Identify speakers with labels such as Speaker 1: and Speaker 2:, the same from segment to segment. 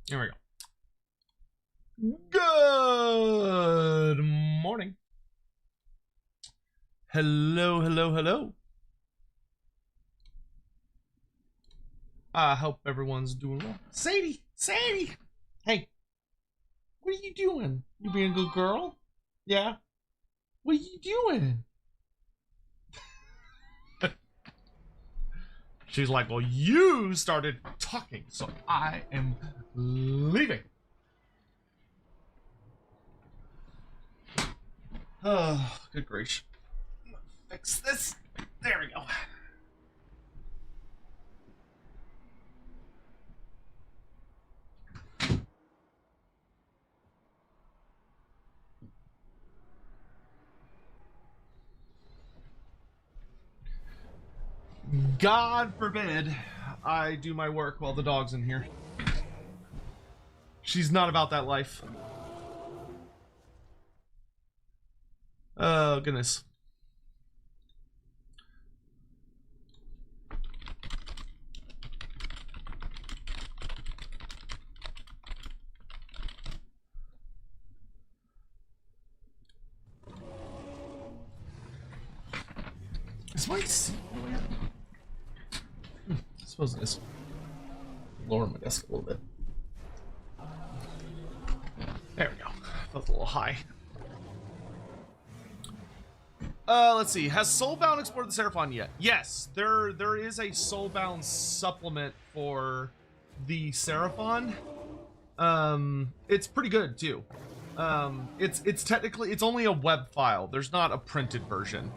Speaker 1: Here we go. Good morning. Hello, hello, hello. I hope everyone's doing well. Sadie! Sadie! Hey, what are you doing? You being a good girl? Yeah? What are you doing? She's like, well, you started talking, so I am leaving. Oh, good gracious. Fix this. There we go. God forbid I do my work while the dog's in here. She's not about that life. Oh, goodness. Is my seat weird? I suppose it is. Lower my desk a little bit. There we go. Felt a little high. Let's see. Has Soulbound explored the Seraphon yet? Yes, there is a Soulbound supplement for the Seraphon. It's pretty good too. It's technically it's only a web file. There's not a printed version.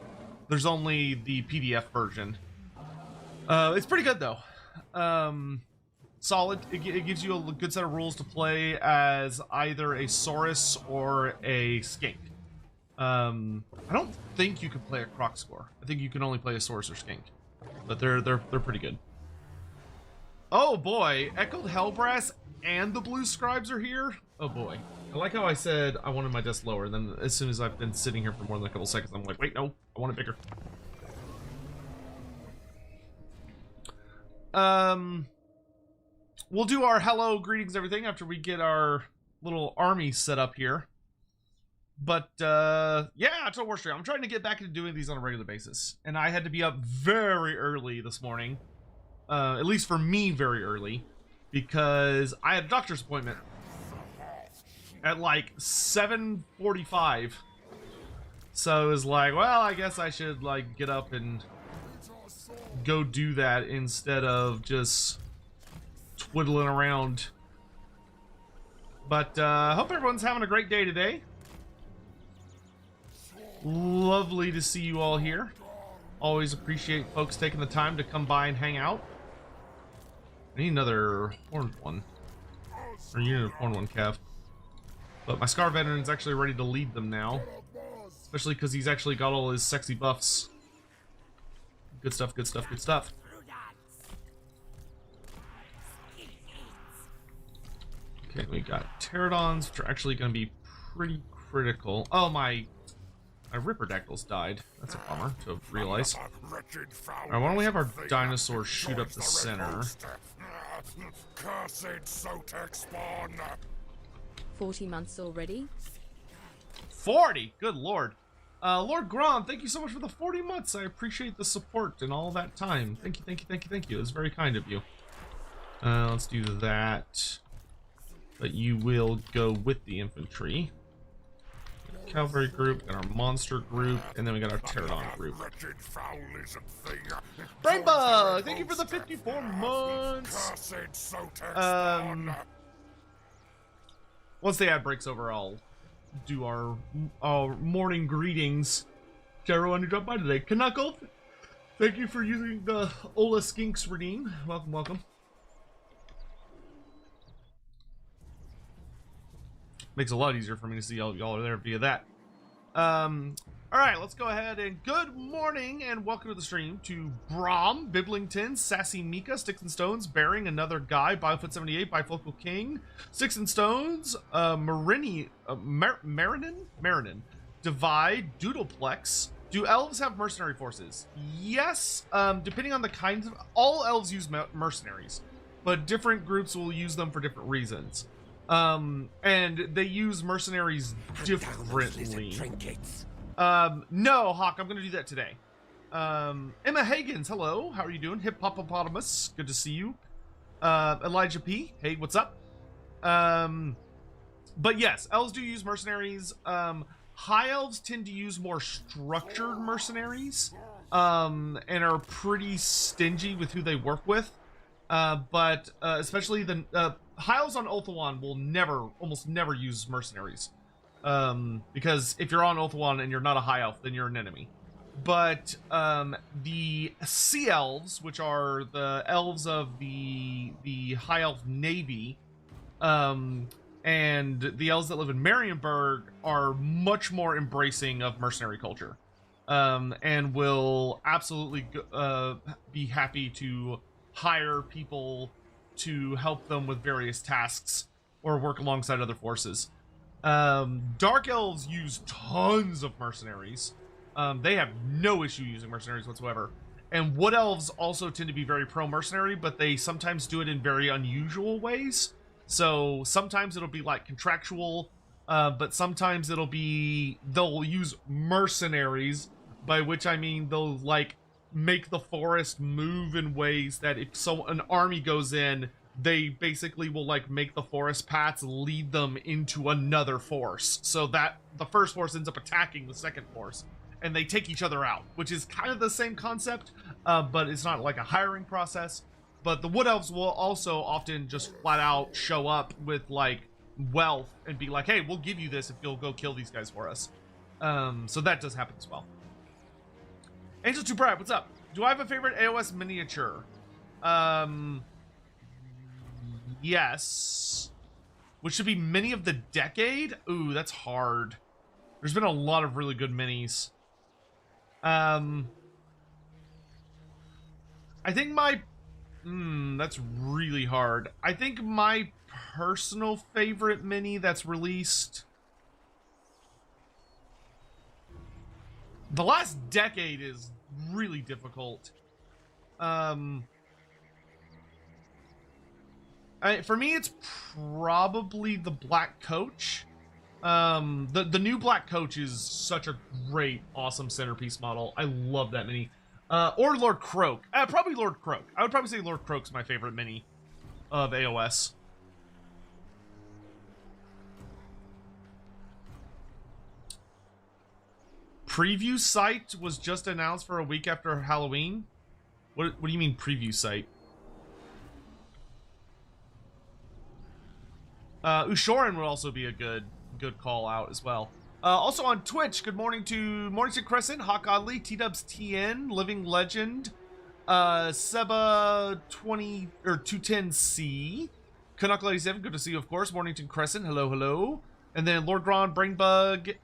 Speaker 1: There's only the PDF version. It's pretty good though. Solid. It gives you a good set of rules to play as either a Saurus or a Skink. I don't think you can play a Kroq-Gar. I think you can only play a Saurus or Skink, but they're pretty good. Oh boy, Echoed Hellbrass and the Blue Scribes are here. Oh boy, I like how I said I wanted my desk lower, and then as soon as I've been sitting here for more than a couple seconds, I'm like, wait, no, I want it bigger. We'll do our hello, greetings, everything after we get our little army set up here. But, yeah, Total War Stream. I'm trying to get back into doing these on a regular basis. And I had to be up very early this morning. At least for me, very early. Because I had a doctor's appointment at like 7:45. So it was like, well, I guess I should, like, get up and go do that instead of just twiddling around. But, hope everyone's having a great day today. Lovely to see you all here. Always appreciate folks taking the time to come by and hang out. I need another horned one. Or unit of horned one, Kev. But my Scar veteran's actually ready to lead them now. Especially because he's actually got all his sexy buffs. Good stuff, good stuff, good stuff. Okay, we got pterodons, which are actually going to be pretty critical. Oh, my Ripperdactyls died. That's a bummer to realize. Alright, why don't we have our dinosaurs shoot up the center?
Speaker 2: Cursed Sotek spawn.
Speaker 3: 40 months already?
Speaker 1: 40! Good lord. Lord Grom, thank you so much for the 40 months. I appreciate the support and all that time. Thank you, thank you, thank you, thank you. It was very kind of you. Let's do that. But you will go with the infantry. Cavalry group and our monster group, and then we got our pterodon group. Brainbug, thank you for the 54 months. Once the ad breaks over, I'll do our morning greetings to everyone who dropped by today. Knuckle, thank you for using the Ola Skinks redeem. Welcome, welcome. Makes it a lot easier for me to see y'all are there via that. Alright, let's go ahead and good morning and welcome to the stream to Brom, Biblington, Sassy Mika, Sticks and Stones, Bearing, Another Guy, Biofoot 78, Bifocal King, Sticks and Stones, Marinin, Divide, Doodleplex. Do elves have mercenary forces? Yes, depending on the kinds of... All elves use mercenaries. but different groups will use them for different reasons. And they use mercenaries differently. No, Hawk, I'm gonna do that today. Emma Hagans, hello, how are you doing? Hippopotamus, good to see you. Elijah P, hey, what's up? But yes, elves do use mercenaries. High elves tend to use more structured mercenaries, and are pretty stingy with who they work with. But especially the high elves on Ulthuan will almost never use mercenaries. Because if you're on Ulthuan and you're not a high elf, then you're an enemy. But the sea elves, which are the elves of the high elf navy, and the elves that live in Marienburg are much more embracing of mercenary culture, and will absolutely be happy to hire people to help them with various tasks or work alongside other forces. Dark elves use tons of mercenaries. They have no issue using mercenaries whatsoever. And wood elves also tend to be very pro-mercenary, but they sometimes do it in very unusual ways. So sometimes it'll be like contractual, but sometimes they'll use mercenaries, by which I mean they'll like make the forest move in ways that if an army goes in, they basically will like make the forest paths lead them into another force, so that the first force ends up attacking the second force, and they take each other out, which is kind of the same concept, but it's not like a hiring process. But the wood elves will also often just flat out show up with like wealth and be like, hey, we'll give you this if you'll go kill these guys for us. So that does happen as well. Angel 2 Bright, what's up? Do I have a favorite AOS miniature? Yes. Which should be Mini of the Decade? Ooh, that's hard. There's been a lot of really good minis. I think that's really hard. I think my personal favorite mini that's released... The last decade is really difficult. For me, it's probably the Black Coach. The new Black Coach is such a great, awesome centerpiece model. I love that mini. Or Lord Kroak. Probably Lord Kroak. I would probably say Lord Kroak's my favorite mini of AOS. Preview site was just announced for a week after Halloween. What do you mean preview site? Ushoran would also be a good call out as well. Also on Twitch, good morning to Crescent, Hawk Oddly, T-Dubs TN, Living Legend, Seba 20 or 210C, Canuckle 87, good to see you, of course. Mornington Crescent, hello. And then Lord Gron, Brainbug,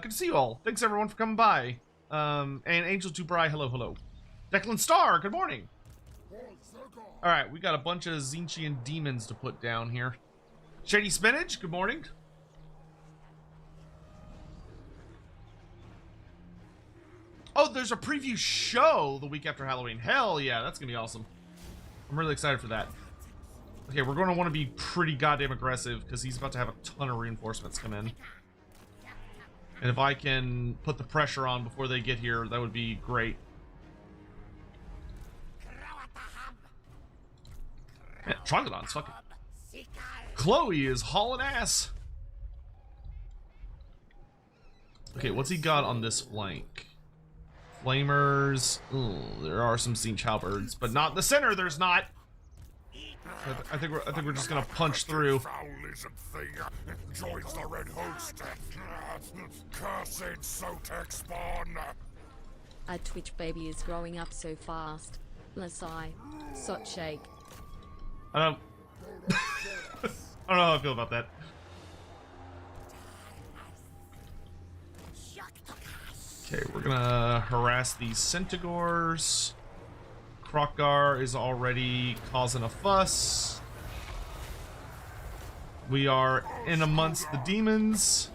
Speaker 1: good to see you all. Thanks everyone for coming by. And Angel 2 Bry, hello. Declan Star, good morning. Alright, we got a bunch of Tzeentchian demons to put down here. Shady Spinach, good morning. Oh, there's a preview show the week after Halloween. Hell yeah, that's gonna be awesome. I'm really excited for that. Okay, we're going to want to be pretty goddamn aggressive because he's about to have a ton of reinforcements come in. And if I can put the pressure on before they get here, that would be great. Man, Troglodon's fucking... Chloe is hauling ass. Okay, what's he got on this flank? Flamers. Ooh, there are some Tzeentch halberds, but not in the center. There's not. I think we're just gonna punch through.
Speaker 2: Foul lizard thing joins the red host. Cursed Sotek spawn.
Speaker 3: A Twitch baby is growing up so fast. Lasai. Sot shake.
Speaker 1: I don't know how I feel about that. Okay, we're gonna harass these Centigors. Kroq-Gar is already causing a fuss. We are in amongst the demons.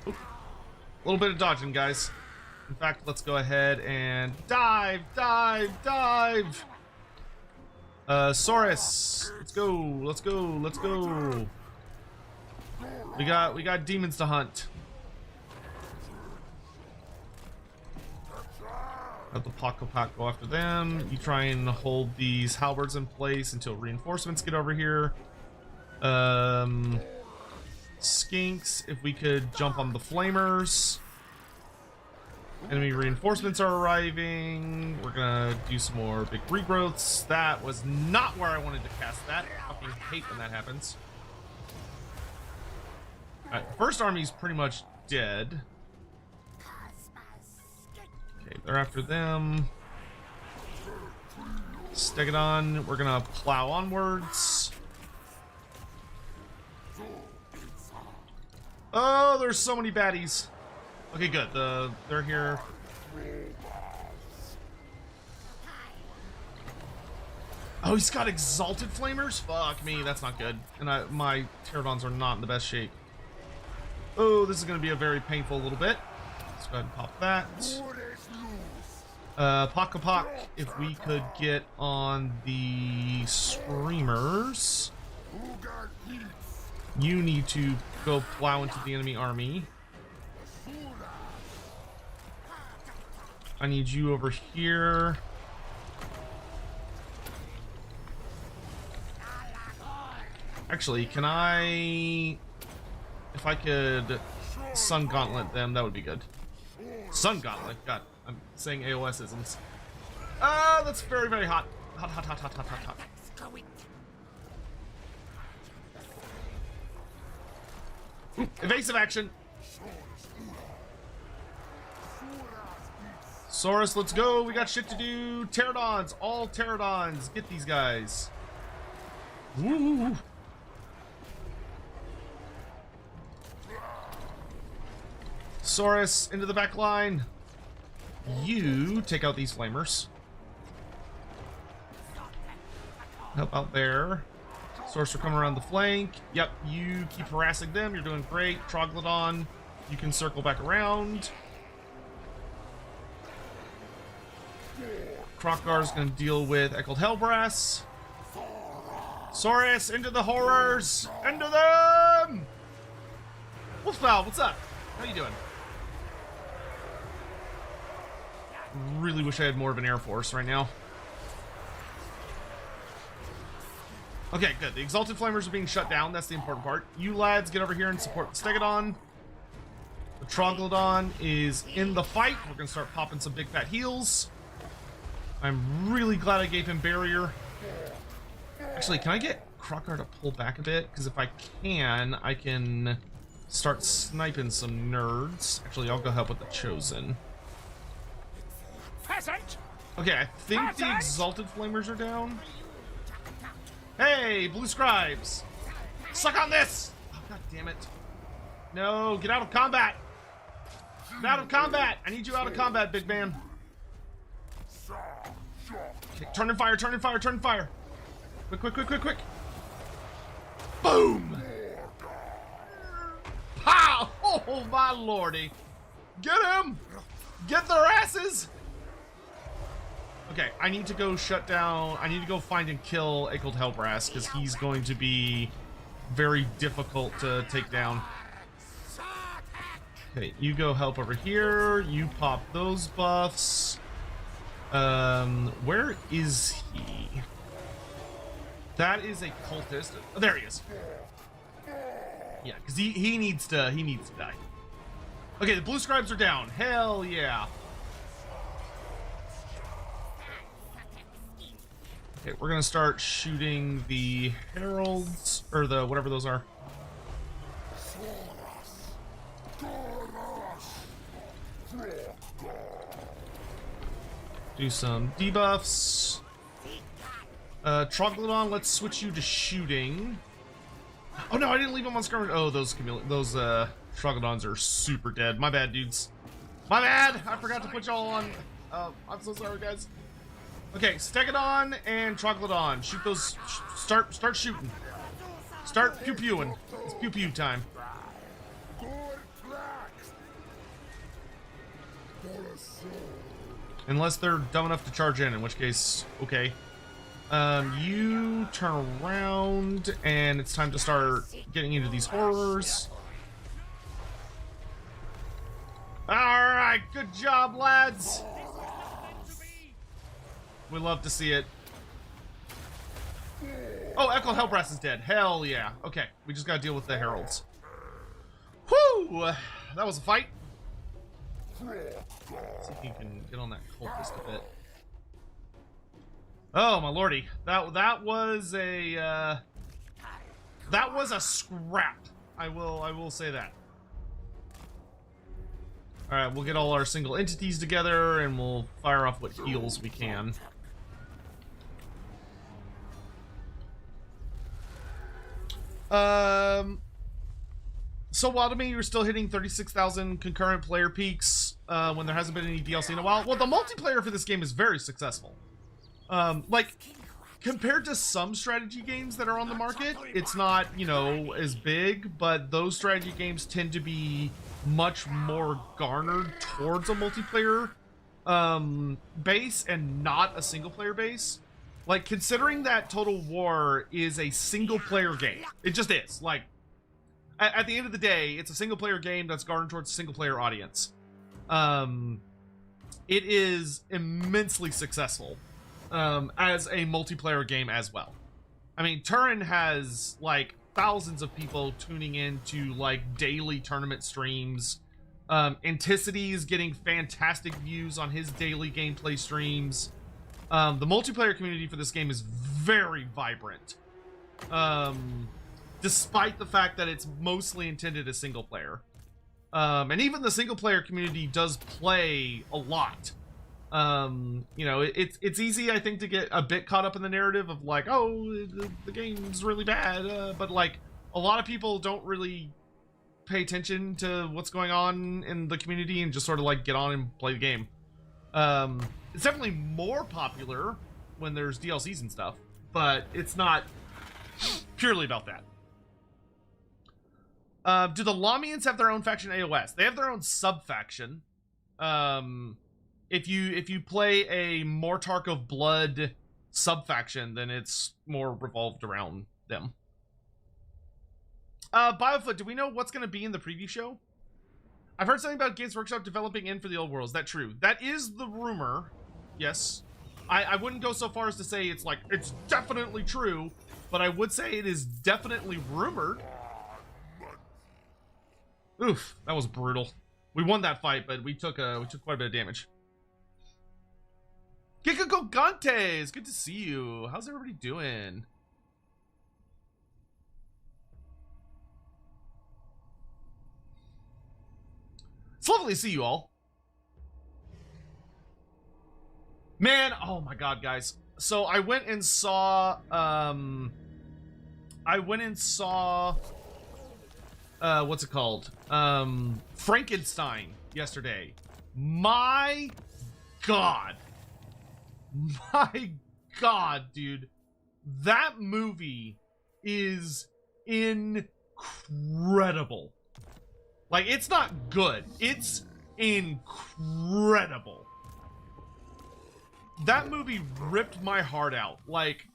Speaker 1: Ooh. A little bit of dodging, guys. In fact, let's go ahead and dive. Saurus, let's go. We got demons to hunt. Let the Pack go after them. You try and hold these halberds in place until reinforcements get over here. Skinks, if we could jump on the flamers. Enemy reinforcements are arriving. We're gonna do some more big regrowths. That was not where I wanted to cast that. I fucking hate when that happens. Alright, first army's pretty much dead. Okay, they're after them. Stegadon, we're gonna plow onwards. Oh, there's so many baddies. Okay, good. They're here. Oh, he's got exalted flamers? Fuck me, that's not good. And my pterodons are not in the best shape. Oh, this is going to be a very painful little bit. Let's go ahead and pop that. Pock, if we could get on the screamers. You need to go plow into the enemy army. I need you over here. Actually, can I... If I could Sun Gauntlet them, that would be good. Sun Gauntlet? God, I'm saying AOS-isms. That's very, very hot. Hot. Ooh, evasive action. Saurus, let's go. We got shit to do. Pterodons, all pterodons. Get these guys. Woo. Saurus, into the back line. You take out these flamers. Help out there. Saurus, come around the flank. Yep, you keep harassing them. You're doing great. Troglodon, you can circle back around. Kroq-Gar is going to deal with Echoed Hellbrass. Saurus, into the horrors! Into them! Wolffowl, what's up? How you doing? Really wish I had more of an air force right now. Okay, good. The Exalted Flamers are being shut down. That's the important part. You lads get over here and support the Stegadon. The Troglodon is in the fight. We're going to start popping some big fat heals. I'm really glad I gave him barrier. Actually, can I get Kroq-Gar to pull back a bit? Because if I can start sniping some nerds. Actually, I'll go help with the Chosen. Okay, I think the Exalted Flamers are down. Hey, Blue Scribes! Suck on this! Oh, God damn it. No, get out of combat! Get out of combat! I need you out of combat, big man. Okay, turn and fire, turn and fire, turn and fire! Quick! Boom! Pow! Oh, my lordy! Get him! Get their asses! Okay, I need to go shut down. I need to go find and kill Echoed Hellbrass because he's going to be very difficult to take down. Okay, you go help over here. You pop those buffs. Where is he? That is a cultist. Oh, there he is. Yeah, because he needs to die. Okay, the Blue Scribes are down. Hell yeah. Okay, we're gonna start shooting the heralds, or the whatever those are. Do some debuffs. Troglodon, let's switch you to shooting. Oh no, I didn't leave him on skirmish. Oh, those Troglodons are super dead. My bad, dudes. My bad! I forgot to put y'all on. I'm so sorry, guys. Okay, Stegadon and Troglodon. Shoot those. Start shooting. Start pew-pewing. It's pew-pew time. Unless they're dumb enough to charge in which case, okay. You turn around, and it's time to start getting into these horrors. Alright, good job, lads! We love to see it. Oh, Echo Hellbrass is dead. Hell yeah. Okay, we just gotta deal with the heralds. Whew! That was a fight. Let's see if you can get on that cultist a bit. Oh my lordy, that was a scrap. I will say that. All right, we'll get all our single entities together and we'll fire off what heals we can. So Wildemay, you're still hitting 36,000 concurrent player peaks when there hasn't been any DLC in a while. Well, the multiplayer for this game is very successful. Like, compared to some strategy games that are on the market, it's not, you know, as big, but those strategy games tend to be much more garnered towards a multiplayer base and not a single player base. Like, considering that Total War is a single player game, it just is. Like, at the end of the day, it's a single player game that's garnered towards a single player audience. It is immensely successful as a multiplayer game as well. I mean, Turin has like thousands of people tuning into like daily tournament streams. Anticity is getting fantastic views on his daily gameplay streams. The multiplayer community for this game is very vibrant. Despite the fact that it's mostly intended as single player. And even the single player community does play a lot. You know, it's easy, I think, to get a bit caught up in the narrative of like, oh, the game's really bad. But like, a lot of people don't really pay attention to what's going on in the community and just sort of like get on and play the game. It's definitely more popular when there's DLCs and stuff, but it's not purely about that. Do the Lamians have their own faction AOS? They have their own sub-faction. If you play a Mortarch of Blood sub-faction, then it's more revolved around them. Biofoot, do we know what's going to be in the preview show? I've heard something about Games Workshop developing in for the old world. Is that true? That is the rumor. Yes. I wouldn't go so far as to say it's like, it's definitely true, but I would say it is definitely rumored. Oof, that was brutal. We won that fight, but we took quite a bit of damage. Kikako Gante, it's good to see you. How's everybody doing? It's lovely to see you all. Man, oh my god, guys. So I went and saw what's it called? Frankenstein yesterday. My god. My god, dude. That movie is incredible. Like, it's not good. It's incredible. That movie ripped my heart out. Like,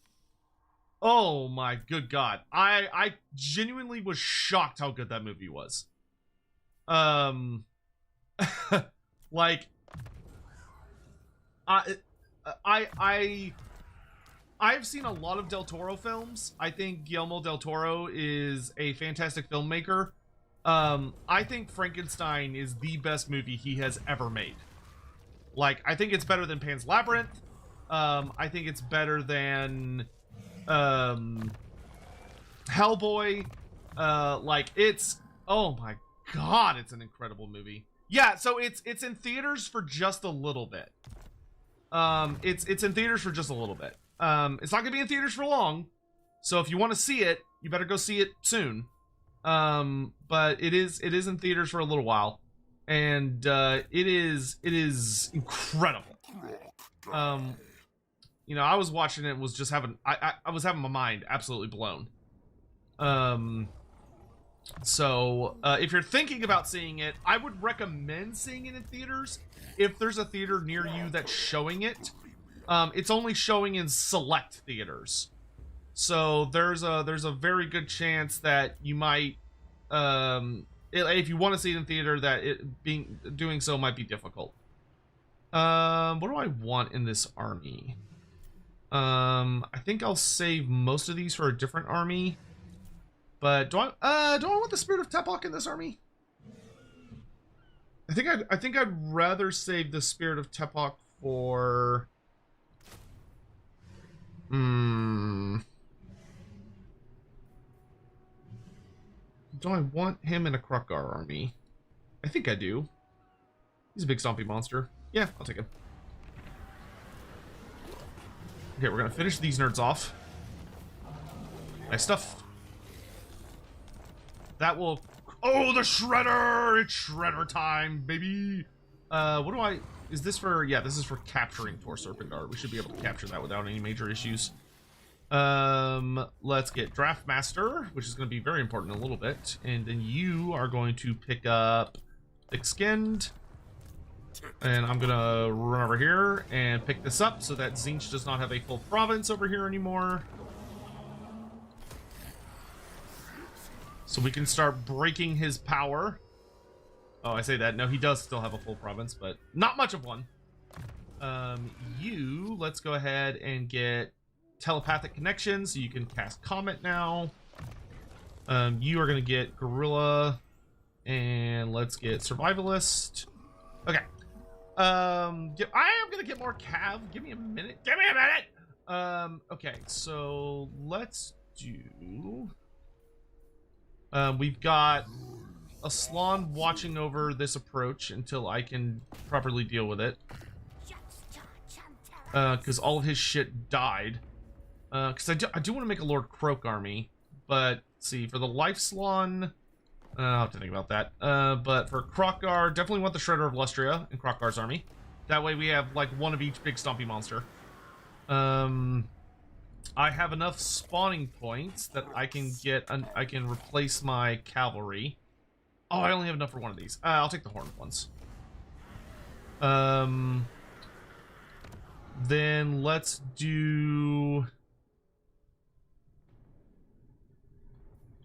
Speaker 1: oh my good god. I genuinely was shocked how good that movie was. Like, I've seen a lot of Del Toro films. I think Guillermo del Toro is a fantastic filmmaker. I think Frankenstein is the best movie he has ever made. Like, I think it's better than Pan's Labyrinth. I think it's better than Hellboy. Like, it's, oh my god, it's an incredible movie. Yeah, so it's in theaters for just a little bit. It's in theaters for just a little bit. It's not gonna be in theaters for long, so if you want to see it, you better go see it soon. But it is in theaters for a little while, and it is incredible. You know, I was watching it and was just having I was having my mind absolutely blown. So if you're thinking about seeing it, I would recommend seeing it in theaters. If there's a theater near you that's showing it, it's only showing in select theaters. So there's a very good chance that you might, if you want to see it in theater, that doing so might be difficult. What do I want in this army? I think I'll save most of these for a different army. But do I want the Spirit of Tepok in this army? I think I'd rather save the Spirit of Tepok for do I want him in a Kroq-Gar army? I think I do. He's a big stompy monster. Yeah, I'll take him. Okay, we're gonna finish these nerds off. Nice stuff. That will... Oh, the Shredder! It's Shredder time, baby! What do I... Is this for... Yeah, this is for capturing Tor Serpentard. We should be able to capture that without any major issues. Let's get Draft Master, which is going to be very important in a little bit. And then you are going to pick up Thick-Skinned. And I'm going to run over here and pick this up so that Tzeentch does not have a full province over here anymore. So we can start breaking his power. Oh, I say that. No, he does still have a full province, but not much of one. Let's go ahead and get Telepathic Connection, so you can cast Comet now. You are going to get Gorilla, and let's get Survivalist. Okay. I am going to get more Cav. Give me a minute. Give me a minute! Okay, so let's do... we've got a Slann watching over this approach until I can properly deal with it. Because all of his shit died. Because I do want to make a Lord Kroak army. But, see, for the Life Slann... I'll have to think about that. But for Kroq-Gar, definitely want the Shredder of Lustria in Kroq-Gar's army. That way we have, like, one of each big stompy monster. I have enough spawning points that I can get... I can replace my cavalry. Oh, I only have enough for one of these. I'll take the horned ones. Then let's do...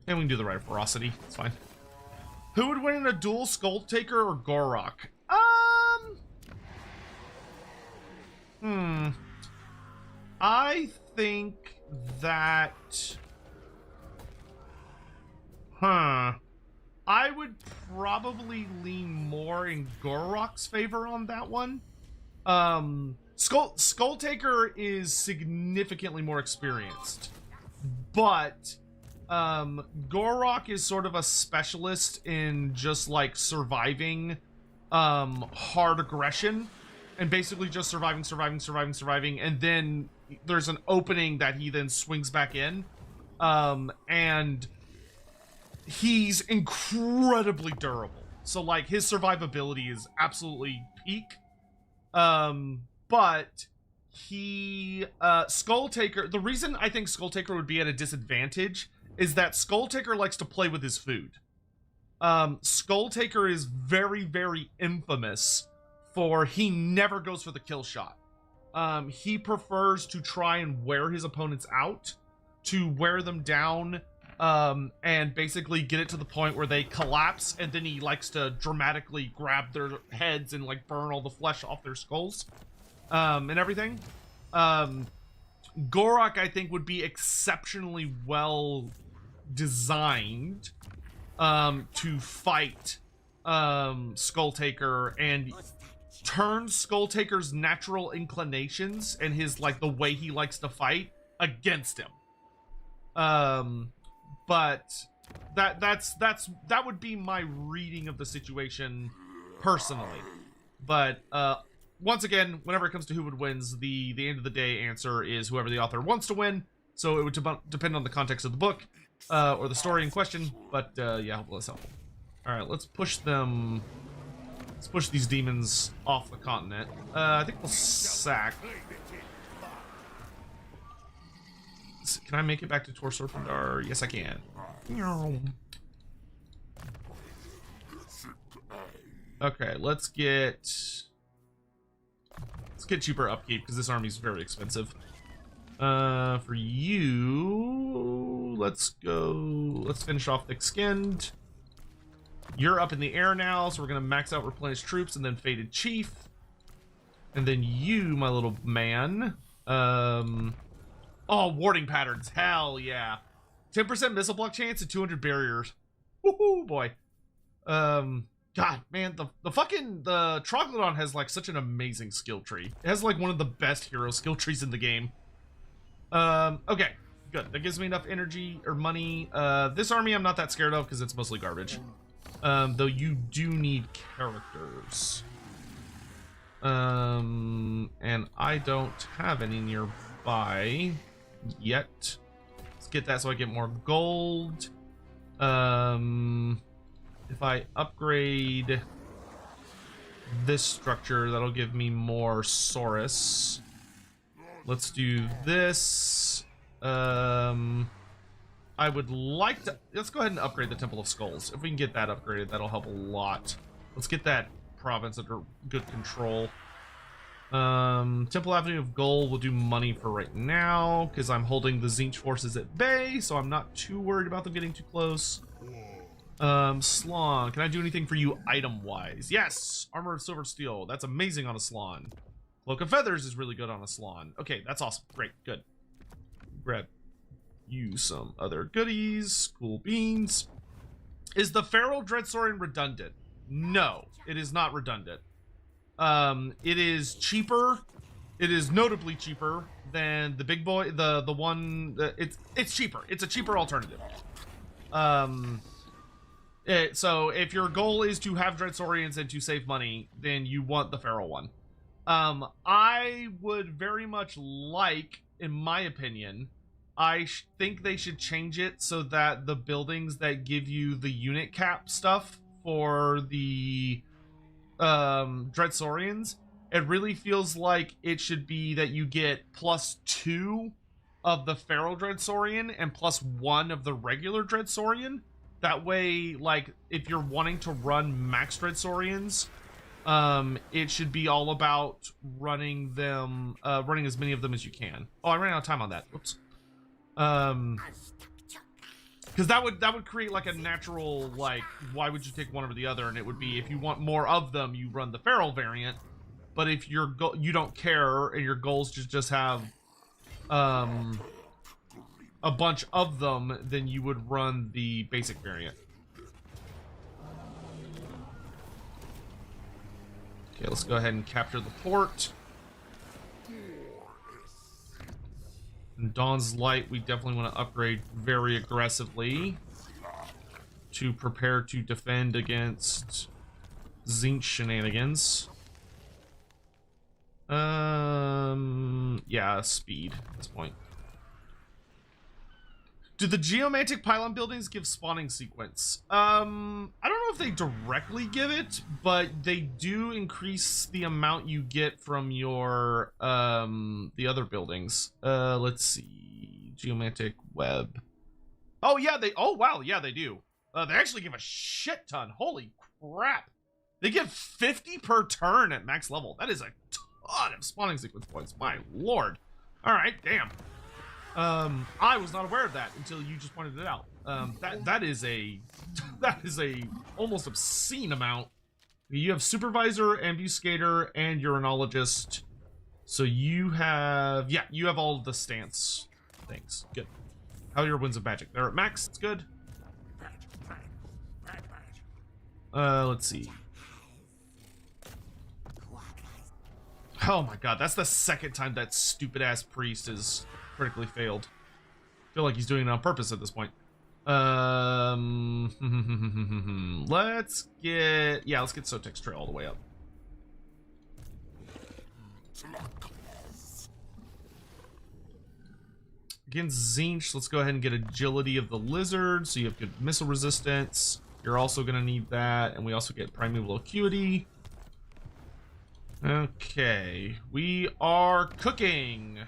Speaker 1: And we can do the Rite of Ferocity. It's fine. Who would win in a duel, Skulltaker or Gor-rok? I think that... I would probably lean more in Gor-rok's favor on that one. Skulltaker is significantly more experienced. But... Gor-rok is sort of a specialist in just like surviving hard aggression and basically just surviving, and then there's an opening that he then swings back in, and he's incredibly durable, so like his survivability is absolutely peak. But he Skulltaker, the reason I think Skulltaker would be at a disadvantage is that Skulltaker likes to play with his food. Skulltaker is very, very infamous for he never goes for the kill shot. He prefers to try and wear his opponents out, to wear them down, and basically get it to the point where they collapse, and then he likes to dramatically grab their heads and like burn all the flesh off their skulls, and everything. Gor-rok, I think, would be exceptionally well designed to fight Skulltaker and turn Skulltaker's natural inclinations and his like the way he likes to fight against him. But that would be my reading of the situation personally. But once again, whenever it comes to who would wins, the end of the day answer is whoever the author wants to win. So it would depend on the context of the book or the story in question. But yeah, hopefully that's helpful. All right, let's push them. Let's push these demons off the continent. I think we'll sack. Can I make it back to Tor Serpentard? Yes, I can. Okay, let's get cheaper upkeep because this army's very expensive. For you, let's finish off thick-skinned. You're up in the air now, so we're gonna max out replenish troops and then Fated Chief. And then you, my little man. Oh, warding patterns. Hell yeah. 10% missile block chance and 200 barriers. Woohoo, boy. God, man, the Troglodyte has like such an amazing skill tree. It has like one of the best hero skill trees in the game. Okay, good. That gives me enough energy or money. This army I'm not that scared of because it's mostly garbage. Though you do need characters. And I don't have any nearby yet. Let's get that so I get more gold. If I upgrade this structure, that'll give me more Saurus. Let's do this. I would like to... Let's go ahead and upgrade the Temple of Skulls. If we can get that upgraded, that'll help a lot. Let's get that province under good control. Temple Avenue of Gold will do money for right now, because I'm holding the Tzeentch forces at bay, so I'm not too worried about them getting too close. Slan, can I do anything for you item-wise? Yes! Armor of Silver Steel. That's amazing on a Slan. Cloak of Feathers is really good on a Slan. Okay, that's awesome. Great, good. Grab you some other goodies. Cool beans. Is the Feral Dreadsaurian redundant? No, it is not redundant. It is cheaper. It is notably cheaper than the big boy, the one that it's cheaper. It's a cheaper alternative. So if your goal is to have Dreadsaurians and to save money, then you want the Feral one. I would very much like, in my opinion, I think they should change it so that the buildings that give you the unit cap stuff for the Dreadsaurians, it really feels like it should be that you get +2 of the Feral Dreadsaurian and +1 of the regular Dreadsaurian. That way, like, if you're wanting to run max Dreadsaurians, it should be all about running them, running as many of them as you can. Oh, I ran out of time on that. Whoops. Because that would create like a natural, like, why would you take one over the other? And it would be, if you want more of them, you run the Feral variant. But if you don't care and your goals just have a bunch of them, then you would run the basic variant. Okay, let's go ahead and capture the port. And Dawn's Light, we definitely want to upgrade very aggressively to prepare to defend against Tzeentch shenanigans. Yeah, speed at this point. Do the geomantic pylon buildings give spawning sequence? I don't know if they directly give it, but they do increase the amount you get from your the other buildings. Let's see. Geomantic web. Oh yeah, oh wow, yeah, they do. They actually give a shit ton. Holy crap. They give 50 per turn at max level. That is a ton of spawning sequence points. My lord. Alright, damn. I was not aware of that until you just pointed it out. That is a almost obscene amount. You have Supervisor, Ambuscator, and Uranologist. So you have, yeah, you have all of the stance things. Good. How are your Winds of Magic? They're at max. It's good. Let's see. Oh my god, that's the second time that stupid ass priest has critically failed. I feel like he's doing it on purpose at this point. Let's get Sotek's Trail all the way up. Against Tzeentch, let's go ahead and get Agility of the Lizard, so you have good missile resistance. You're also going to need that, and we also get Primeval Acuity. Okay, we are cooking.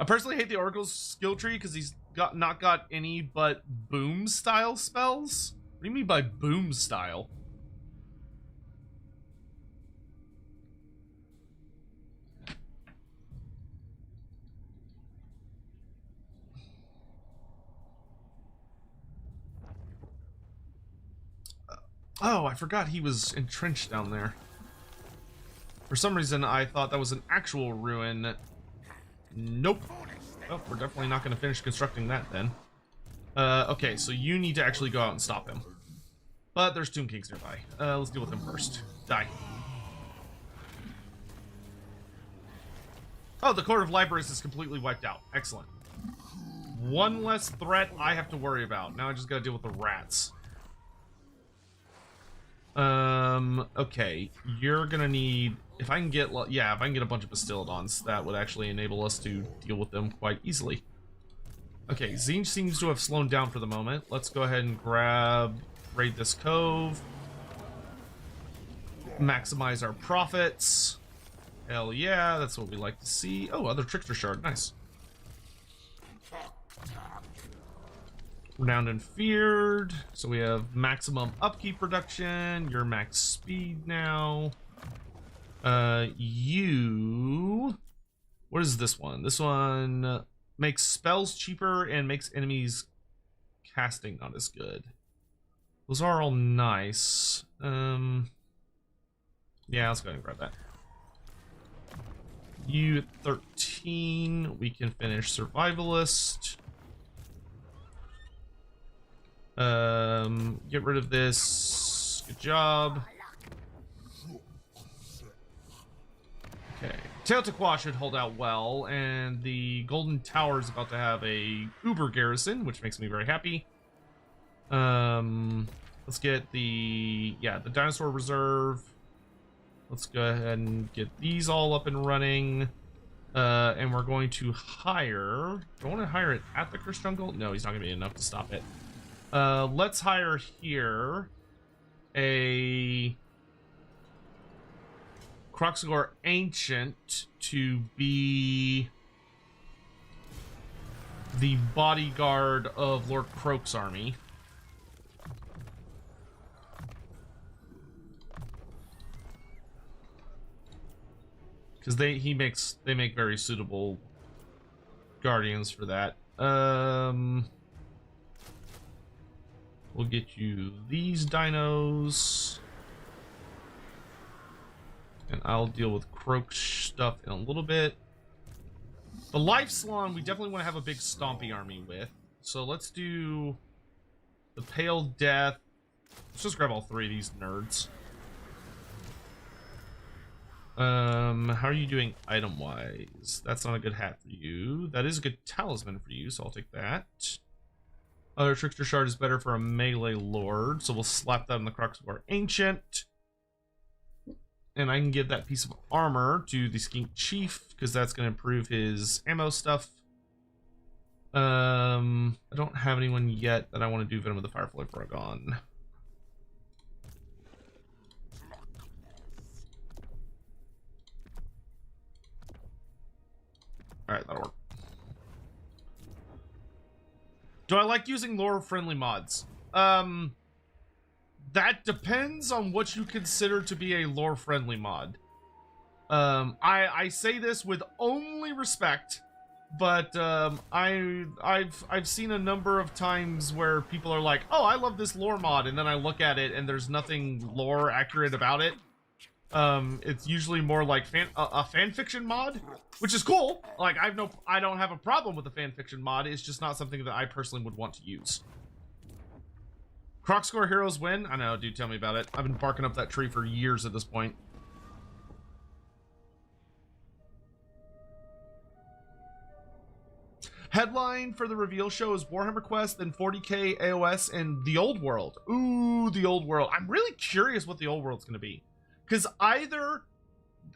Speaker 1: I personally hate the Oracle's skill tree because he's not got any but boom style spells. What do you mean by boom style? Oh, I forgot he was entrenched down there. For some reason, I thought that was an actual ruin. Nope. Oh, we're definitely not going to finish constructing that then. Okay, so you need to actually go out and stop him. But there's Tomb Kings nearby. Let's deal with him first. Die. Oh, the Court of Libraries is completely wiped out. Excellent. One less threat I have to worry about. Now I just got to deal with the rats. Okay, you're gonna need, if I can get a bunch of Bastillodons, that would actually enable us to deal with them quite easily. Okay, Tzeentch seems to have slowed down for the moment. Let's go ahead and raid this cove. Maximize our profits. Hell yeah, that's what we like to see. Oh, other Trickster Shard, nice. Renowned and feared, so we have maximum upkeep reduction. You're max speed now. What is this one? This one makes spells cheaper and makes enemies casting not as good. Those are all nice. Yeah, let's go ahead and grab that. You at 13, we can finish survivalist. Get rid of this. Good job. Okay. Teotihuacan should hold out well, and the Golden Tower is about to have a uber garrison, which makes me very happy. Let's get the dinosaur reserve. Let's go ahead and get these all up and running. And we're going to hire... Do I want to hire it at the Cursed Jungle? No, he's not going to be enough to stop it. Let's hire here a Kroq-Gar Ancient to be the bodyguard of Lord Kroak's army. Because they make very suitable guardians for that. We'll get you these dinos. And I'll deal with Kroak stuff in a little bit. The Life Salon, we definitely want to have a big stompy army with. So let's do the Pale Death. Let's just grab all three of these nerds. How are you doing item-wise? That's not a good hat for you. That is a good talisman for you, so I'll take that. Other Trickster Shard is better for a melee lord, so we'll slap that on the Kroq-Gar Ancient. And I can give that piece of armor to the Skink Chief, because that's going to improve his ammo stuff. I don't have anyone yet that I want to do Venom of the Firefly Frog on. Alright, that'll work. Do I like using lore-friendly mods? That depends on what you consider to be a lore-friendly mod. I say this with only respect, but I've seen a number of times where people are like, "Oh, I love this lore mod," and then I look at it and there's nothing lore accurate about it. It's usually more like a fan fiction mod, which is cool. Like I don't have a problem with a fan fiction mod. It's just not something that I personally would want to use. Kroq-Gar heroes win? I know, dude, tell me about it. I've been barking up that tree for years at this point. Headline for the reveal show is Warhammer Quest, then 40k AOS, and the Old World. Ooh, the Old World. I'm really curious what the Old World's going to be. Because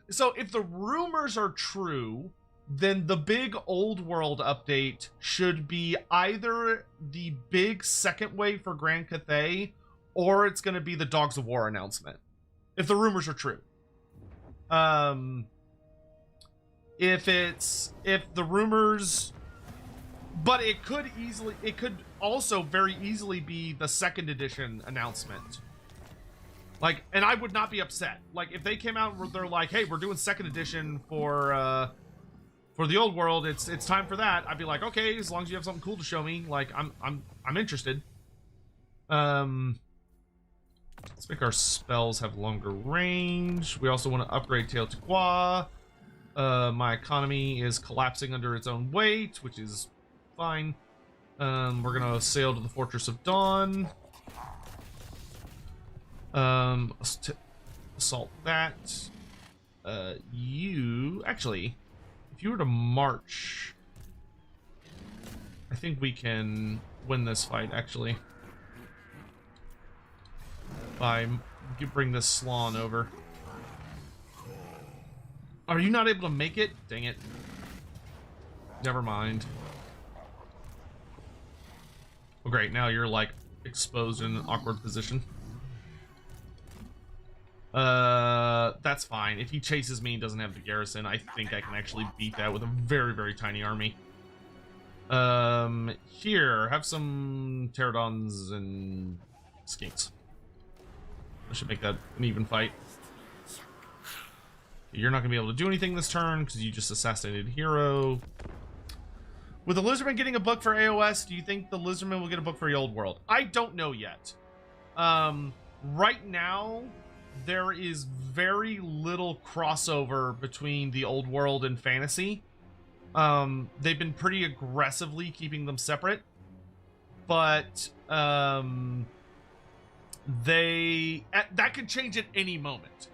Speaker 1: so if the rumors are true, then the big Old World update should be either the big second wave for Grand Cathay, or it's going to be the Dogs of War announcement. If the rumors are true. if the rumors, but it could also very easily be the 2nd edition announcement. Like, and I would not be upset. Like, if they came out and they're like, hey, we're doing 2nd edition for the old world, it's time for that. I'd be like, okay, as long as you have something cool to show me, like, I'm interested. Let's make our spells have longer range. We also want to upgrade Tail to Qua. My economy is collapsing under its own weight, which is fine. We're gonna sail to the Fortress of Dawn. Assault that. You actually, if you were to march, I think we can win this fight actually by bring this Slaanesh over. Are you not able to make it? Dang it. Never mind. Well, great. Now you're like exposed in an awkward position. That's fine. If he chases me and doesn't have the garrison, I think I can actually beat that with a very, very tiny army. Here, have some pterodons and skinks. I should make that an even fight. You're not gonna be able to do anything this turn because you just assassinated a hero. With the Lizardmen getting a book for AOS, do you think the Lizardmen will get a book for the old world? I don't know yet. Right now, there is very little crossover between the old world and fantasy. They've been pretty aggressively keeping them separate, but that could change at any moment.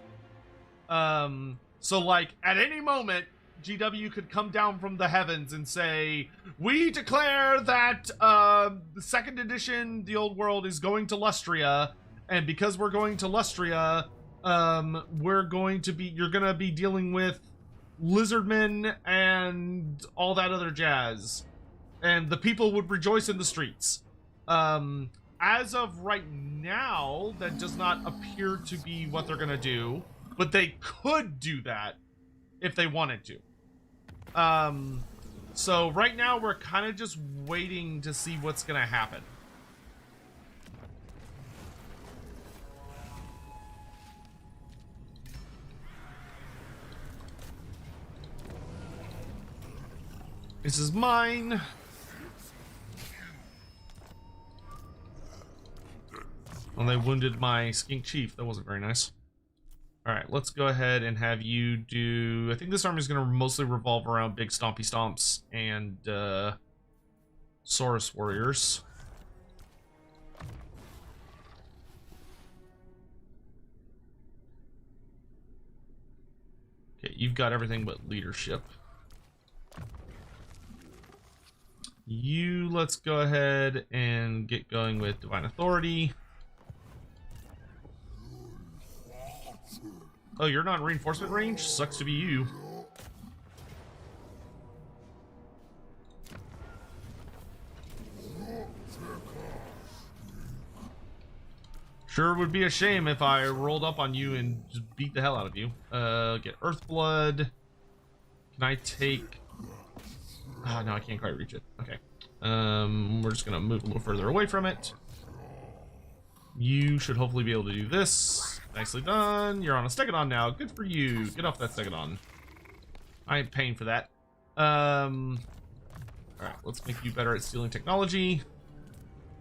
Speaker 1: So like at any moment, GW could come down from the heavens and say, we declare that the 2nd edition, the old world, is going to Lustria, and because we're going to Lustria, you're gonna be dealing with Lizardmen and all that other jazz, and the people would rejoice in the streets. As of right now, that does not appear to be what they're gonna do, but they could do that if they wanted to. So right now we're kind of just waiting to see what's gonna happen. This is mine. Well, they wounded my skink chief. That wasn't very nice. All right, let's go ahead and have you do... I think this army is going to mostly revolve around big stompy stomps and Saurus warriors. Okay, you've got everything but leadership. You, let's go ahead and get going with Divine Authority. Oh, you're not in reinforcement range? Sucks to be you. Sure would be a shame if I rolled up on you and just beat the hell out of you. Get Earthblood. Can I take... Oh, no, I can't quite reach it. Okay. We're just gonna move a little further away from it. You should hopefully be able to do this. Nicely done. You're on a Stegodon now. Good for you. Get off that Stegodon. I ain't paying for that. Alright, let's make you better at stealing technology.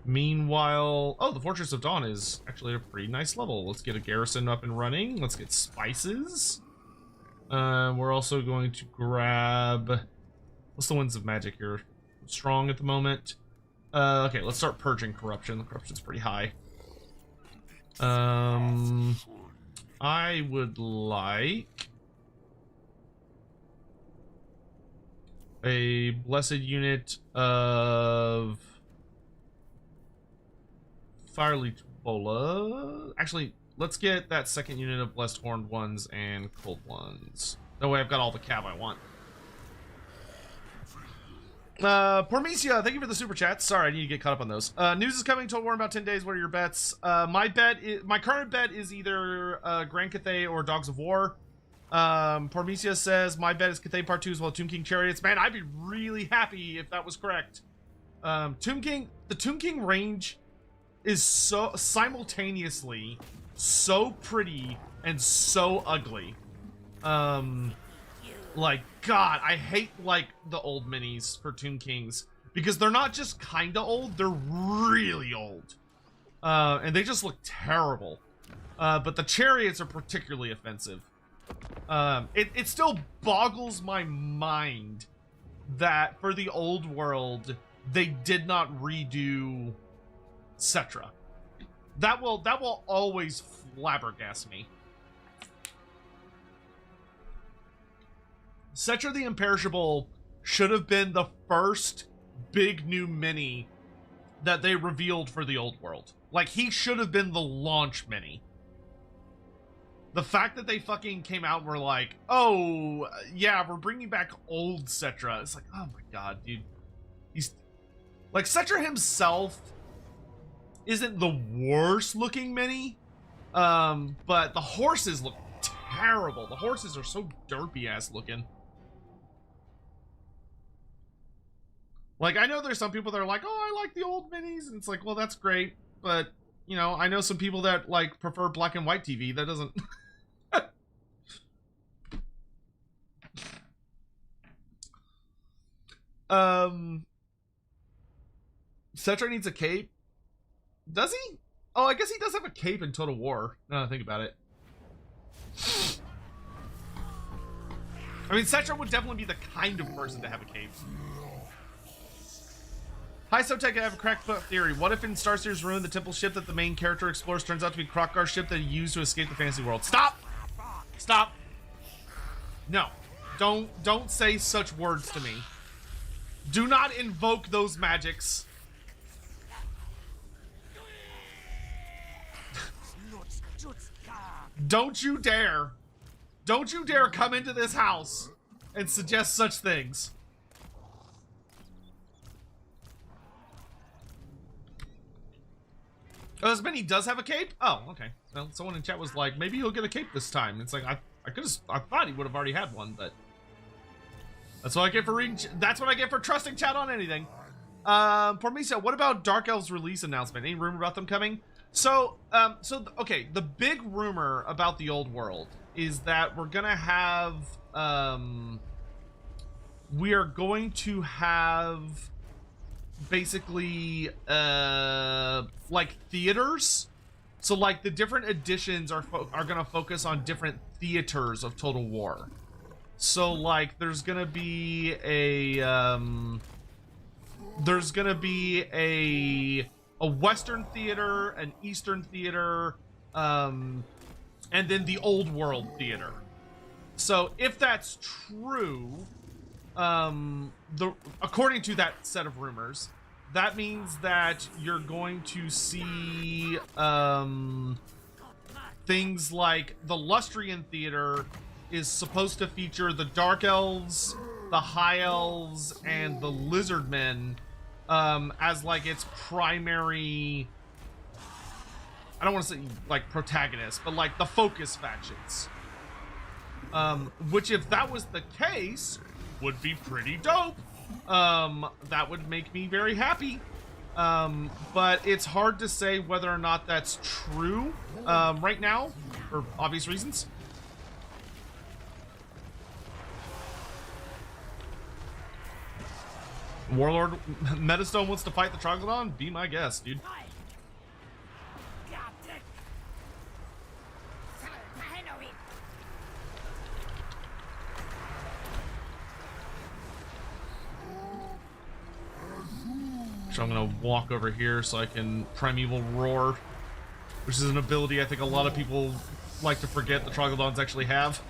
Speaker 1: Meanwhile... Oh, the Fortress of Dawn is actually a pretty nice level. Let's get a garrison up and running. Let's get spices. We're also going to grab... What's the Winds of Magic here? Strong at the moment. Okay, let's start purging corruption. The corruption's pretty high. I would like a blessed unit of Fireleech Bola. Actually, let's get that second unit of blessed horned ones and cold ones. That way I've got all the cav I want. Pormesia, thank you for the super chat. Sorry, I need to get caught up on those. News is coming. Total War in about 10 days. What are your bets? My current bet is either Grand Cathay or Dogs of War. Parmesia says, my bet is Cathay Part 2 as well, Tomb King Chariots. Man, I'd be really happy if that was correct. The Tomb King range is so simultaneously so pretty and so ugly. Like, God, I hate, like, the old minis for Tomb Kings. Because they're not just kinda old, they're really old. And they just look terrible. But the chariots are particularly offensive. It still boggles my mind that for the old world, they did not redo Cetra. That will always flabbergast me. Cetra the Imperishable should have been the first big new mini that they revealed for the old world. Like, he should have been the launch mini. The fact that they fucking came out and were like, oh, yeah, we're bringing back old Cetra. It's like, oh my god, dude. He's... Like, Cetra himself isn't the worst looking mini, but the horses look terrible. The horses are so derpy-ass looking. Like, I know there's some people that are like, oh, I like the old minis, and it's like, well, that's great, but, you know, I know some people that, like, prefer black and white TV. That doesn't... Cetra needs a cape. Does he? Oh, I guess he does have a cape in Total War, now that I think about it. I mean, Cetra would definitely be the kind of person to have a cape. Hi, Sotek, I have a crackpot theory. What if in Star Series Ruin, the temple ship that the main character explores turns out to be Kroq-Gar ship that he used to escape the fantasy world? Stop! Stop! No. Don't say such words to me. Do not invoke those magics. Don't you dare. Don't you dare come into this house and suggest such things. Oh, this mini does have a cape? Oh, okay. Well, someone in chat was like, maybe he'll get a cape this time. It's like, I thought he would have already had one, but that's what I get for reading. That's what I get for trusting chat on anything. Pormisa, what about Dark Elves release announcement? Any rumor about them coming? So, okay, the big rumor about the old world is that we're gonna have, we are going to have basically, like theaters. So, like, the different editions are gonna focus on different theaters of Total War. So, like, there's gonna be a Western theater, an Eastern theater, and then the Old World theater. So if that's true, according to that set of rumors, that means that you're going to see things like the Lustrian theater is supposed to feature the Dark Elves, the High Elves, and the Lizardmen as like its primary, I don't want to say like protagonists, but like the focus factions. Which if that was the case, would be pretty dope. That would make me very happy. But it's hard to say whether or not that's true right now, for obvious reasons. Warlord Metastone wants to fight the Troglodyte? Be my guest, dude. So I'm gonna walk over here so I can Primeval Roar, which is an ability I think a lot of people like to forget the Troglodytes actually have.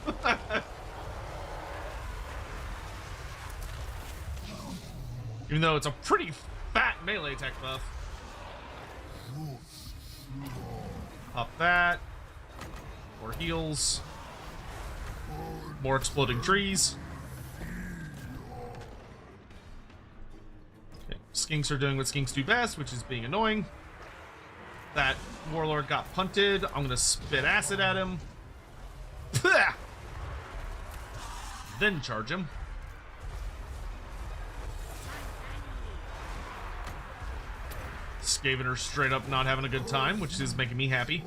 Speaker 1: Even though it's a pretty fat melee attack buff. Pop that. More heals. More exploding trees. Okay. Skinks are doing what skinks do best, which is being annoying. That warlord got punted. I'm gonna spit acid at him. Pah! then charge him. Skavener straight up not having a good time, which is making me happy.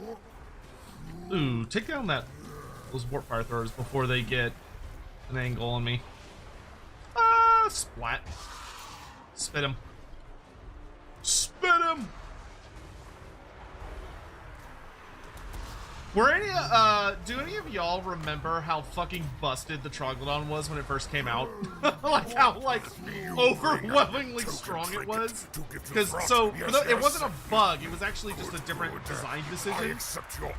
Speaker 1: Ooh, take down those warp fire throwers before they get an angle on me. Splat. Spit him. Spit him! Were any, do any of y'all remember how fucking busted the Troglodon was when it first came out? Like how, like, overwhelmingly strong it was? Because, so, it wasn't a bug, it was actually just a different design decision.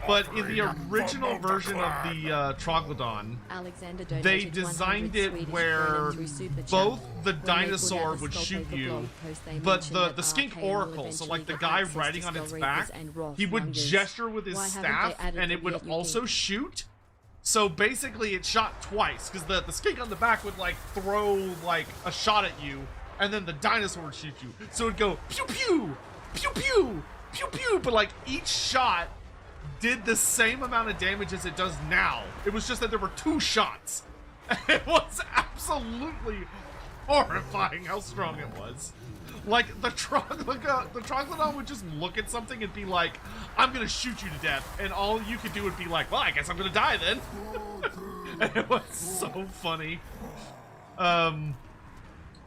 Speaker 1: But in the original version of the Troglodon, they designed it where both the dinosaur would shoot you, but the skink oracle, so like the guy riding on its back, he would gesture with his staff, and it would also shoot. So basically it shot twice, because the skink on the back would like throw like a shot at you, and then the dinosaur would shoot you. So it'd go pew pew, pew pew, pew pew, but like each shot did the same amount of damage as it does now. It was just that there were two shots. It was absolutely horrifying how strong it was. Like, the Troglodon would just look at something and be like, I'm gonna shoot you to death. And all you could do would be like, well, I guess I'm gonna die then. And it was so funny.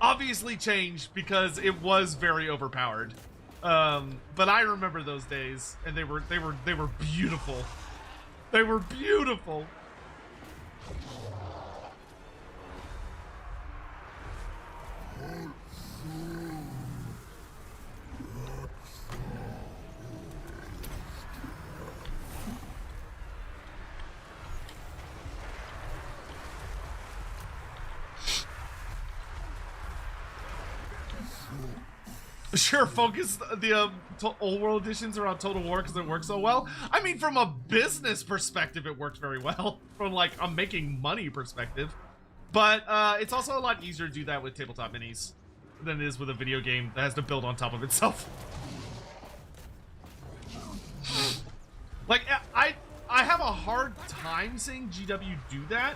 Speaker 1: Obviously changed because it was very overpowered. But I remember those days, and they were beautiful. They were beautiful. Sure, focus the old world editions around Total War because it works so well. I mean, from a business perspective, it works very well. From like a making money perspective, but it's also a lot easier to do that with tabletop minis than it is with a video game that has to build on top of itself. Like, I have a hard time seeing GW do that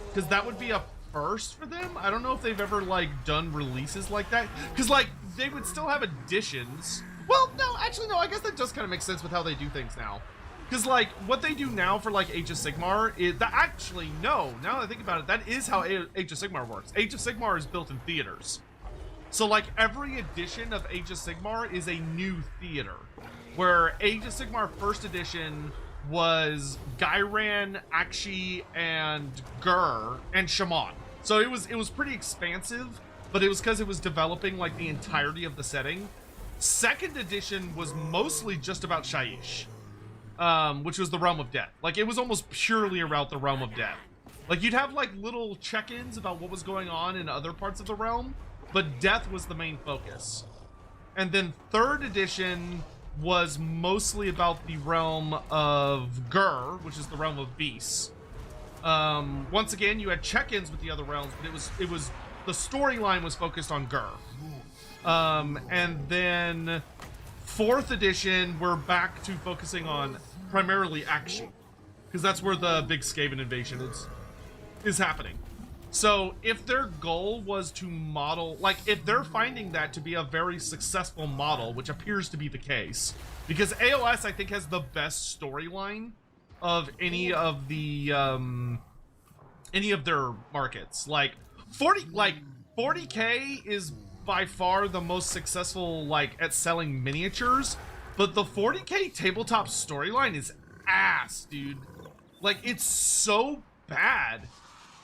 Speaker 1: because that would be a first for them. I don't know if they've ever like done releases like that, because like they would still have additions. Well, no, actually no, I guess that does kind of make sense with how they do things now, because like what they do now for like Age of Sigmar is that, actually no, now that I think about it, that is how Age of Sigmar works. Age of Sigmar is built in theaters, so like every edition of Age of Sigmar is a new theater, where Age of Sigmar first edition was Gairan, Akshi, and Gur, and Shaman. So it was pretty expansive, but it was because it was developing like the entirety of the setting. Second edition was mostly just about Shyish, which was the Realm of Death. Like, it was almost purely about the Realm of Death. Like, you'd have like little check-ins about what was going on in other parts of the realm, but death was the main focus. And then third edition was mostly about the realm of Gur, which is the realm of beasts. Once again, you had check-ins with the other realms, but it was the storyline was focused on Gur. And then fourth edition, we're back to focusing on primarily Akshi, because that's where the big Skaven invasion is happening. So if their goal was to model, like if they're finding that to be a very successful model, which appears to be the case, because AOS I think has the best storyline of any of their markets. Like 40K is by far the most successful like at selling miniatures, but the 40K tabletop storyline is ass, dude. Like, it's so bad.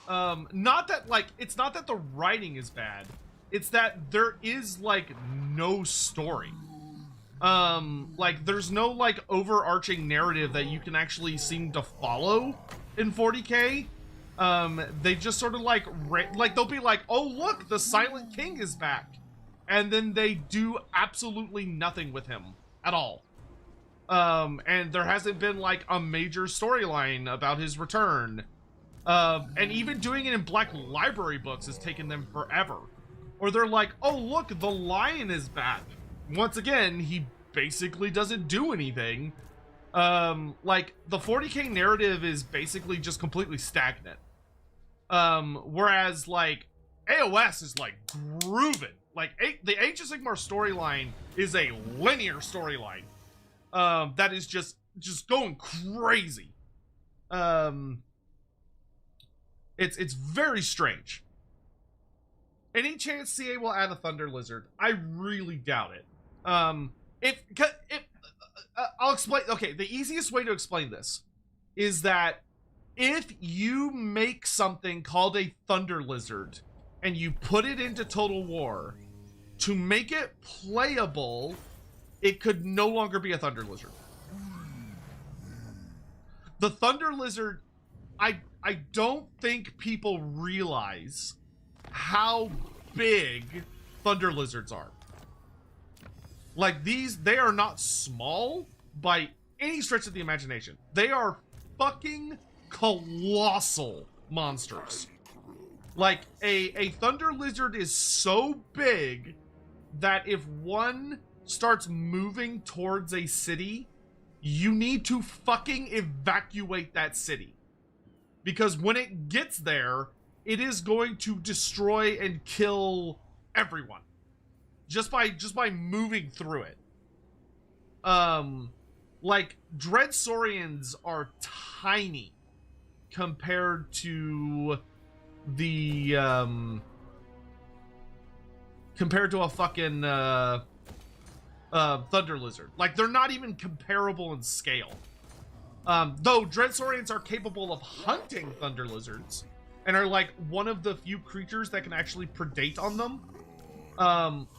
Speaker 1: Not that like it's not that the writing is bad, it's that there is like no story. Like, there's no like overarching narrative that you can actually seem to follow in 40K. They just sort of like they'll be like, oh look, the Silent King is back, and then they do absolutely nothing with him at all. And there hasn't been like a major storyline about his return. And even doing it in Black Library books has taken them forever. Or they're like, oh look, the lion is back. Once again, he basically doesn't do anything. Like, the 40K narrative is basically just completely stagnant. Whereas like AOS is like grooving. Like the Age of Sigmar storyline is a linear storyline. That is just going crazy. It's very strange. Any chance CA will add a Thunder Lizard? I really doubt it. I'll explain. Okay, the easiest way to explain this is that if you make something called a Thunder Lizard and you put it into Total War, to make it playable, it could no longer be a Thunder Lizard. The Thunder Lizard, I don't think people realize how big Thunder Lizards are. Like they are not small by any stretch of the imagination. They are fucking colossal monsters. Like a Thunder Lizard is so big that if one starts moving towards a city, you need to fucking evacuate that city. Because when it gets there, it is going to destroy and kill everyone. Just by moving through it. Like Dreadsaurians are tiny compared to the compared to a fucking Thunder Lizard. Like they're not even comparable in scale. Though Dreadsaurians are capable of hunting Thunder Lizards and are like one of the few creatures that can actually predate on them.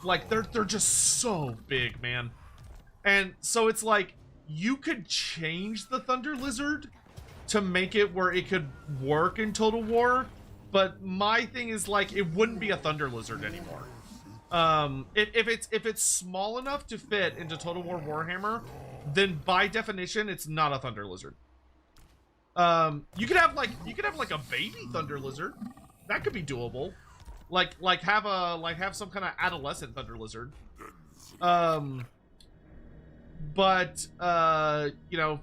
Speaker 1: Like they're just so big, man. And so it's like you could change the Thunder Lizard to make it where it could work in Total War, but my thing is like it wouldn't be a Thunder Lizard anymore. If it's small enough to fit into Total War Warhammer, then by definition it's not a Thunder Lizard. You could have like a baby Thunder Lizard. That could be doable. Like have some kind of adolescent Thunder Lizard. But you know,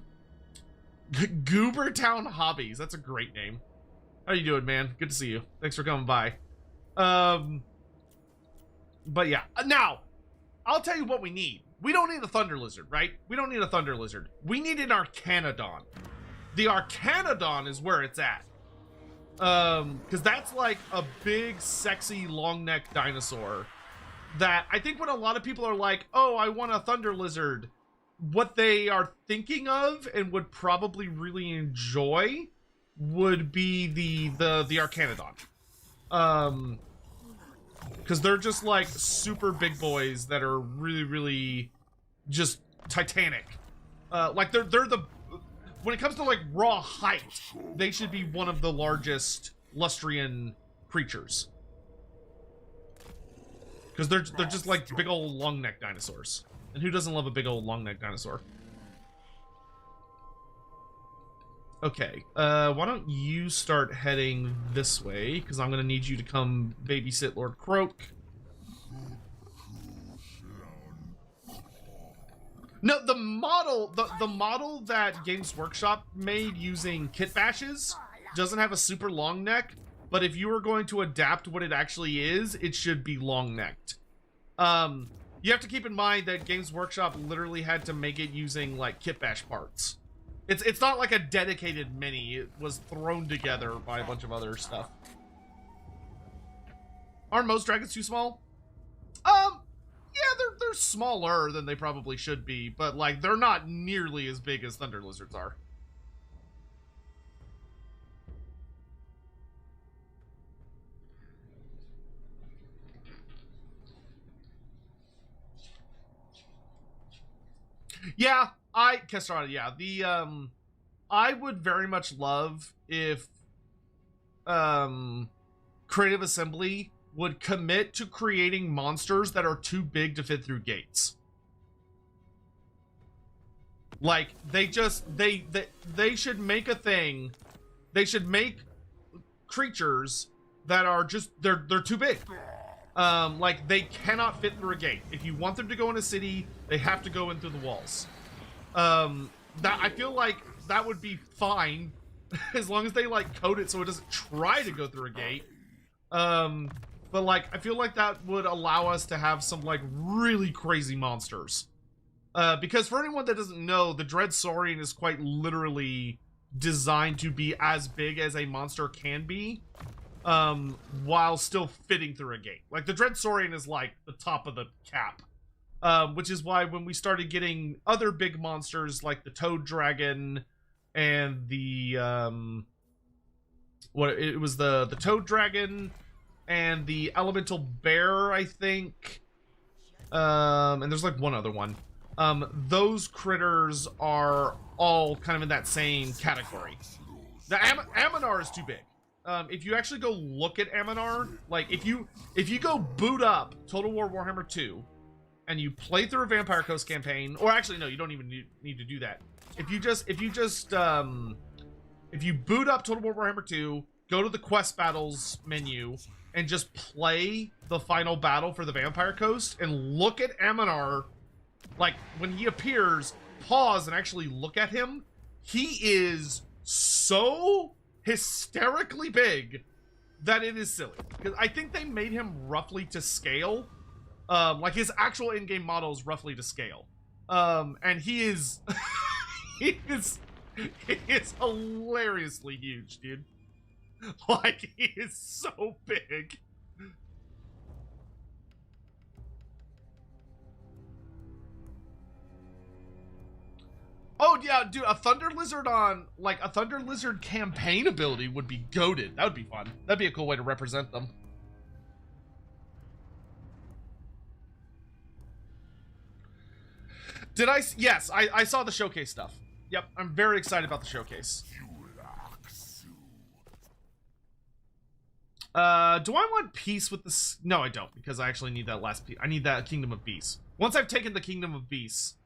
Speaker 1: Goobertown Hobbies. That's a great name. How you doing, man? Good to see you. Thanks for coming by. But yeah, now I'll tell you what we need. We don't need a Thunder Lizard, right? We don't need a Thunder Lizard. We need an Arcanodon. The Arcanodon is where it's at. Because that's like a big, sexy, long-necked dinosaur that I think when a lot of people are like, oh, I want a Thunder Lizard, what they are thinking of and would probably really enjoy would be the Arcanodon. Because they're just like super big boys that are really, really just titanic. Like they're the, when it comes to like raw height, they should be one of the largest Lustrian creatures. Because they're just like big old long neck dinosaurs. And who doesn't love a big old long neck dinosaur? Okay, why don't you start heading this way, because I'm going to need you to come babysit Lord Kroak. No, the model that Games Workshop made using kit bashes doesn't have a super long neck, but if you were going to adapt what it actually is, it should be long necked. You have to keep in mind that Games Workshop literally had to make it using like kit bash parts. It's not like a dedicated mini. It was thrown together by a bunch of other stuff. Are most dragons too small? Yeah, they're smaller than they probably should be, but like they're not nearly as big as Thunder Lizards are. Yeah, Castrata, yeah. I would very much love if Creative Assembly would commit to creating monsters that are too big to fit through gates. Like they should make a thing. They should make creatures that are just they're too big. Like they cannot fit through a gate. If you want them to go in a city, they have to go in through the walls. That I feel like that would be fine as long as they like code it so it doesn't try to go through a gate. But like I feel like that would allow us to have some like really crazy monsters. Because for anyone that doesn't know, the Dread Saurian is quite literally designed to be as big as a monster can be, while still fitting through a gate. Like the Dread Saurian is like the top of the cap. Which is why when we started getting other big monsters like the Toad Dragon and the the Toad Dragon and the Elemental Bear, I think. And there's like one other one. Those critters are all kind of in that same category. The Aminar is too big. If you actually go look at Aminar, like if you go boot up Total War Warhammer 2 and you play through a Vampire Coast campaign, or actually no, you don't even need to do that. If you boot up Total War Warhammer 2, go to the quest battles menu and just play the final battle for the Vampire Coast and look at Aminar, like when he appears, pause and actually look at him. He is so hysterically big that it is silly. Because I think they made him roughly to scale. Like his actual in-game model is roughly to scale. And he is he is hilariously huge, dude. Like he is so big. Oh yeah, dude, a Thunder Lizard on like a Thunder Lizard campaign ability would be goated. That would be fun. That'd be a cool way to represent them. Did I? Yes, I saw the showcase stuff. Yep, I'm very excited about the showcase. Do I want peace with this? No, I don't, because I actually need that last piece. I need that Kingdom of Beasts. Once I've taken the Kingdom of Beasts,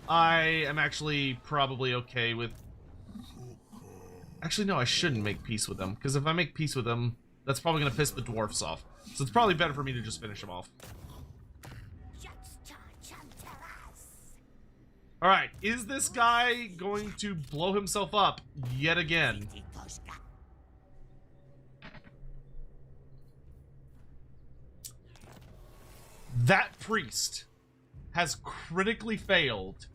Speaker 1: I am actually probably okay with... Actually, no, I shouldn't make peace with them, because if I make peace with them, that's probably going to piss the dwarfs off. So it's probably better for me to just finish them off. Alright, is this guy going to blow himself up yet again? That priest has critically failed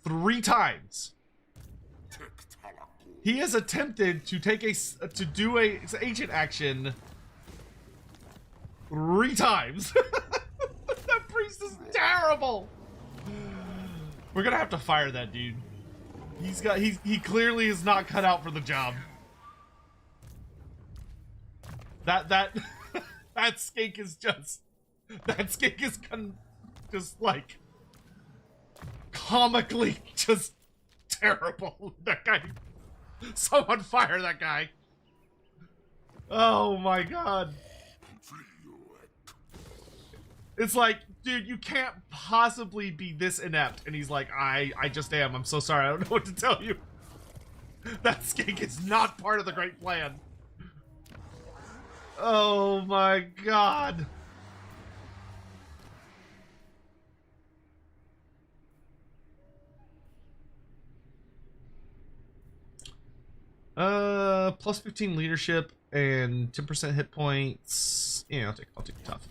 Speaker 1: 3 times. He has attempted to do a ancient action 3 times. That priest is terrible. We're gonna have to fire that dude. He clearly is not cut out for the job. That skink is just like comically just terrible. That guy, someone fire that guy. Oh my god. It's like, dude, you can't possibly be this inept. And he's like, I just am. I'm so sorry. I don't know what to tell you. That skink is not part of the great plan. Oh my god. Plus 15 leadership and 10% hit points. Yeah, I'll take the tough.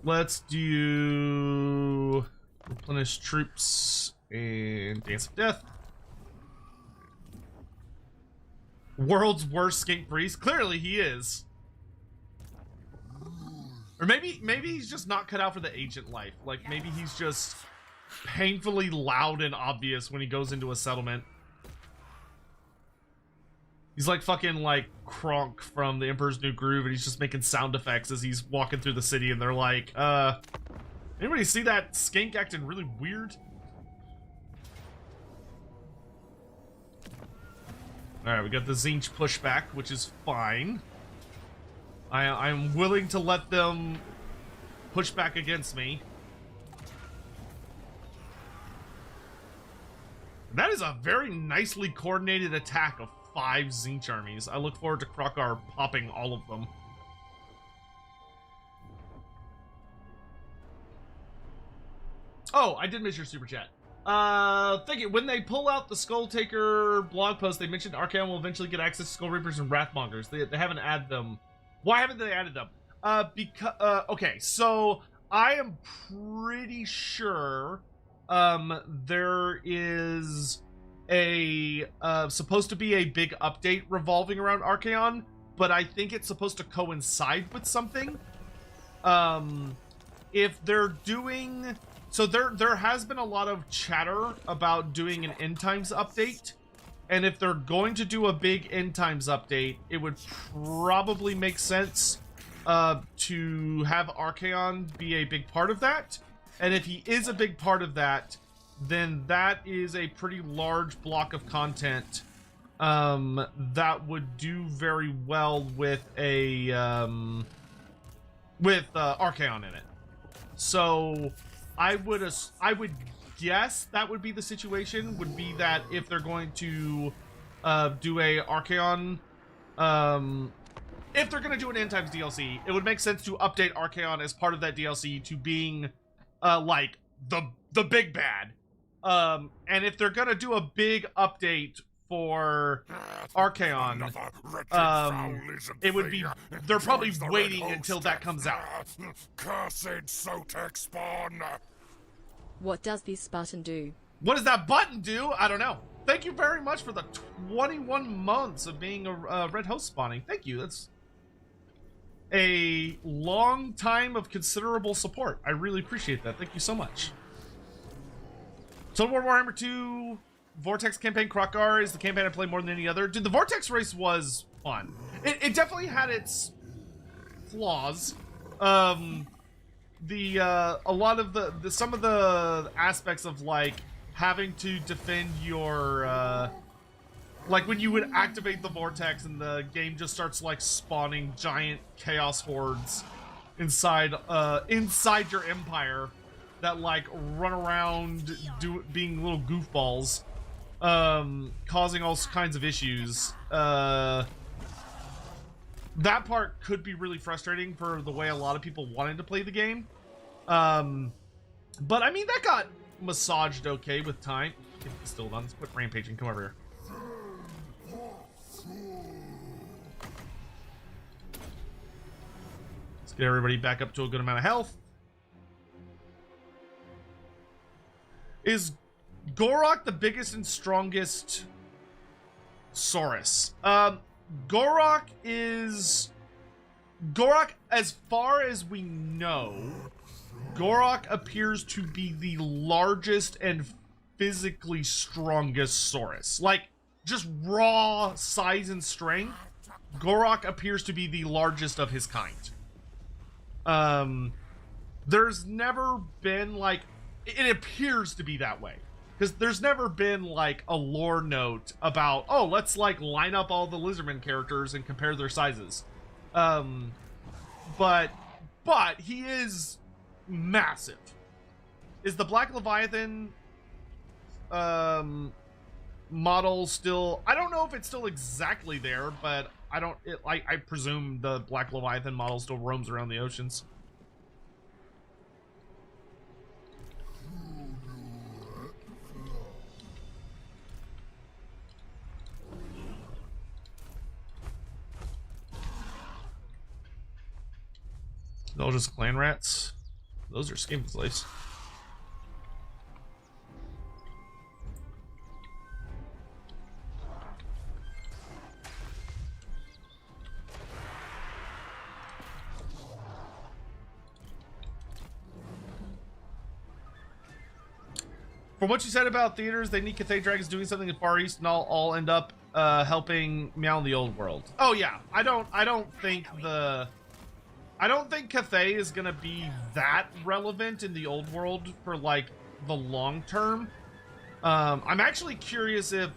Speaker 1: Let's do replenish troops and Dance of Death. World's worst skink priest. Clearly he is. Or maybe he's just not cut out for the ancient life. Like maybe he's just painfully loud and obvious when he goes into a settlement. He's like fucking like Kroq from the Emperor's New Groove, and he's just making sound effects as he's walking through the city, and they're like, anybody see that skink acting really weird? Alright, we got the Tzeentch pushback, which is fine. I'm willing to let them push back against me. That is a very nicely coordinated attack of 5 Tzeentch armies. I look forward to Kroq-Gar popping all of them. Oh, I did miss your super chat. Thank you. When they pull out the Skulltaker blog post, they mentioned Archaon will eventually get access to Skull Reapers and Wrathmongers. They haven't added them. Why haven't they added them? Okay, so I am pretty sure there is a supposed to be a big update revolving around Archaon, but I think it's supposed to coincide with something. If they're doing, so there has been a lot of chatter about doing an end times update, and if they're going to do a big end times update, it would probably make sense to have Archaon be a big part of that. And if he is a big part of that, then that is a pretty large block of content that would do very well with a Archaon in it. So I would guess that would be the situation, would be that if they're going to do a Archaon, if they're going to do an end times DLC, it would make sense to update Archaon as part of that DLC to being like the big bad. And if they're going to do a big update for Archaon, it would be, they're probably waiting until that comes out.
Speaker 2: Cursed Sotek spawn.
Speaker 3: What does this button do?
Speaker 1: What does that button do? I don't know. Thank you very much for the 21 months of being a red host spawning. Thank you. That's a long time of considerable support. I really appreciate that. Thank you so much. Total War Warhammer 2 Vortex campaign Kroq-Gar is the campaign I play more than any other. Dude, the Vortex race was fun. It definitely had its flaws. A lot of the some of the aspects of like having to defend your like when you would activate the Vortex and the game just starts like spawning giant chaos hordes inside your empire that like run around being little goofballs, causing all kinds of issues. That part could be really frustrating for the way a lot of people wanted to play the game. But I mean, that got massaged okay with time. Still done. Let's quit rampaging. Come over here. Let's get everybody back up to a good amount of health. Is Gor-rok the biggest and strongest Saurus? Gor-rok, as far as we know, Gor-rok appears to be the largest and physically strongest Saurus. Like, just raw size and strength, Gor-rok appears to be the largest of his kind. There's never been, like, it appears to be that way. Because there's never been, like, a lore note about, oh, let's, like, line up all the Lizardmen characters and compare their sizes. But he is massive. Is the Black Leviathan model still... I don't know if it's still exactly there, but I presume the Black Leviathan model still roams around the oceans. They're all just clan rats. Those are skin slaves. From what you said about theaters, they need Cathay Dragons doing something in Far East, and all end up helping Meow in the old world. Oh yeah, I don't think Cathay is gonna be that relevant in the old world for like the long term. I'm actually curious if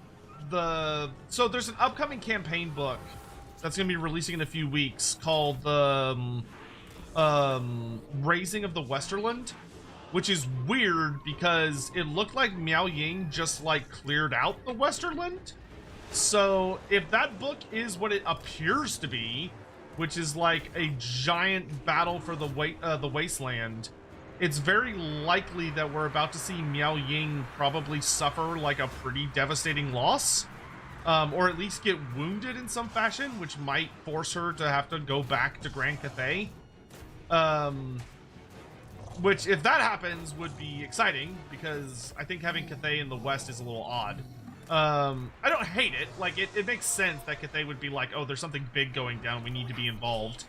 Speaker 1: so there's an upcoming campaign book that's gonna be releasing in a few weeks called the Raising of the Westerland, which is weird because it looked like Miao Ying just like cleared out the Westerland. So if that book is what it appears to be, which is like a giant battle for the wasteland, it's very likely that we're about to see Miao Ying probably suffer like a pretty devastating loss, or at least get wounded in some fashion, which might force her to have to go back to Grand Cathay. Which, if that happens, would be exciting, because I think having Cathay in the West is a little odd. I don't hate it. Like, it makes sense that Cathay would be like, oh, there's something big going down, we need to be involved.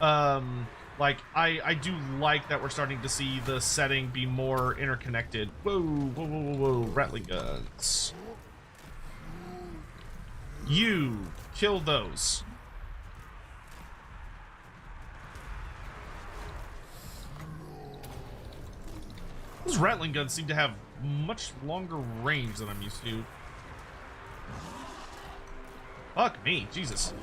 Speaker 1: Like, I do like that we're starting to see the setting be more interconnected. Whoa, whoa, whoa, whoa, whoa, Rattling guns. You kill those. Those Rattling guns seem to have much longer range than I'm used to. Fuck me, Jesus.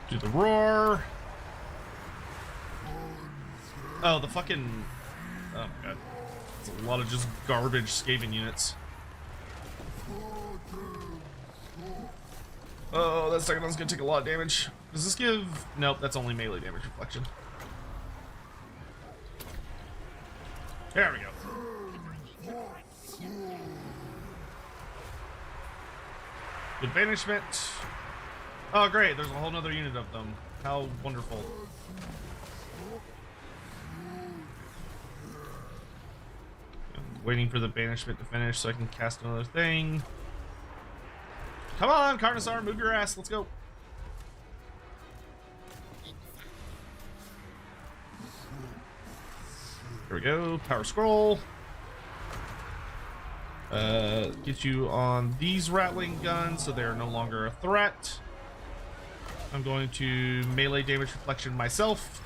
Speaker 1: Do the roar. Oh, the fucking... Oh, God. It's a lot of just garbage Skaven units. Oh, that second one's gonna take a lot of damage. Does this give... Nope, that's only melee damage reflection. There we go. Good banishment. Oh, great. There's a whole nother unit of them. How wonderful. I'm waiting for the banishment to finish so I can cast another thing. Come on, Carnosaur, move your ass. Let's go. Here we go. Power scroll. Get you on these Rattling guns so they're no longer a threat. I'm going to melee damage reflection myself.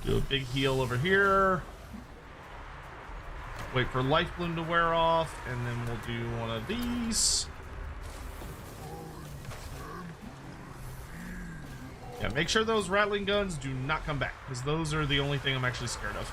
Speaker 1: Do a big heal over here. Wait for Life Bloom to wear off, and then we'll do one of these. Yeah, make sure those Rattling guns do not come back, because those are the only thing I'm actually scared of.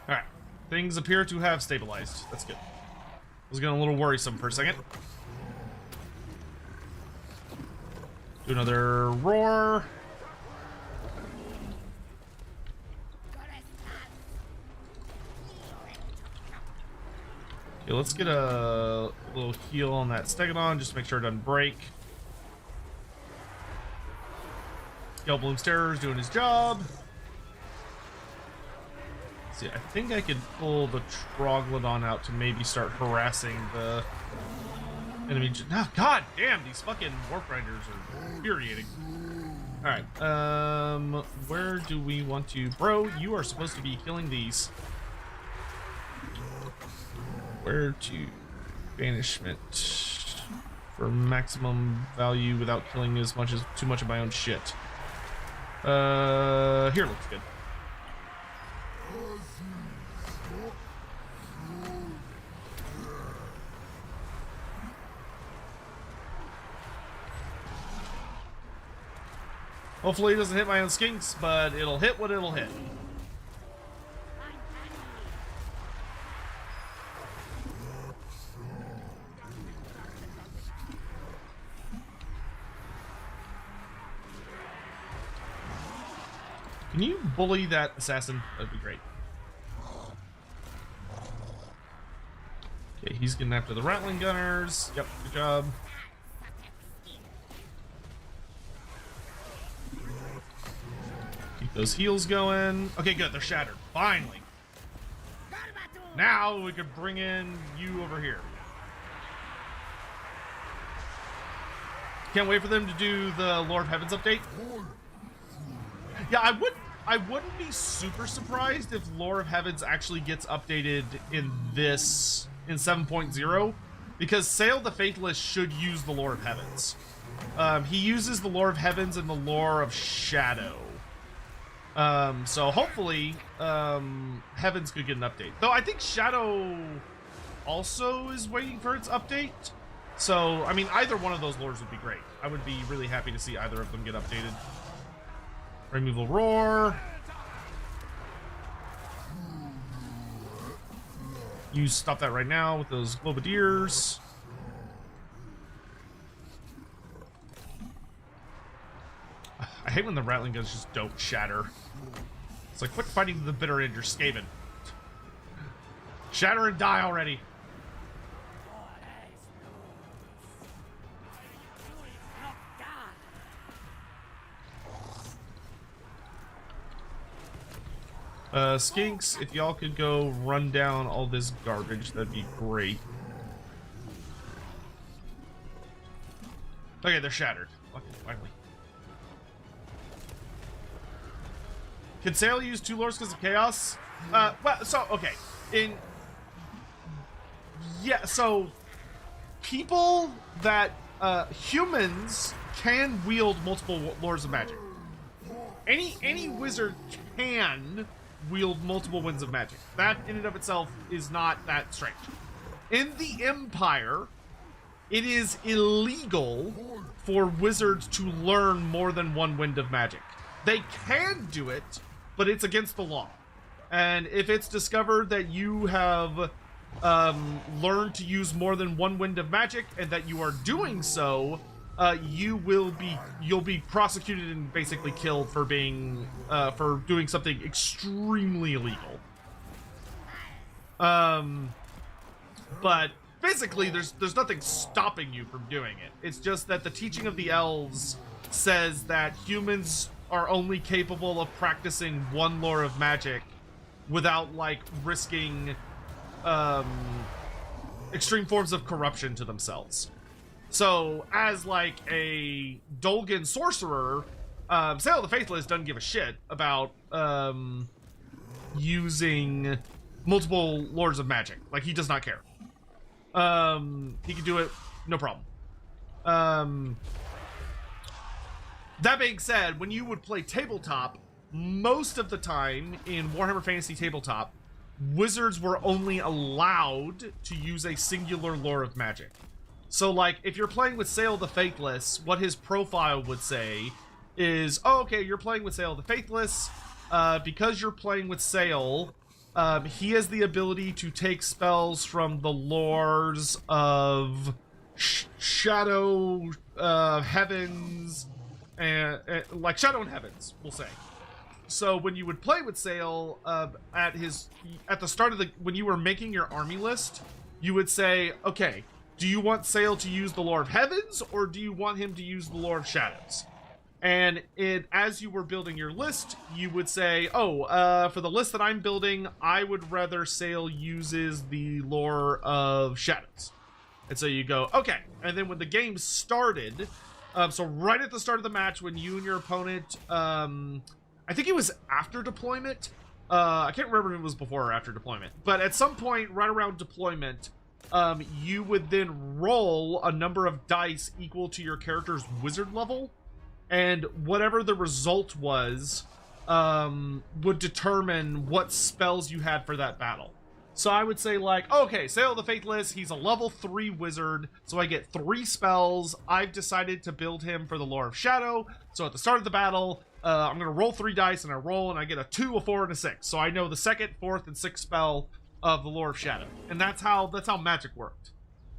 Speaker 1: Alright, things appear to have stabilized. That's good. I was getting a little worrisome for a second. Do another roar. Okay, let's get a little heal on that Stegodon just to make sure it doesn't break. Gelbloom's Terror's doing his job. See, I think I could pull the Troglodon out to maybe start harassing the enemy. Oh, God damn, these fucking Warp Grinders are infuriating. Alright, where do we want to... Bro, you are supposed to be killing these. Where to... Banishment. For maximum value without killing too much of my own shit. Here looks good. Hopefully it doesn't hit my own skinks, but it'll hit what it'll hit. Can you bully that assassin? That'd be great. Okay, he's getting after the Rattling Gunners. Yep, good job. Keep those heals going. Okay, good, they're shattered. Finally. Now we could bring in you over here. Can't wait for them to do the Lord of Heavens update. Yeah, I wouldn't be super surprised if Lore of Heavens actually gets updated in 7.0, because Sail the Faithless should use the Lore of Heavens. He uses the Lore of Heavens and the Lore of Shadow. So hopefully, Heavens could get an update. Though I think Shadow also is waiting for its update. So, I mean, either one of those lores would be great. I would be really happy to see either of them get updated. Removal Roar. You stop that right now with those Globadiers. I hate when the rattling guns just don't shatter. It's like, quit fighting to the bitter end, you're Skaven. Shatter and die already. Skinks, if y'all could go run down all this garbage, that'd be great. Okay, they're shattered. Okay, finally. Can Sail use 2 lords because of chaos? Well, so, okay. Yeah, so people that, humans can wield multiple lords of magic. Any wizard can wield multiple winds of magic. That in and of itself is not that strange. In the Empire, it is illegal for wizards to learn more than 1 wind of magic. They can do it, but it's against the law. And if it's discovered that you have learned to use more than 1 wind of magic and that you are doing so, you'll be prosecuted and basically killed for being for doing something extremely illegal. But physically, there's nothing stopping you from doing it. It's just that the teaching of the elves says that humans are only capable of practicing 1 lore of magic without like risking extreme forms of corruption to themselves. So, as like a Dolgan sorcerer, Sail the Faithless doesn't give a shit about using multiple lords of magic. Like, he does not care. He can do it, no problem. That being said, when you would play tabletop, most of the time in Warhammer Fantasy Tabletop, wizards were only allowed to use a singular lore of magic. So, like, if you're playing with Sail the Faithless, what his profile would say is, oh, okay, you're playing with Sail the Faithless. Because you're playing with Sail, he has the ability to take spells from the lores of Shadow Heavens, and like Shadow and Heavens, we'll say. So when you would play with Sail, at the start of when you were making your army list, you would say, okay, do you want Sail to use the lore of Heavens, or do you want him to use the lore of Shadows? And as you were building your list, you would say, oh, for the list that I'm building, I would rather Sail uses the lore of Shadows. And so you go, okay. And then when the game started, so right at the start of the match, when you and your opponent, I think it was after deployment. I can't remember if it was before or after deployment. But at some point, right around deployment, you would then roll a number of dice equal to your character's wizard level. And whatever the result was, would determine what spells you had for that battle. So I would say, like, okay, Sail the Faithless, he's a level 3 wizard, so I get 3 spells. I've decided to build him for the lore of Shadow. So at the start of the battle, I'm going to roll 3 dice, and I roll, and I get a 2, a 4, and a 6. So I know the 2nd, 4th, and 6th spell of the lore of Shadow. And that's how magic worked.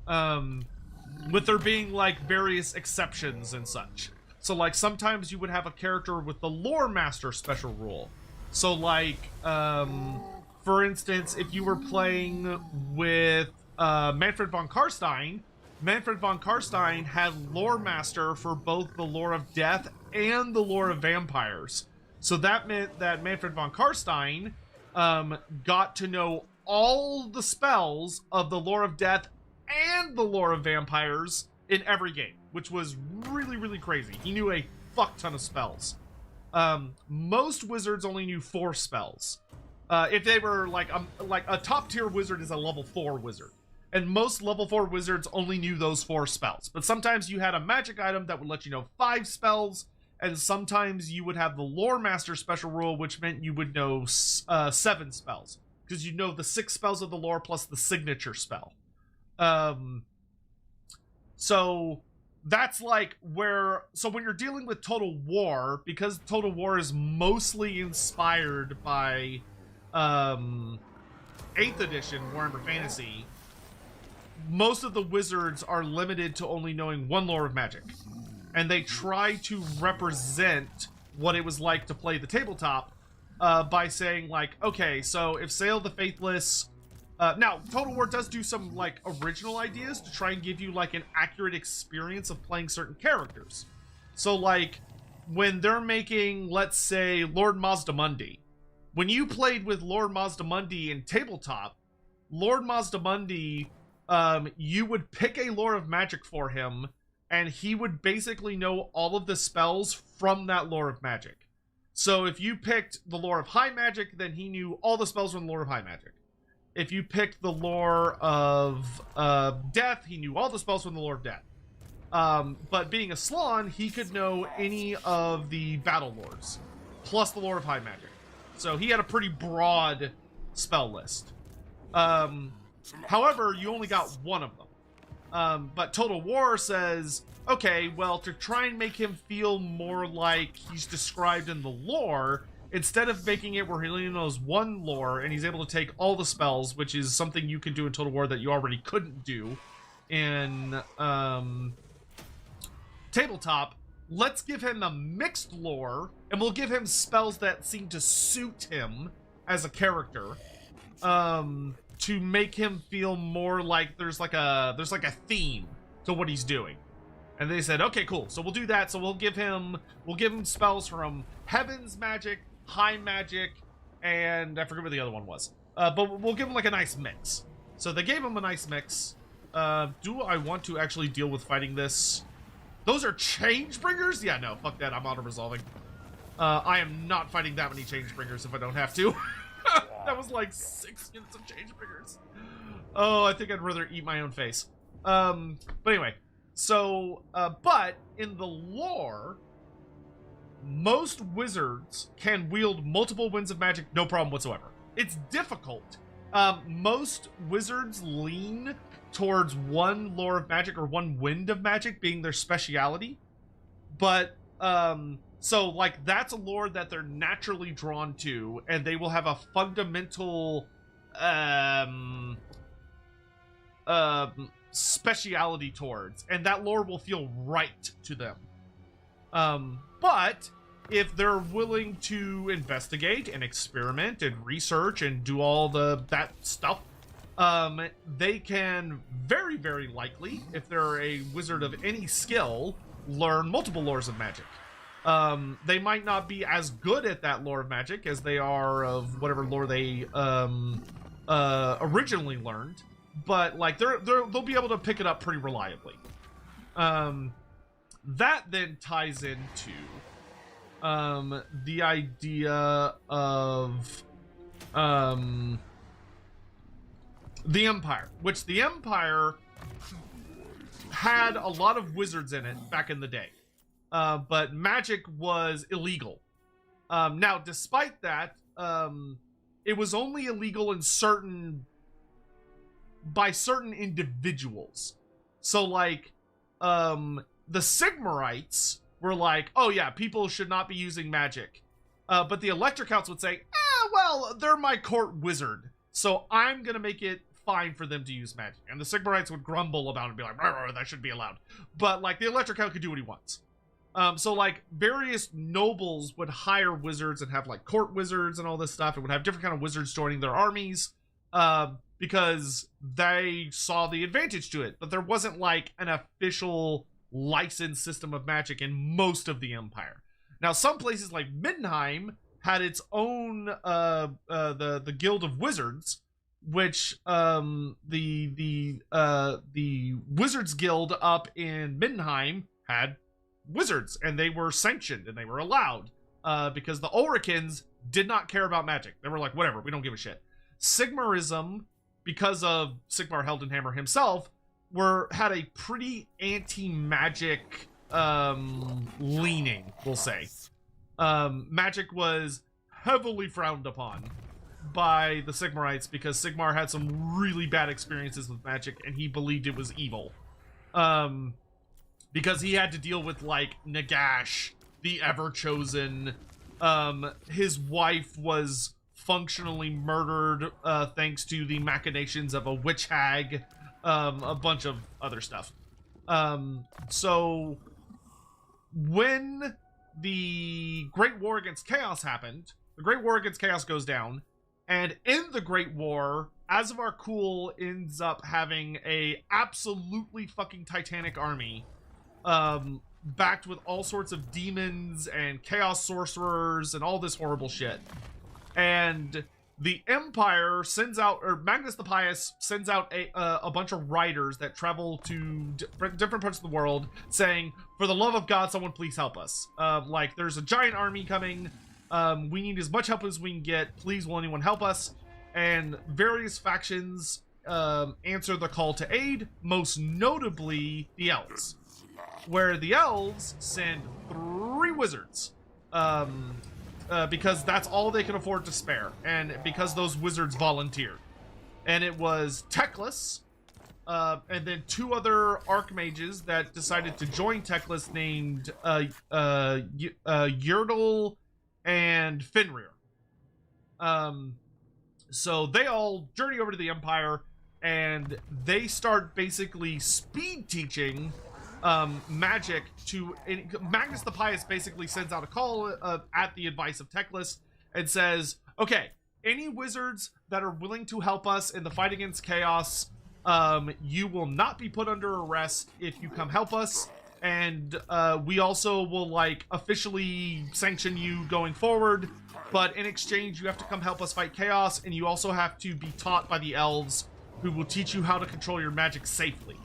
Speaker 1: With there being, like, various exceptions and such. So, like, sometimes you would have a character with the Loremaster special rule. So, like, for instance, if you were playing with Manfred von Karstein, Manfred von Karstein had Loremaster for both the lore of death and the lore of vampires. So that meant that Manfred von Karstein got to know all the spells of the lore of death and the lore of vampires in every game, which was really, really crazy. He knew a fuck ton of spells. Most wizards only knew 4 spells. If they were like a top tier wizard is a level 4 wizard. And most level 4 wizards only knew those 4 spells. But sometimes you had a magic item that would let you know 5 spells, and sometimes you would have the Loremaster special rule, which meant you would know 7 spells. Because you know the 6 spells of the lore plus the signature spell. So that's like where, so when you're dealing with Total War, because Total War is mostly inspired by 8th edition Warhammer Fantasy, most of the wizards are limited to only knowing one lore of magic. And they try to represent what it was like to play the tabletop by saying, like, okay, so if Sail the Faithless... now, Total War does do some, like, original ideas to try and give you, like, an accurate experience of playing certain characters. So, like, when they're making, let's say, Lord Mazdamundi, when you played with Lord Mazdamundi in tabletop, Lord Mazdamundi, you would pick a lore of magic for him, and he would basically know all of the spells from that lore of magic. So if you picked the lore of high magic, then he knew all the spells from the lore of high magic. If you picked the lore of death, he knew all the spells from the lore of death. But being a Slaanesh, he could know any of the battle lores, plus the lore of high magic. So he had a pretty broad spell list. However, you only got one of them. But Total War says, okay, well, to try and make him feel more like he's described in the lore, instead of making it where he only knows one lore and he's able to take all the spells, which is something you can do in Total War that you already couldn't do in tabletop, let's give him a mixed lore, and we'll give him spells that seem to suit him as a character, to make him feel more like there's like a theme to what he's doing. And they said, okay, cool, so we'll do that. So we'll give him spells from Heaven's Magic, High Magic, and I forget what the other one was. But we'll give him like a nice mix. So they gave him a nice mix. Do I want to actually deal with fighting this? Those are change bringers? Yeah, no, fuck that, I'm auto-resolving. I am not fighting that many change bringers if I don't have to. That was like 6 units of change bringers. Oh, I think I'd rather eat my own face. But anyway. So, but in the lore, most wizards can wield multiple winds of magic, no problem whatsoever. It's difficult. Most wizards lean towards one lore of magic or one wind of magic being their speciality. But, so, like, that's a lore that they're naturally drawn to, and they will have a fundamental, speciality towards, and that lore will feel right to them. But if they're willing to investigate and experiment and research and do all that stuff, they can very, very likely, if they're a wizard of any skill, learn multiple lores of magic. They might not be as good at that lore of magic as they are of whatever lore they originally learned, but like they'll be able to pick it up pretty reliably. That then ties into the idea of the Empire, which the Empire had a lot of wizards in it back in the day, but magic was illegal. Now, despite that, it was only illegal in by certain individuals. So, like, the Sigmarites were like, oh yeah, people should not be using magic. But the Electrocounts would say, well, they're my court wizard, so I'm gonna make it fine for them to use magic. And the Sigmarites would grumble about it and be like, that shouldn't be allowed. But, like, the Electrocount could do what he wants. So, like, various nobles would hire wizards and have, like, court wizards and all this stuff, and would have different kind of wizards joining their armies, because they saw the advantage to it. But there wasn't, like, an official licensed system of magic in most of the Empire. Now, some places like Middenheim had its own, the Guild of Wizards, which, the Wizards Guild up in Middenheim had wizards, and they were sanctioned, and they were allowed, because the Ulricans did not care about magic. They were like, whatever, we don't give a shit. Sigmarism, because of Sigmar Heldenhammer himself, had a pretty anti-magic leaning, we'll say. Magic was heavily frowned upon by the Sigmarites because Sigmar had some really bad experiences with magic and he believed it was evil. because he had to deal with like Nagash, the Ever-Chosen. His wife was functionally murdered thanks to the machinations of a witch hag, a bunch of other stuff. So when the Great War Against Chaos happened, the Great War Against Chaos goes down, and in the Great War, Azavar Kul ends up having a absolutely fucking titanic army, backed with all sorts of demons and chaos sorcerers and all this horrible shit. And the Empire sends out, or Magnus the Pious sends out a bunch of riders that travel to different parts of the world saying, for the love of God, someone please help us. Like, there's a giant army coming. We need as much help as we can get. Please, will anyone help us? And various factions answer the call to aid, most notably the elves, where the elves send 3 wizards. Because that's all they can afford to spare, and because those wizards volunteered. And it was Teclis, and then 2 other archmages that decided to join Teclis named Yurdle and Fenrir. So they all journey over to the Empire, and they start basically speed teaching magic to Magnus the Pious. Basically sends out a call at the advice of Teclis and says, okay, any wizards that are willing to help us in the fight against chaos, you will not be put under arrest if you come help us, and we also will like officially sanction you going forward, but in exchange you have to come help us fight chaos, and you also have to be taught by the elves, who will teach you how to control your magic safely.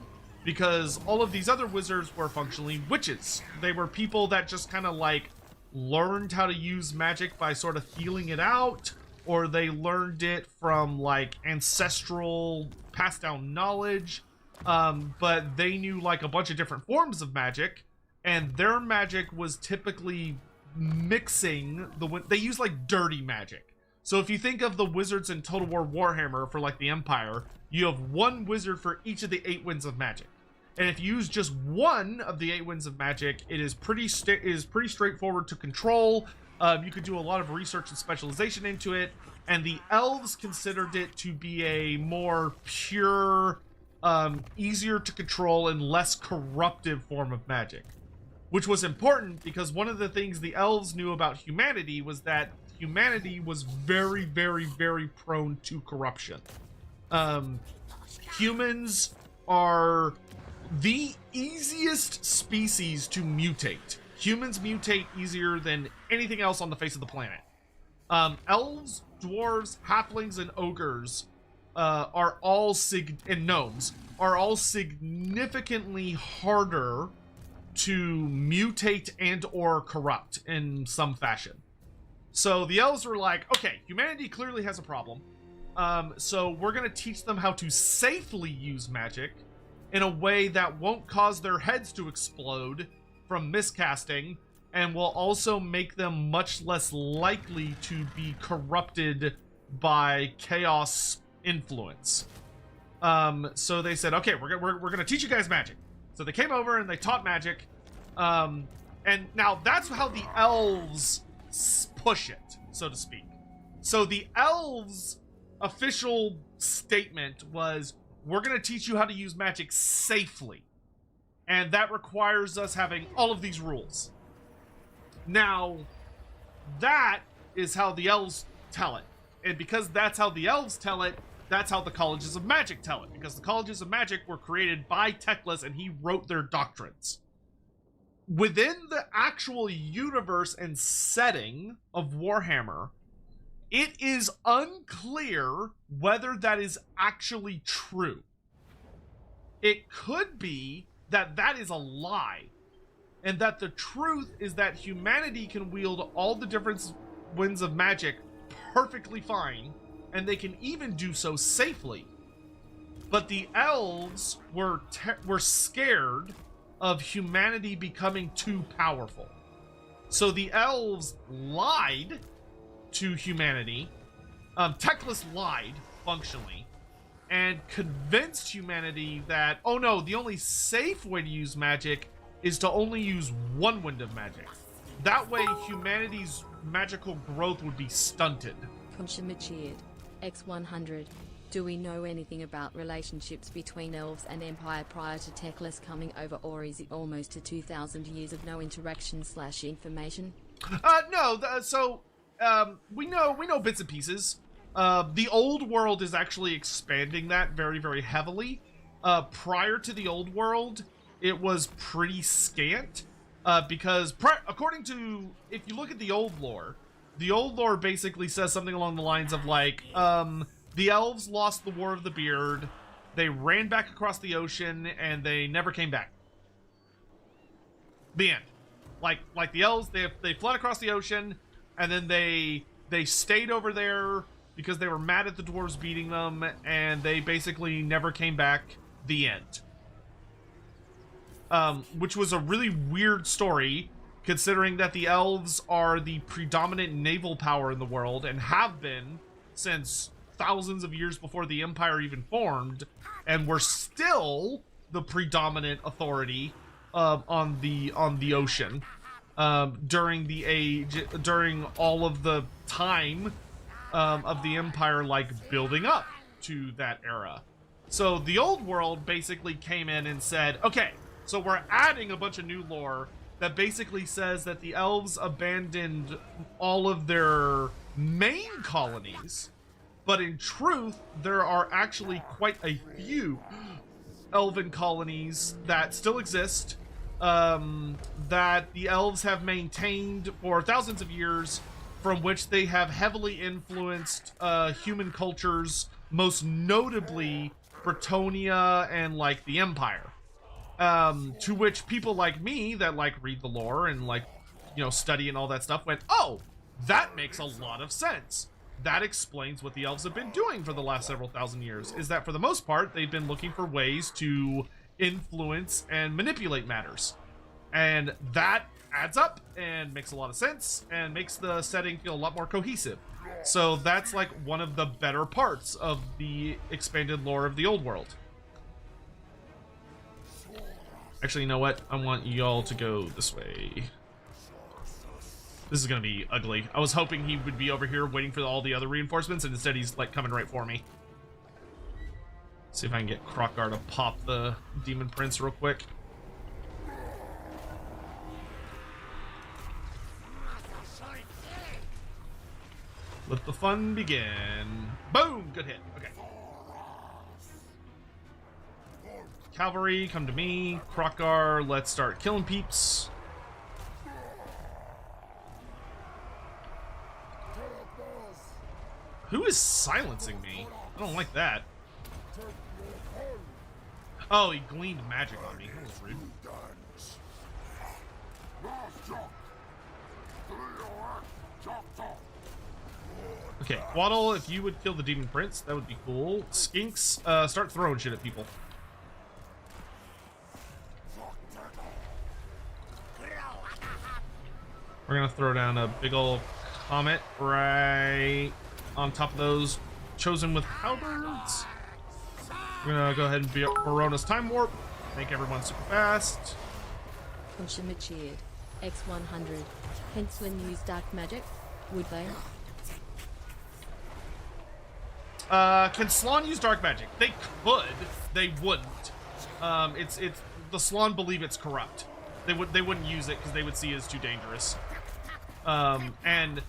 Speaker 1: Because all of these other wizards were functionally witches. They were people that just kind of like learned how to use magic by sort of feeling it out, or they learned it from like ancestral passed down knowledge. But they knew like a bunch of different forms of magic, and their magic was typically mixing they use like dirty magic. So if you think of the wizards in Total War Warhammer for like the Empire, you have 1 wizard for each of the 8 winds of magic. And if you use just 1 of the 8 winds of magic, it is pretty straightforward to control. You could do a lot of research and specialization into it. And the elves considered it to be a more pure, easier to control and less corruptive form of magic. Which was important because one of the things the elves knew about humanity was that humanity was very, very, very prone to corruption. Humans are the easiest species to mutate. Humans mutate easier than anything else on the face of the planet. Elves, dwarves, halflings, and ogres are all and gnomes are all significantly harder to mutate and or corrupt in some fashion. So the elves were like, okay, humanity clearly has a problem. So we're going to teach them how to safely use magic in a way that won't cause their heads to explode from miscasting, and will also make them much less likely to be corrupted by chaos influence. So they said, okay, we're going to teach you guys magic. So they came over and they taught magic. And now that's how the elves push it, so to speak. So the elves' official statement was, we're going to teach you how to use magic safely. And that requires us having all of these rules. Now, that is how the elves tell it. And because that's how the elves tell it, that's how the colleges of magic tell it. Because the colleges of magic were created by Teclis, and he wrote their doctrines. Within the actual universe and setting of Warhammer, it is unclear whether that is actually true. It could be that that is a lie, and that the truth is that humanity can wield all the different winds of magic perfectly fine, and they can even do so safely. But the elves were scared of humanity becoming too powerful. So the elves lied to humanity. Teclis lied, functionally, and convinced humanity that, oh no, the only safe way to use magic is to only use one wind of magic. That way, humanity's magical growth would be stunted.
Speaker 3: Conchimichid, X100. Do we know anything about relationships between elves and Empire prior to Teclis coming over, or is it almost to 2,000 years of no interaction / information?
Speaker 1: No, we know bits and pieces. The old world is actually expanding that very, very heavily. Prior to the old world, it was pretty scant, because according to, if you look at the old lore basically says something along the lines of like, the elves lost the War of the Beard, they ran back across the ocean, and they never came back. The end. Like the elves, they fled across the ocean, and then they stayed over there because they were mad at the dwarves beating them, and they basically never came back. The end. Which was a really weird story, considering that the elves are the predominant naval power in the world, and have been since thousands of years before the Empire even formed, and were still the predominant authority on the ocean during all of the time of the Empire, like, building up to that era. So the old world basically came in and said, okay, so we're adding a bunch of new lore that basically says that the elves abandoned all of their main colonies, but in truth, there are actually quite a few elven colonies that still exist, that the elves have maintained for thousands of years, from which they have heavily influenced human cultures, most notably Bretonia and, like, the Empire. To which people like me that, like, read the lore and, like, you know, study and all that stuff went, oh, that makes a lot of sense. That explains what the elves have been doing for the last several thousand years, is that for the most part, they've been looking for ways to influence and manipulate matters. And that adds up and makes a lot of sense and makes the setting feel a lot more cohesive. So that's, like, one of the better parts of the expanded lore of the old world. Actually, you know what? I want y'all to go this way. This is gonna be ugly. I was hoping he would be over here waiting for all the other reinforcements, and instead he's, like, coming right for me. See if I can get Kroq-Gar to pop the Demon Prince real quick. Let the fun begin. Boom! Good hit. Okay. Cavalry, come to me. Kroq-Gar, let's start killing peeps. Who is silencing me? I don't like that. Oh, he gleaned magic on me. That was rude. Okay, Waddle, if you would kill the Demon Prince, that would be cool. Skinks, start throwing shit at people. We're gonna throw down a big ol' comet right on top of those chosen with halberds. We're gonna go ahead and be up Verona's time warp. Make everyone super fast.
Speaker 3: Conchimichid, X100. Henchman use dark magic? Would they?
Speaker 1: Can Slaanesh use dark magic? They could. They wouldn't. It's the Slaanesh believe it's corrupt. They wouldn't use it because they would see it as too dangerous. And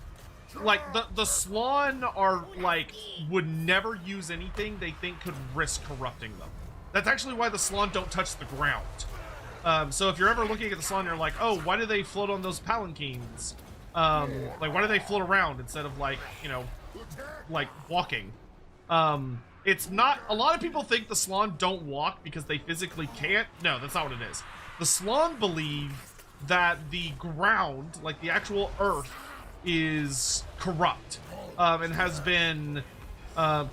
Speaker 1: like the Slaanesh are like would never use anything they think could risk corrupting them. That's actually why the Slaanesh don't touch the ground. So if you're ever looking at the Slaanesh, you're like, oh, why do they float on those palanquins? Like why do they float around instead of like, you know, like walking? It's not, a lot of people think the Slaanesh don't walk because they physically can't. No, that's not what it is. The Slaanesh believe that the ground, like the actual earth, is corrupt, and has been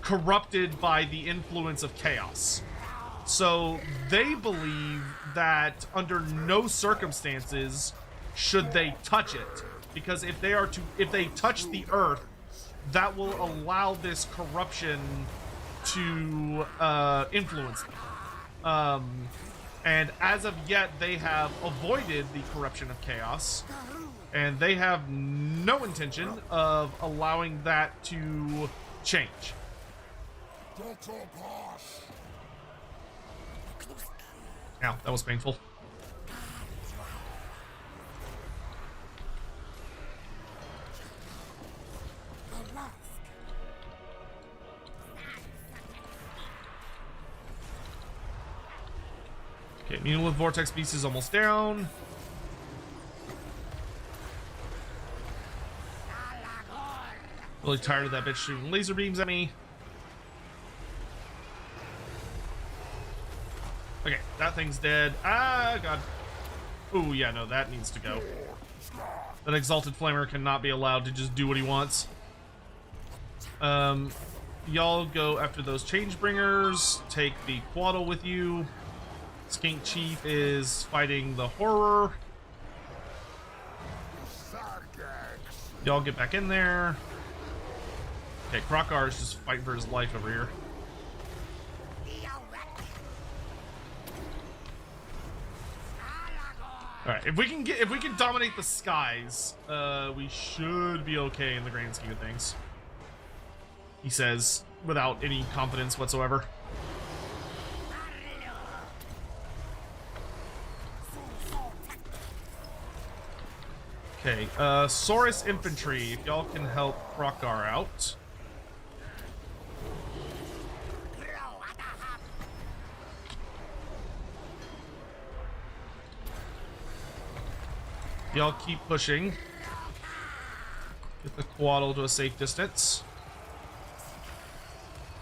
Speaker 1: corrupted by the influence of chaos. So they believe that under no circumstances should they touch it, because if they touch the earth, that will allow this corruption to influence them. And as of yet, they have avoided the corruption of chaos, and they have no intention of allowing that to change. Ow, that was painful. Okay, Needle with Vortex Beast is almost down. Really tired of that bitch shooting laser beams at me. Okay, that thing's dead. Ah, God. Ooh, yeah, no, that needs to go. That Exalted Flamer cannot be allowed to just do what he wants. Y'all go after those Changebringers. Take the Quaddle with you. Skink Chief is fighting the Horror. Y'all get back in there. Okay, Kroq-Gar is just fighting for his life over here. Alright, if we can dominate the skies, we should be okay in the grand scheme of things. He says, without any confidence whatsoever. Okay, Saurus Infantry, if y'all can help Kroq-Gar out. Y'all keep pushing. Get the Quaddle to a safe distance.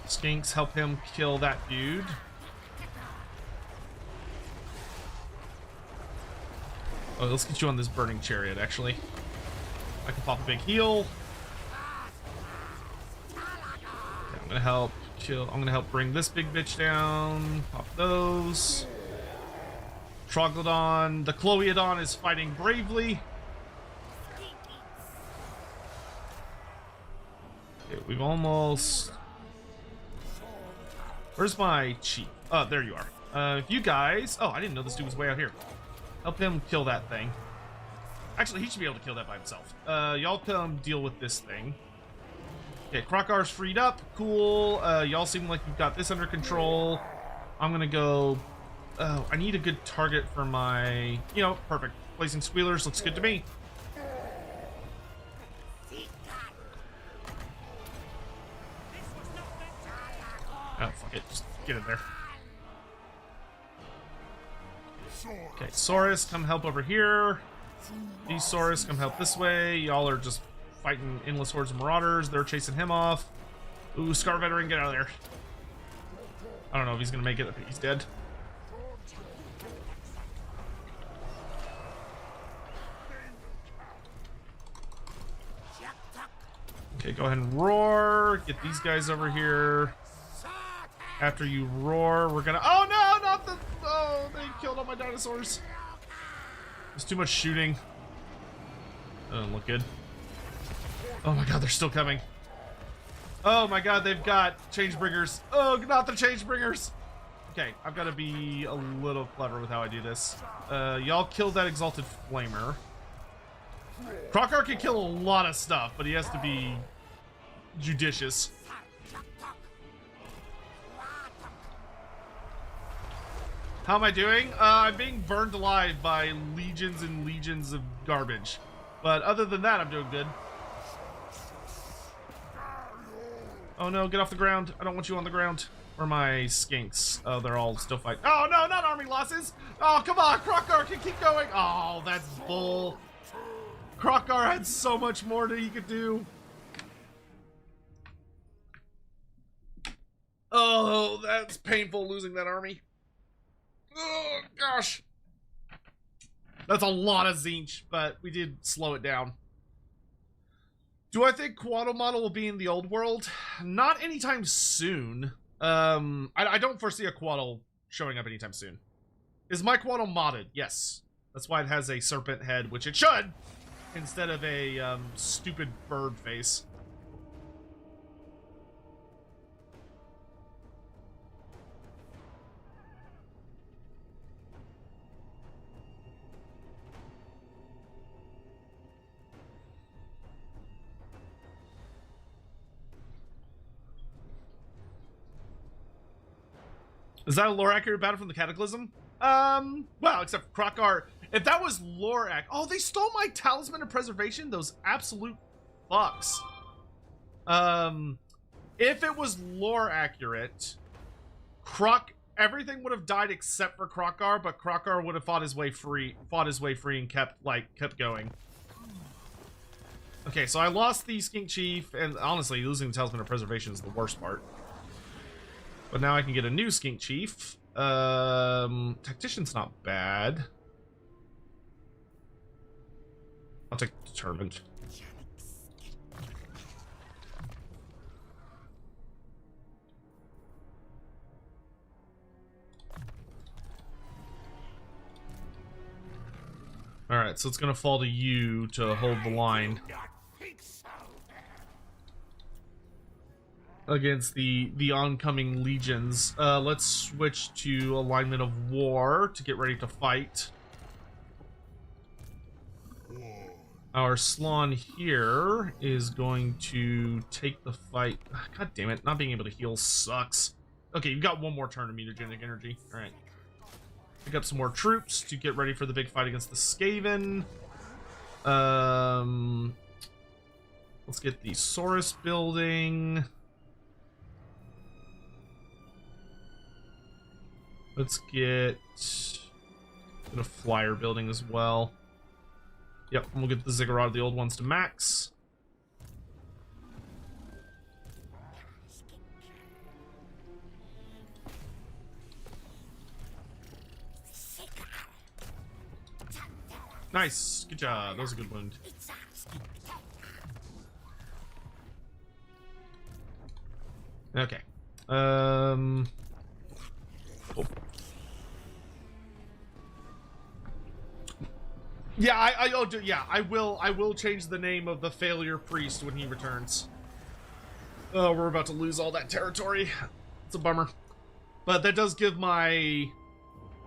Speaker 1: Skinks, help him kill that dude. Oh, let's get you on this burning chariot, actually. I can pop a big heal. Okay, I'm gonna help kill. I'm gonna help bring this big bitch down. Pop those. Troglodon. The Chloeodon is fighting bravely. Okay, we've almost... Where's my chief? Oh, there you are. If you guys... Oh, I didn't know this dude was way out here. Help him kill that thing. Actually, he should be able to kill that by himself. Y'all come deal with this thing. Okay, Kroq-Gar's freed up. Cool. Y'all seem like you've got this under control. I'm gonna go... Oh, I need a good target for my... You know, perfect. Placing Squealers looks good to me. Oh, fuck it. Just get in there. Okay, Saurus, come help over here. These Saurus, come help this way. Y'all are just fighting endless hordes of marauders. They're chasing him off. Ooh, Scar Veteran, get out of there. I don't know if he's gonna make it. I think he's dead. Okay, go ahead and roar. Get these guys over here. After you roar, we're gonna... Oh no, not the... Oh, they killed all my dinosaurs. There's too much shooting. That doesn't look good. Oh my god, they're still coming. Oh my god, they've got Changebringers. Oh, not the Changebringers. Okay, I've got to be a little clever with how I do this. Y'all killed that Exalted Flamer. Kroq-Gar can kill a lot of stuff, but he has to be judicious. How am I doing? I'm being burned alive by legions and legions of garbage. But other than that, I'm doing good. Oh no, get off the ground. I don't want you on the ground. Where are my skinks? Oh, they're all still fighting. Oh no, not army losses! Oh, come on, Kroq-Gar can keep going! Oh, that's bull. Kroq-Gar had so much more that he could do. Oh, that's painful losing that army. Oh, gosh. That's a lot of Tzeentch, but we did slow it down. Do I think Quaddle model will be in the old world? Not anytime soon. I don't foresee a Quaddle showing up anytime soon. Is my Quaddle modded? Yes. That's why it has a serpent head, which it should, instead of a stupid bird face. Is that a lore accurate battle from the Cataclysm? Well, except for Kroq-Gar. If that was lore oh, they stole my Talisman of Preservation? Those absolute fucks. If it was lore accurate, everything would have died except for Kroq-Gar, but Kroq-Gar would have fought his way free and kept going. Okay, so I lost the Skink Chief, and honestly, losing the Talisman of Preservation is the worst part. But now I can get a new Skink Chief. Tactician's not bad. I'll take Determined. Alright, so it's gonna fall to you to hold the line against the oncoming legions. Let's switch to alignment of war to get ready to fight. Our Slaanesh here is going to take the fight. God damn it, not being able to heal sucks. Okay, you've got one more turn of mutagenic energy. Alright. Pick up some more troops to get ready for the big fight against the Skaven. Let's get the Saurus building. Let's get a flyer building as well. Yep, and we'll get the Ziggurat, the old ones, to max. Nice, good job. That was a good wound. Okay. Oh. Yeah, I will change the name of the failure priest when he returns. Oh, we're about to lose all that territory. It's a bummer. But that does give my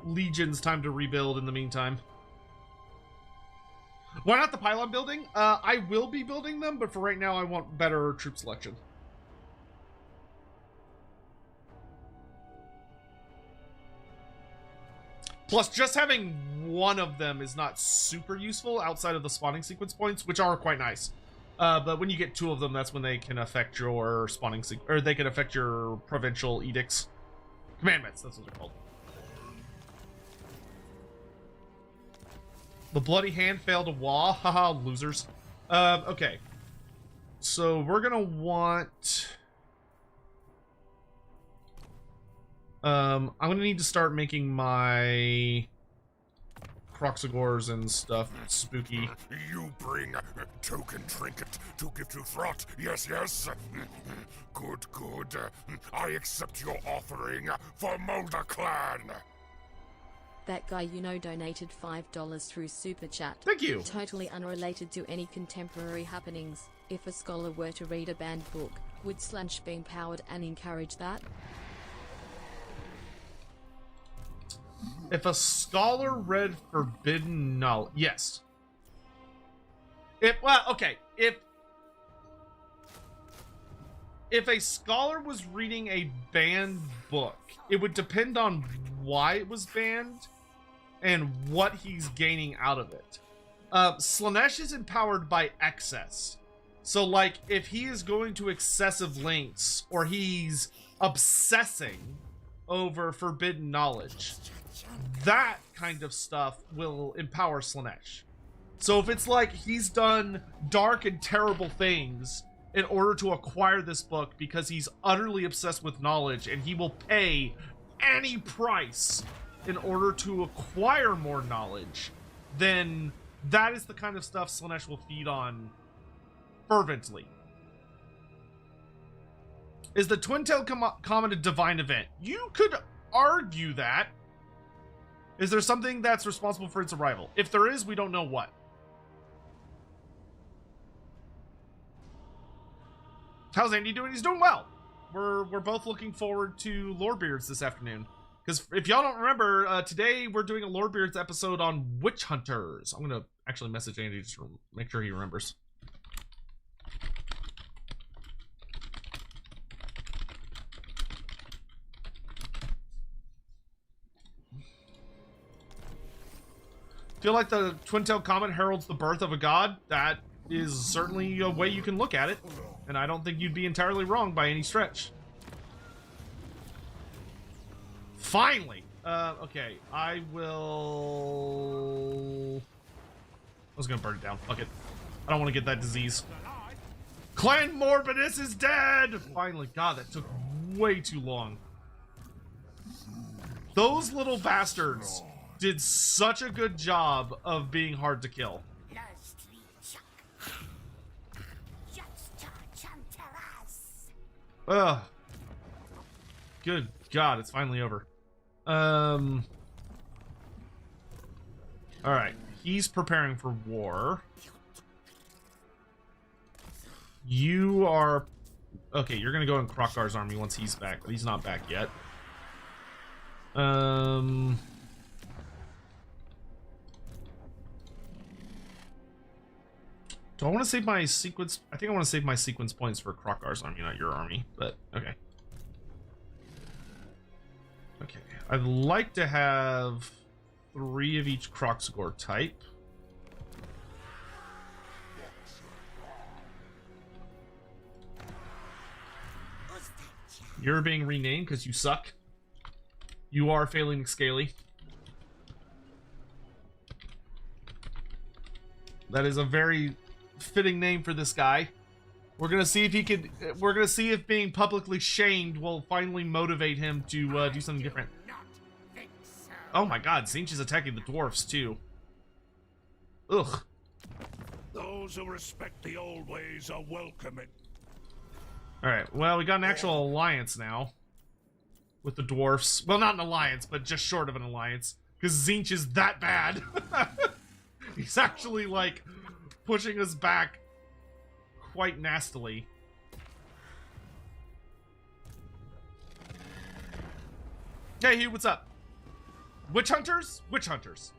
Speaker 1: legions time to rebuild in the meantime. Why not the pylon building? I will be building them, but for right now I want better troop selection. Plus, just having one of them is not super useful outside of the spawning sequence points, which are quite nice. But when you get two of them, that's when they can affect your spawning or they can affect your provincial edicts. Commandments, that's what they're called. The bloody hand failed a wall. Haha, losers. Okay. So we're gonna want... I'm gonna need to start making my Kroxagors and stuff spooky.
Speaker 2: You bring token trinket to give to Throt. Yes, yes. Good, good. I accept your offering for Molder Clan.
Speaker 3: That guy you know donated $5 through Super Chat.
Speaker 1: Thank you.
Speaker 3: Totally unrelated to any contemporary happenings. If a scholar were to read a banned book, would Slaanesh be empowered and encourage that?
Speaker 1: If a scholar read forbidden knowledge, yes. If a scholar was reading a banned book, it would depend on why it was banned and what he's gaining out of it. Slaanesh is empowered by excess. So, like, if he is going to excessive lengths or he's obsessing over forbidden knowledge, that kind of stuff will empower Slaanesh. So if it's like he's done dark and terrible things in order to acquire this book because he's utterly obsessed with knowledge and he will pay any price in order to acquire more knowledge, then that is the kind of stuff Slaanesh will feed on fervently. Is the Twin-Tailed Comet a divine event? You could argue that. Is there something that's responsible for its arrival? If there is, we don't know what. How's Andy doing? He's doing well. We're both looking forward to Lorebeards this afternoon. Because if y'all don't remember, today we're doing a Lorebeards episode on witch hunters. I'm going to actually message Andy just to make sure he remembers. Feel like the twin-tailed comet heralds the birth of a god. That is certainly a way you can look at it, and I don't think you'd be entirely wrong by any stretch. Finally! Okay, I was gonna burn it down. Fuck it. I don't want to get that disease. Clan Morbidus is dead! Finally. God, that took way too long. Those little bastards did such a good job of being hard to kill. Ugh. Good God, it's finally over. Alright, he's preparing for war. You are... Okay, you're gonna go in Kroq-Gar's army once he's back, but he's not back yet. Do I want to save my sequence? I think I want to save my sequence points for Kroq-Gar's army, not your army, but okay. Okay, I'd like to have 3 of each Kroq-Gar type. You're being renamed because you suck. You are failing Scaly. That is a very fitting name for this guy. We're gonna see if he could. We're gonna see if being publicly shamed will finally motivate him to do something different. Oh my God, Tzeentch is attacking the dwarfs too. Ugh.
Speaker 2: Those who respect the old ways are welcoming.
Speaker 1: All right. Well, we got an actual alliance now with the dwarfs. Well, not an alliance, but just short of an alliance, because Tzeentch is that bad. He's actually like pushing us back quite nastily. Hey, Hugh, what's up? Witch hunters? Witch hunters.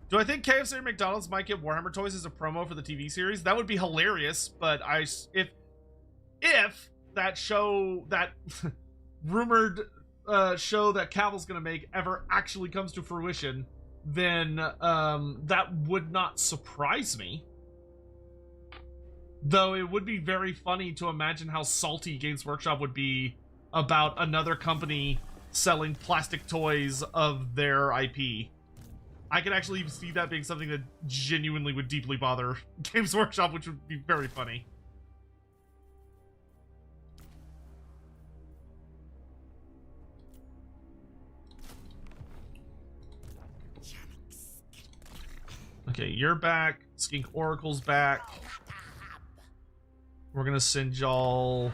Speaker 1: Do I think KFC or McDonald's might get Warhammer toys as a promo for the TV series? That would be hilarious, but if that show, that rumored show that Cavill's gonna make ever actually comes to fruition, then that would not surprise me. Though it would be very funny to imagine how salty Games Workshop would be about another company selling plastic toys of their IP. I could actually see that being something that genuinely would deeply bother Games Workshop, which would be very funny. Okay, you're back. Skink Oracle's back. We're gonna send y'all...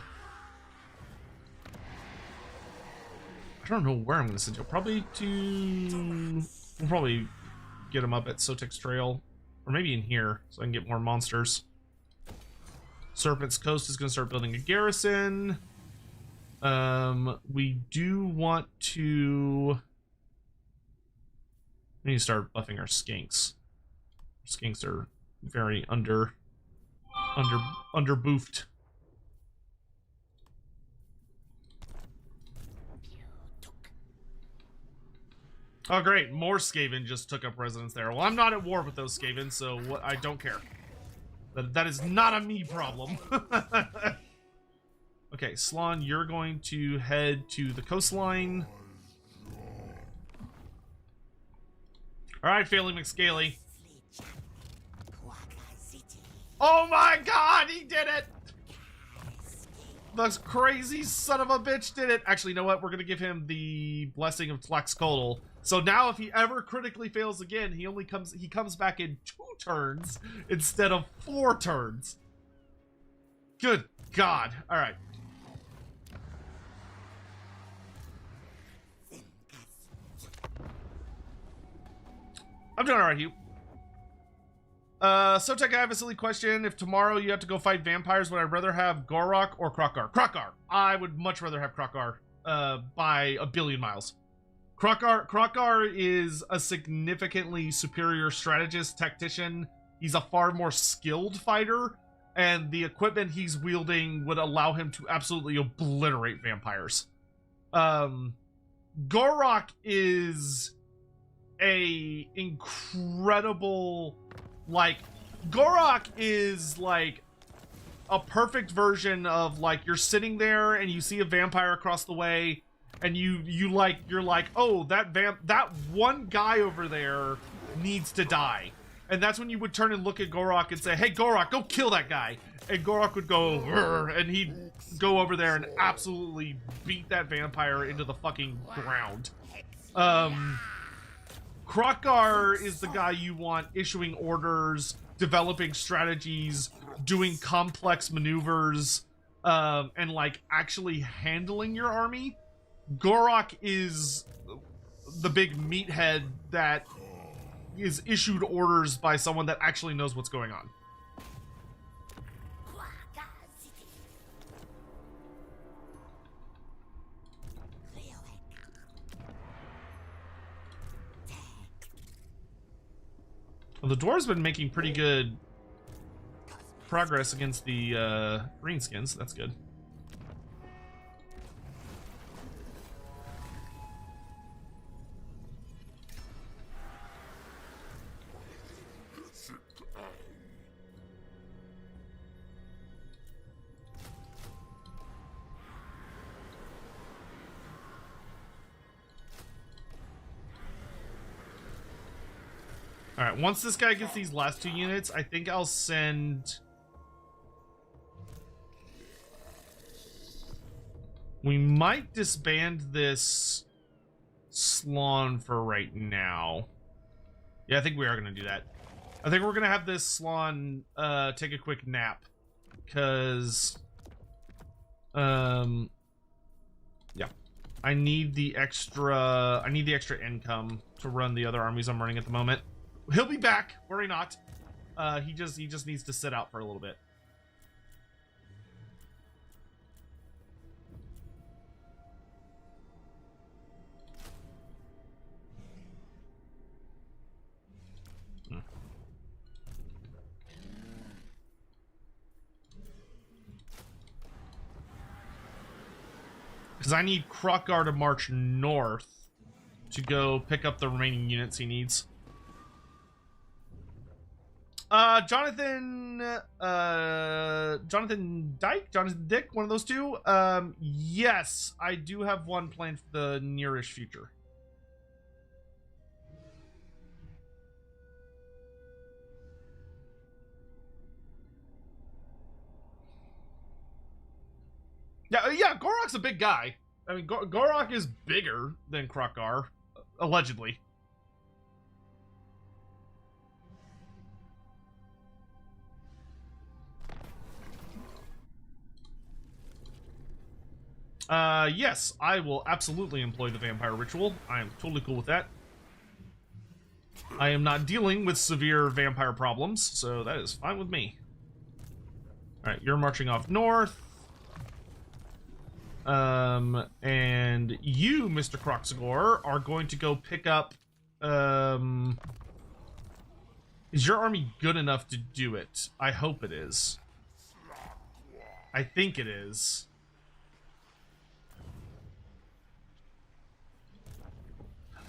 Speaker 1: I don't know where I'm gonna send y'all. Probably to... We'll probably get them up at Sotek's Trail. Or maybe in here, so I can get more monsters. Serpent's Coast is gonna start building a garrison. We do want to... We need to start buffing our skinks. Skinks are very under-boofed. Oh great, more Skaven just took up residence there. Well, I'm not at war with those Skaven, so what, I don't care. That is not a me problem. Okay, Slaanesh, you're going to head to the coastline. Alright, Failing McScaly. Oh my God, he did it! The crazy son of a bitch did it. Actually, you know what? We're gonna give him the blessing of Tlaxcodal. So now if he ever critically fails again, he comes back in 2 turns instead of 4 turns. Good God. Alright. I'm doing alright, Hugh. Sotek, I have a silly question. If tomorrow you have to go fight vampires, would I rather have Gor-rok or Kroq-Gar? Kroq-Gar. I would much rather have Kroq-Gar by a billion miles. Kroq-Gar is a significantly superior strategist, tactician. He's a far more skilled fighter, and the equipment he's wielding would allow him to absolutely obliterate vampires. Gor-rok is a incredible, like, Gor-rok is like a perfect version of, like, you're sitting there and you see a vampire across the way, and you're like, oh, that one guy over there needs to die. And that's when you would turn and look at Gor-rok and say, hey, Gor-rok, go kill that guy. And Gor-rok would go, "Rrr," and he'd go over there and absolutely beat that vampire into the fucking ground. Kroq-Gar is the guy you want issuing orders, developing strategies, doing complex maneuvers, and, like, actually handling your army. Gor-rok is the big meathead that is issued orders by someone that actually knows what's going on. Well, the dwarves been making pretty good progress against the greenskins, so that's good. Alright, once this guy gets these last 2 units, I think I'll send... We might disband this Slaanesh for right now. Yeah, I think we are going to do that. I think we're going to have this Slaanesh take a quick nap. Because... yeah. I need the extra income to run the other armies I'm running at the moment. He'll be back, worry not. He just needs to sit out for a little bit. Because I need Kroq-Gar to march north to go pick up the remaining units he needs. Jonathan Dick, one of those two. Yes, I do have one planned for the nearish future. Yeah, Gor-rok's a big guy. I mean, Gor-rok is bigger than Kroq-Gar, allegedly. Yes, I will absolutely employ the vampire ritual. I am totally cool with that. I am not dealing with severe vampire problems, so that is fine with me. Alright, you're marching off north. And you, Mr. Kroq-Gar, are going to go pick up, is your army good enough to do it? I hope it is. I think it is.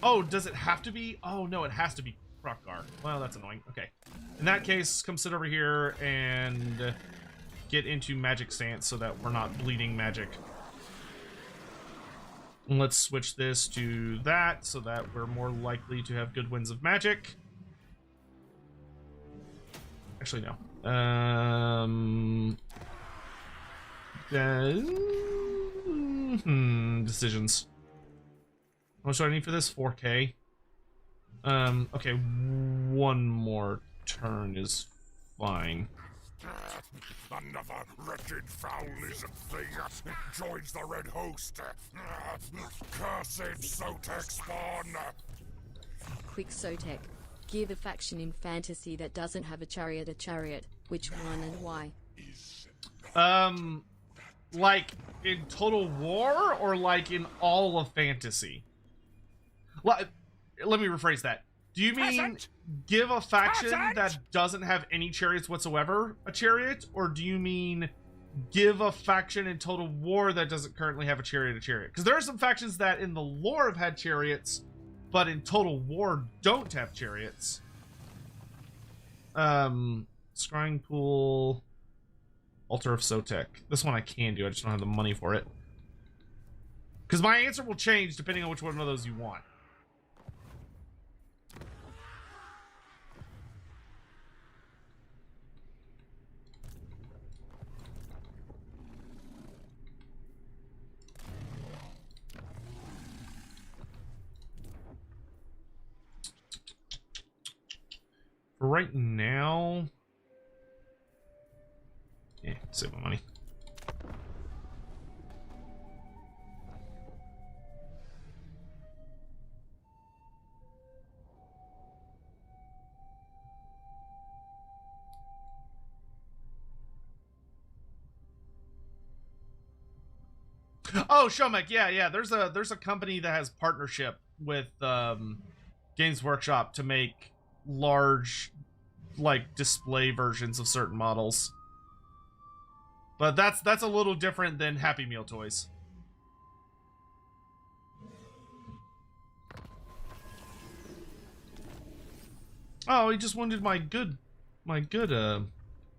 Speaker 1: Oh, does it have to be? Oh, no, it has to be Kroq-Gar. Well, that's annoying. Okay. In that case, come sit over here and get into magic stance so that we're not bleeding magic. And let's switch this to that so that we're more likely to have good winds of magic. Actually, no. Decisions. How much do I need for this? 4K. Okay, one more turn is fine.
Speaker 2: Another wretched foul lizard thing joins the red host. Cursed Sotek spawn.
Speaker 3: Quick Sotek. Give a faction in fantasy that doesn't have a chariot. Which one and why?
Speaker 1: Like in Total War or like in all of fantasy? Let me rephrase that. Do you mean give a faction that doesn't have any chariots whatsoever a chariot? Or do you mean give a faction in Total War that doesn't currently have a chariot? Because there are some factions that in the lore have had chariots, but in Total War don't have chariots. Scrying Pool, Altar of Sotek. This one I can do, I just don't have the money for it. Because my answer will change depending on which one of those you want. For right now, yeah, save my money. Oh, Shomek, yeah. There's a company that has partnership with Games Workshop to make large, like, display versions of certain models. But that's a little different than Happy Meal toys. Oh, he just wounded my good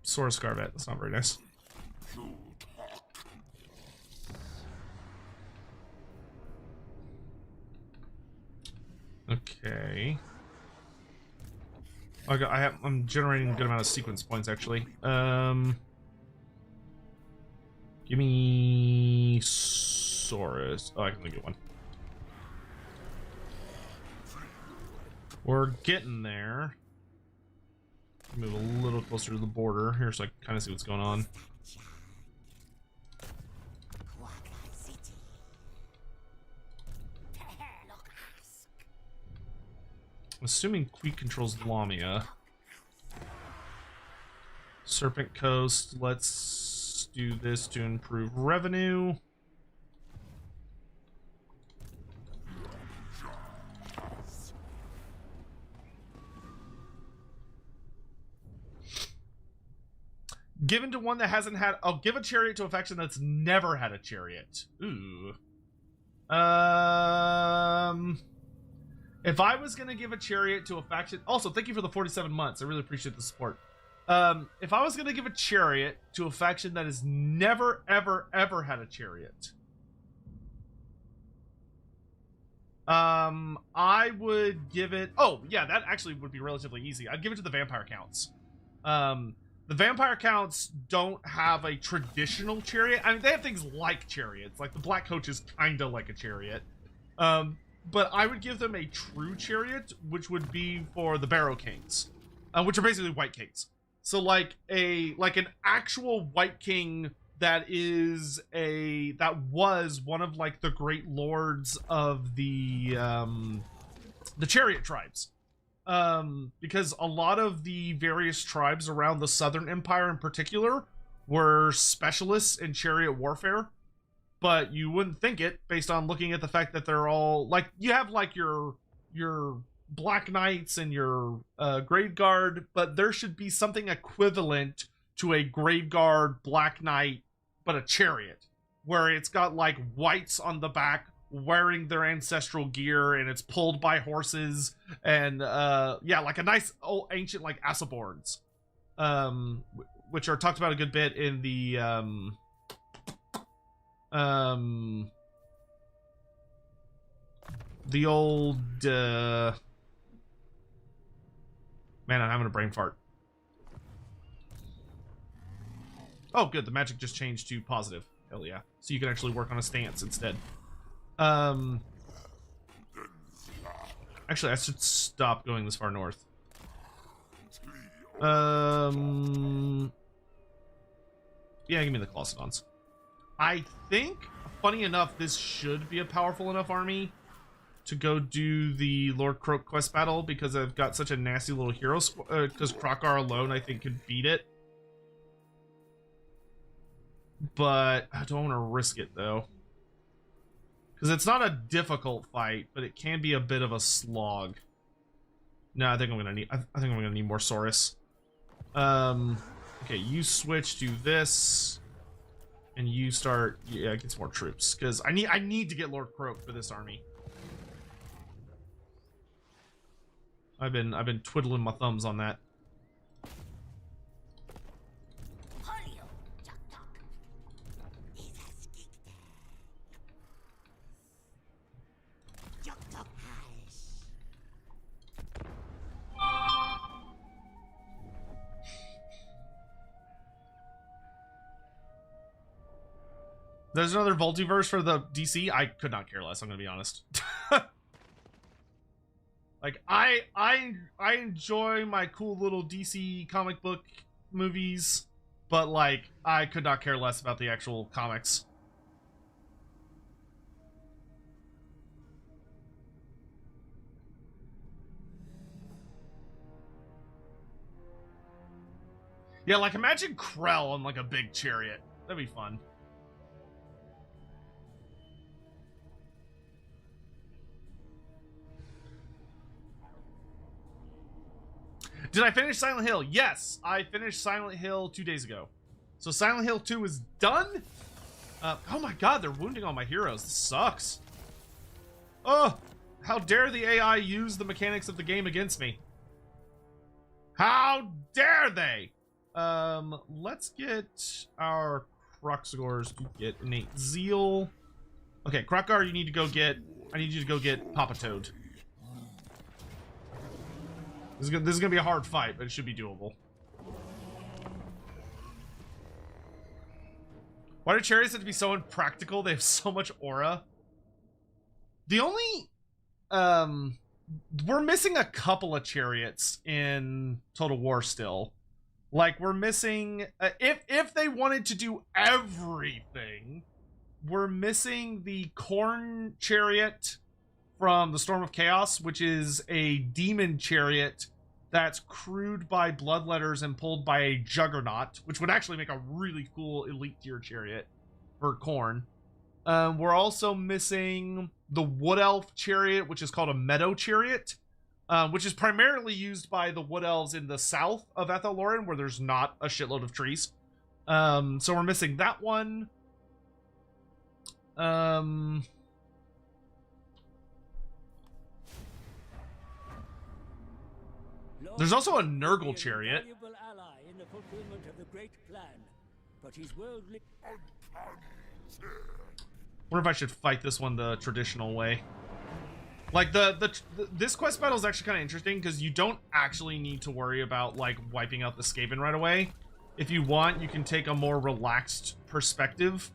Speaker 1: Sora Scarvet. That's not very nice. Okay. I'm generating a good amount of sequence points, actually. Give me Saurus. Oh, I can only get one. We're getting there. Move a little closer to the border here so I can kind of see what's going on. Assuming Queek controls Lamia. Serpent Coast, let's do this to improve revenue. Given to one that hasn't had... I'll give a chariot to a faction that's never had a chariot. Ooh. If I was going to give a chariot to a faction... Also, thank you for the 47 months. I really appreciate the support. If I was going to give a chariot to a faction that has never, ever, ever had a chariot... I would give it... Oh, yeah, that actually would be relatively easy. I'd give it to the Vampire Counts. The Vampire Counts don't have a traditional chariot. I mean, they have things like chariots. Like, the Black Coach is kind of like a chariot. But I would give them a true chariot, which would be for the Barrow Kings, which are basically White Kings. So like an actual White King that was one of like the great lords of the chariot tribes. Because a lot of the various tribes around the Southern Empire in particular were specialists in chariot warfare. But you wouldn't think it based on looking at the fact that they're all like, you have like your Black Knights and your Grave Guard, but there should be something equivalent to a Grave Guard Black Knight, but a chariot, where it's got like whites on the back wearing their ancestral gear and it's pulled by horses and yeah, like a nice old ancient like Assaborns, which are talked about a good bit in the old man, I'm having a brain fart. Oh good, the magic just changed to positive. Hell yeah. So you can actually work on a stance instead. Actually I should stop going this far north. Yeah, give me the Clausedons. I think, funny enough, this should be a powerful enough army to go do the Lord Kroak quest battle, because I've got such a nasty little hero, because Kroq-Gar alone, I think, could beat it. But I don't want to risk it, though. Because it's not a difficult fight, but it can be a bit of a slog. No, I think I'm gonna need more Saurus. Okay, you switch to this. And you start, yeah, get some more troops, because I need to get Lord Kroak for this army. I've been twiddling my thumbs on that. There's another multiverse for the DC. I could not care less. I'm gonna be honest. Like I enjoy my cool little DC comic book movies, but like I could not care less about the actual comics. Yeah, like imagine Krell on like a big chariot. That'd be fun. Did I finish Silent Hill? Yes, I finished Silent Hill 2 days ago. So Silent Hill 2 is done. Oh my god, they're wounding all my heroes. This sucks. Oh, how dare the AI use the mechanics of the game against me? How dare they? Let's get our Kroq-Gars to get innate zeal. Okay, Kroq-Gar, you need to go get... I need you to go get Papa Toad. This is gonna be a hard fight, but it should be doable. Why do chariots have to be so impractical? They have so much aura. The only... we're missing a couple of chariots in Total War still. Like, we're missing... if they wanted to do everything, we're missing the Khorne chariot from the Storm of Chaos, which is a demon chariot that's crewed by bloodletters and pulled by a juggernaut, which would actually make a really cool elite tier chariot for Khorne. We're also missing the Wood Elf chariot, which is called a meadow chariot, which is primarily used by the Wood Elves in the south of Ethelloren, where there's not a shitload of trees. So we're missing that one. There's also a Nurgle chariot.
Speaker 4: In the fulfillment of the great plan, but his worldly...
Speaker 1: Wonder if I should fight this one the traditional way. Like this quest battle is actually kind of interesting because you don't actually need to worry about like wiping out the Skaven right away. If you want, you can take a more relaxed perspective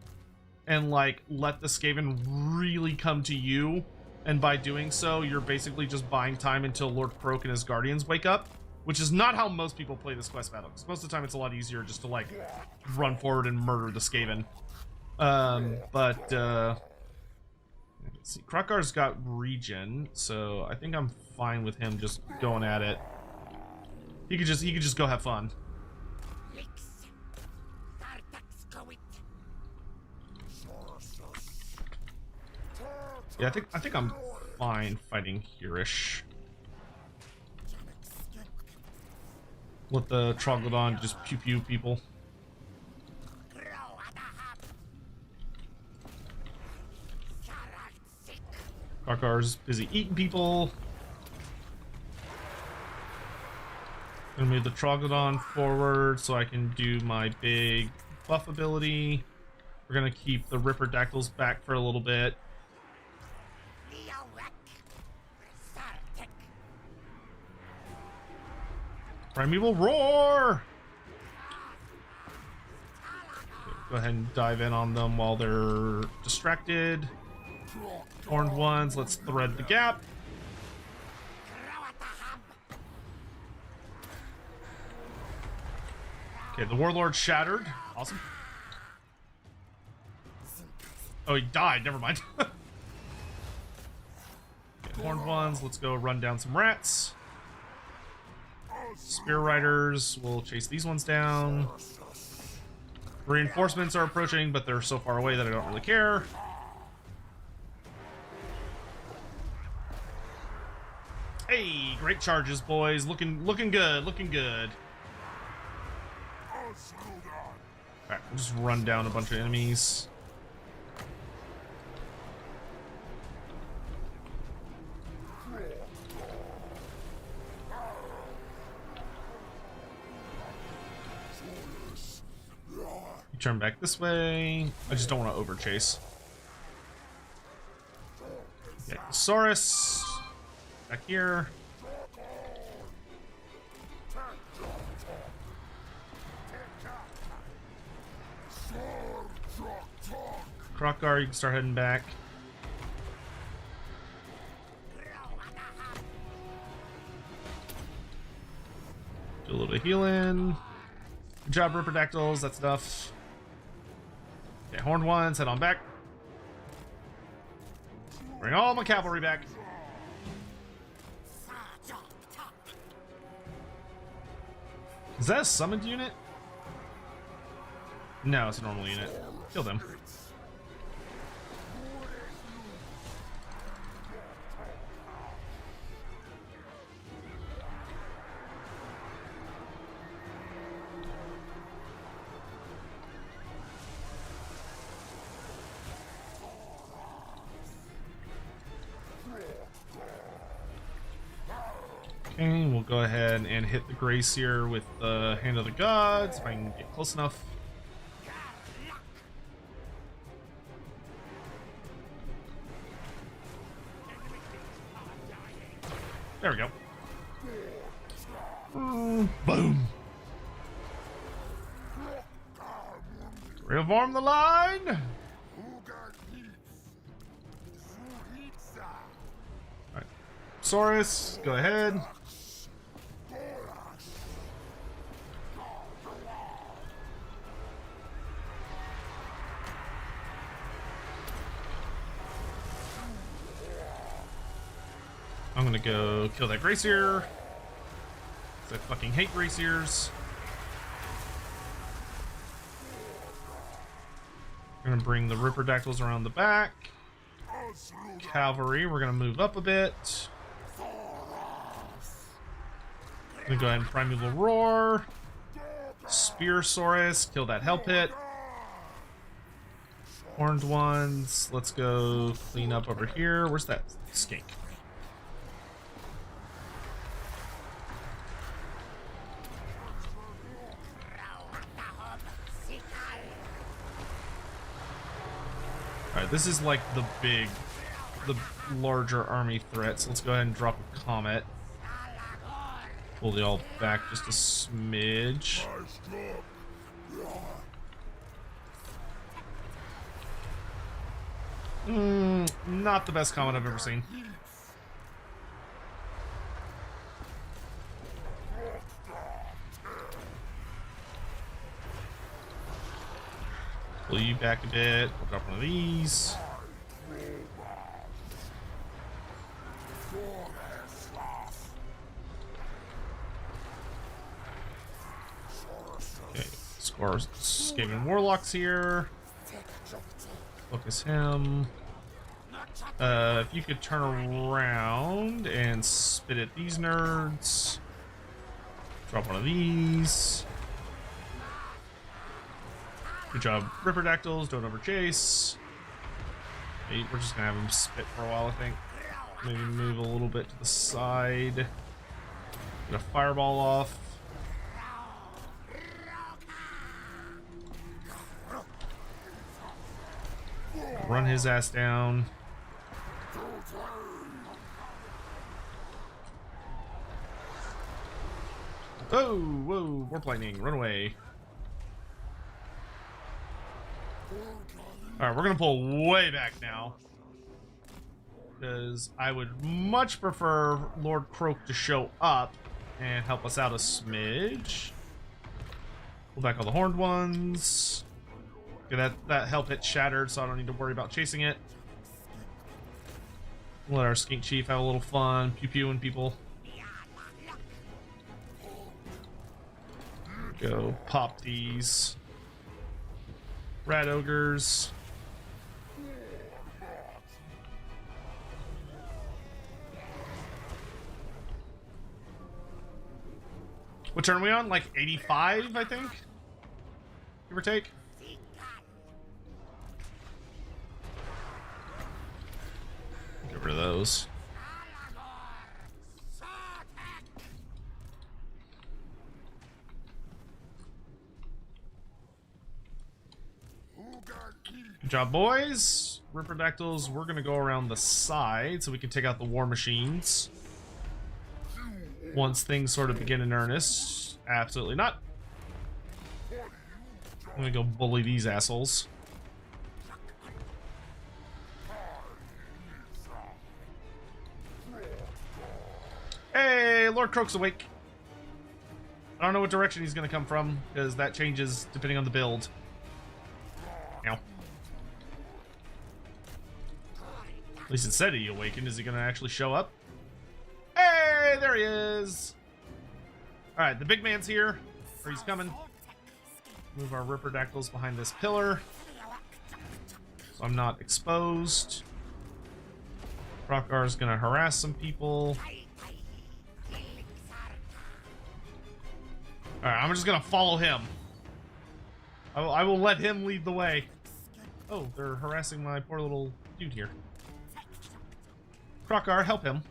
Speaker 1: and like let the Skaven really come to you. And by doing so, you're basically just buying time until Lord Kroak and his guardians wake up, which is not how most people play this quest battle. Because most of the time, it's a lot easier just to like run forward and murder the Skaven. Let's see. Kroq-Gar's got regen, so I think I'm fine with him just going at it. He could just go have fun. Yeah, I think I'm fine fighting here-ish. Let the Troglodon just pew-pew people. Kroq-Gar's busy eating people. Gonna move the Troglodon forward so I can do my big buff ability. We're gonna keep the Ripperdactyls back for a little bit. Primeval Roar! Okay, go ahead and dive in on them while they're distracted. Horned ones, let's thread the gap. Okay, the Warlord shattered. Awesome. Oh, he died. Never mind. Okay, horned ones, let's go run down some rats. Spear Riders will chase these ones down. Reinforcements are approaching, but they're so far away that I don't really care. Hey, great charges, boys. Looking good, looking good. Alright, we'll just run down a bunch of enemies. turn back this way. I just don't want to over chase. Okay, Saurus. Back here. Kroq-Gar, you can start heading back. Do a little bit of healing. Good job, Riperdactyls. That's enough. Okay, Horned Ones, head on back. Bring all my cavalry back. Is that a summoned unit? No, it's a normal unit. Kill them. Okay, we'll go ahead and hit the Gracier with the Hand of the Gods, if I can get close enough. There we go. Boom. Reform the line. Alright. Saurus, go ahead. I'm gonna go kill that Gracier. 'Cause I fucking hate Graciers. We're gonna bring the Riperdactyls around the back. Cavalry, we're gonna move up a bit. Gonna go ahead and Primeval Roar. Spear Saurus, kill that Hell Pit. Horned Ones, let's go clean up over here. Where's that skink? Alright, this is like the larger army threat, so let's go ahead and drop a comet. Pull the all back just a smidge. Not the best comet I've ever seen. Pull you back a bit. We'll drop one of these. Okay, score Skaven Warlocks here. Focus him. If you could turn around and spit at these nerds. Drop one of these. Good job, Riperdactyls. Don't over chase. Hey, we're just gonna have him spit for a while, I think. Maybe move a little bit to the side. Get a fireball off. Run his ass down. Oh, whoa, warp lightning, run away. Alright, we're gonna pull way back now. Because I would much prefer Lord Kroak to show up and help us out a smidge. Pull back all the Horned Ones. Okay, that Hell Pit shattered, so I don't need to worry about chasing it. Let our Skink Chief have a little fun, pew-pewing people. Go pop these Rat Ogres. What turn are we on? Like 85, I think? Give or take? Get rid of those. Good job, boys. Ripperdactyls, we're gonna go around the side so we can take out the war machines. Once things sort of begin in earnest. Absolutely not. I'm gonna go bully these assholes. Hey, Lord Kroak's awake. I don't know what direction he's gonna come from, because that changes depending on the build. Ow. At least it said he awakened. Is he gonna actually show up? Hey, there he is! Alright, the big man's here. Or he's coming. Move our Ripperdactyls behind this pillar, so I'm not exposed. Kroq-Gar is gonna harass some people. Alright, I'm just gonna follow him. I will let him lead the way. Oh, they're harassing my poor little dude here. Kroq-Gar, help him.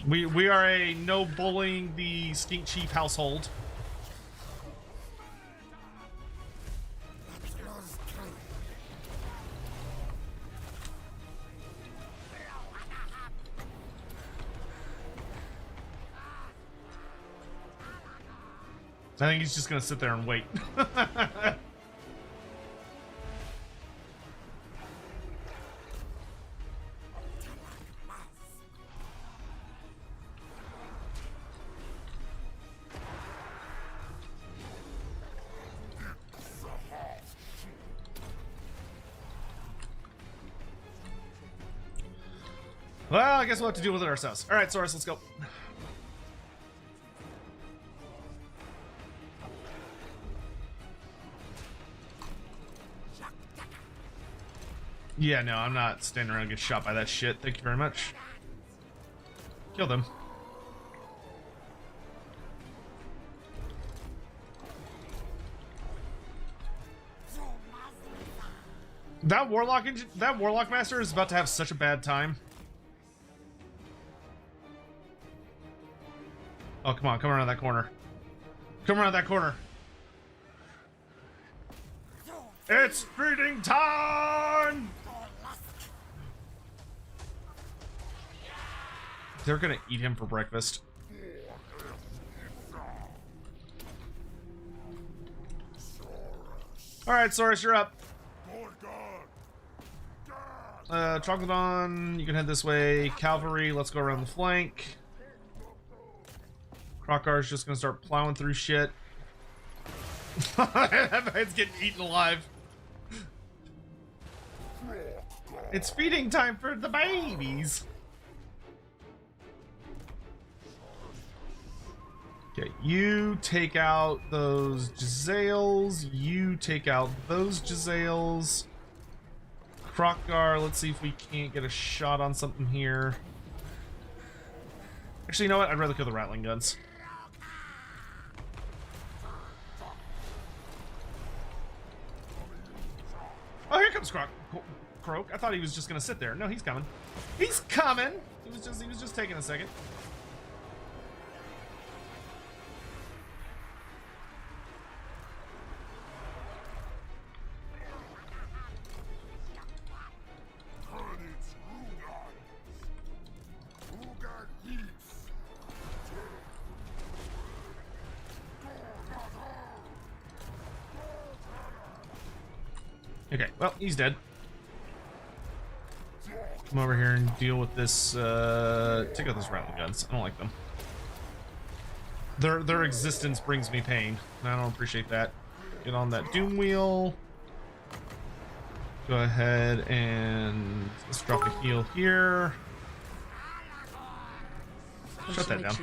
Speaker 1: We are a no bullying the Skink Chief household. I think he's just gonna sit there and wait. Well, I guess we'll have to deal with it ourselves. All right, Saurus, let's go. Yeah, no, I'm not standing around and get shot by that shit. Thank you very much. Kill them. That warlock master is about to have such a bad time. Oh, come on, come around that corner. Come around that corner. It's feeding time! They're gonna eat him for breakfast. Alright, Saurus, you're up. Troglodyte, you can head this way. Cavalry, let's go around the flank. Kroq-Gar is just gonna start plowing through shit. That man's getting eaten alive. It's feeding time for the babies. Okay, you take out those Giselles. You take out those Giselles. Kroq-Gar, let's see if we can't get a shot on something here. Actually, you know what? I'd rather kill the Rattling guns. Oh, here comes Kroak. I thought he was just gonna sit there. No, he's coming. He's coming. He was just taking a second. Okay, well, he's dead. Come over here and deal with this, take out those Rattling guns. I don't like them. Their existence brings me pain, and I don't appreciate that. Get on that Doom Wheel. Go ahead and let's drop a heal here. Shut that down.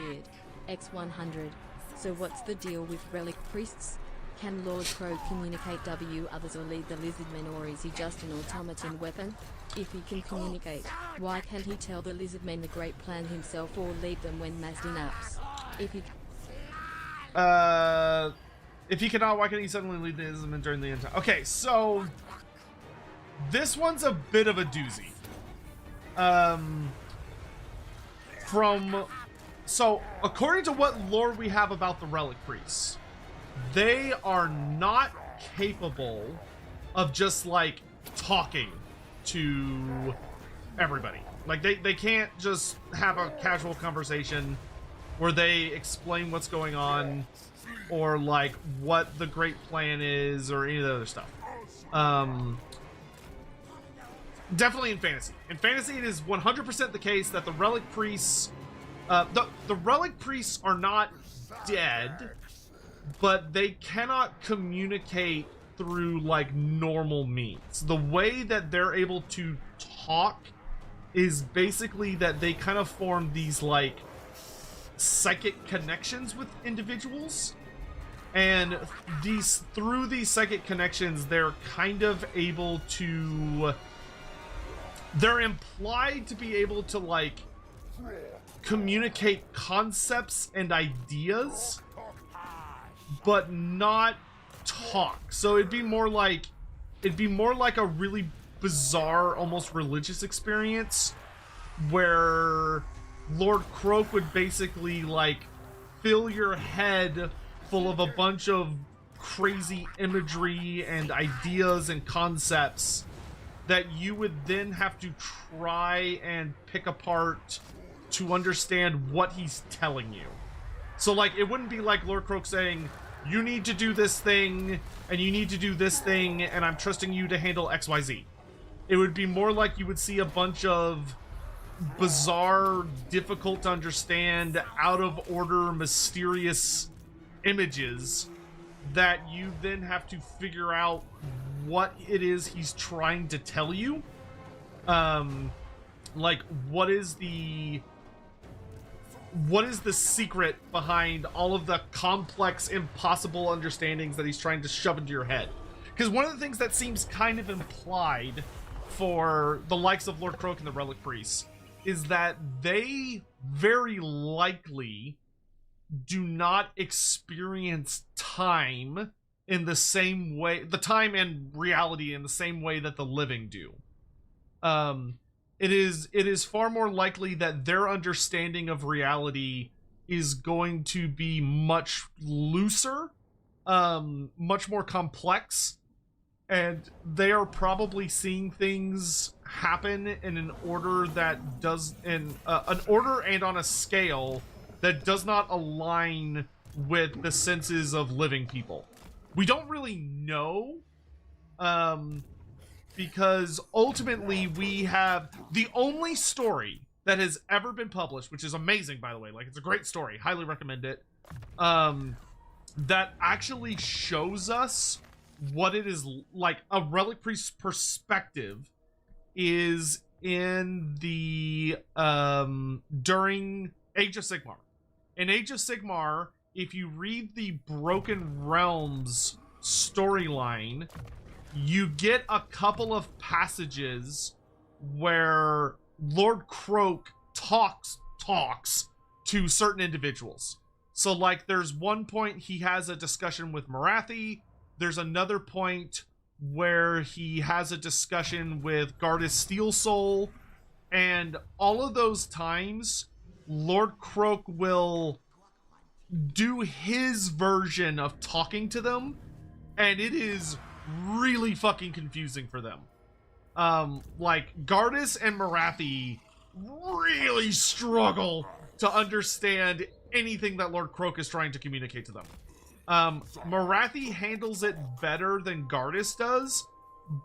Speaker 3: X100. So what's the deal with relic priests? Can Lord Kroak communicate others or lead the Lizardmen, or is he just an automaton weapon? If he can communicate, why can't he tell the Lizardmen the great plan himself or lead them when Mazda naps?
Speaker 1: If he cannot, why can't he suddenly lead the Lizardmen during the entire... Okay, so... This one's a bit of a doozy. So according to what lore we have about the relic priests, they are not capable of just like talking to everybody. Like they can't just have a casual conversation where they explain what's going on or like what the great plan is or any of the other stuff. Definitely in fantasy. In fantasy, it is 100% the case that the relic priests, the relic priests are not dead, but they cannot communicate through like normal means. The way that they're able to talk is basically that they kind of form these like psychic connections with individuals, and through these psychic connections they're kind of able to, they're implied to be able to like communicate concepts and ideas but not talk. So it'd be more like a really bizarre, almost religious experience where Lord Kroak would basically like fill your head full of a bunch of crazy imagery and ideas and concepts that you would then have to try and pick apart to understand what he's telling you. So like it wouldn't be like Lord Kroak saying, you need to do this thing and you need to do this thing and I'm trusting you to handle XYZ. It would be more like you would see a bunch of bizarre, difficult to understand, out of order, mysterious images that you then have to figure out what it is he's trying to tell you. Like what is the secret behind all of the complex, impossible understandings that he's trying to shove into your head? Because one of the things that seems kind of implied for the likes of Lord Kroak and the Relic Priests is that they very likely do not experience time in the same way, the time and reality in the same way that the living do. It is far more likely that their understanding of reality is going to be much looser, much more complex, and they are probably seeing things happen in an order that does, in an order and on a scale that does not align with the senses of living people. We don't really know, because ultimately we have the only story that has ever been published, which is amazing, by the way, like it's a great story, highly recommend it, that actually shows us what it is like a relic priest's perspective is in the during Age of Sigmar. In Age of Sigmar, if you read the Broken Realms storyline, you get a couple of passages where Lord Kroak talks to certain individuals. So like there's one point he has a discussion with Morathi, there's another point where he has a discussion with Gardas Steelsoul, and all of those times Lord Kroak will do his version of talking to them, and it is really fucking confusing for them. Like Gardas and Morathi really struggle to understand anything that Lord Kroak is trying to communicate to them. Morathi handles it better than Gardas does,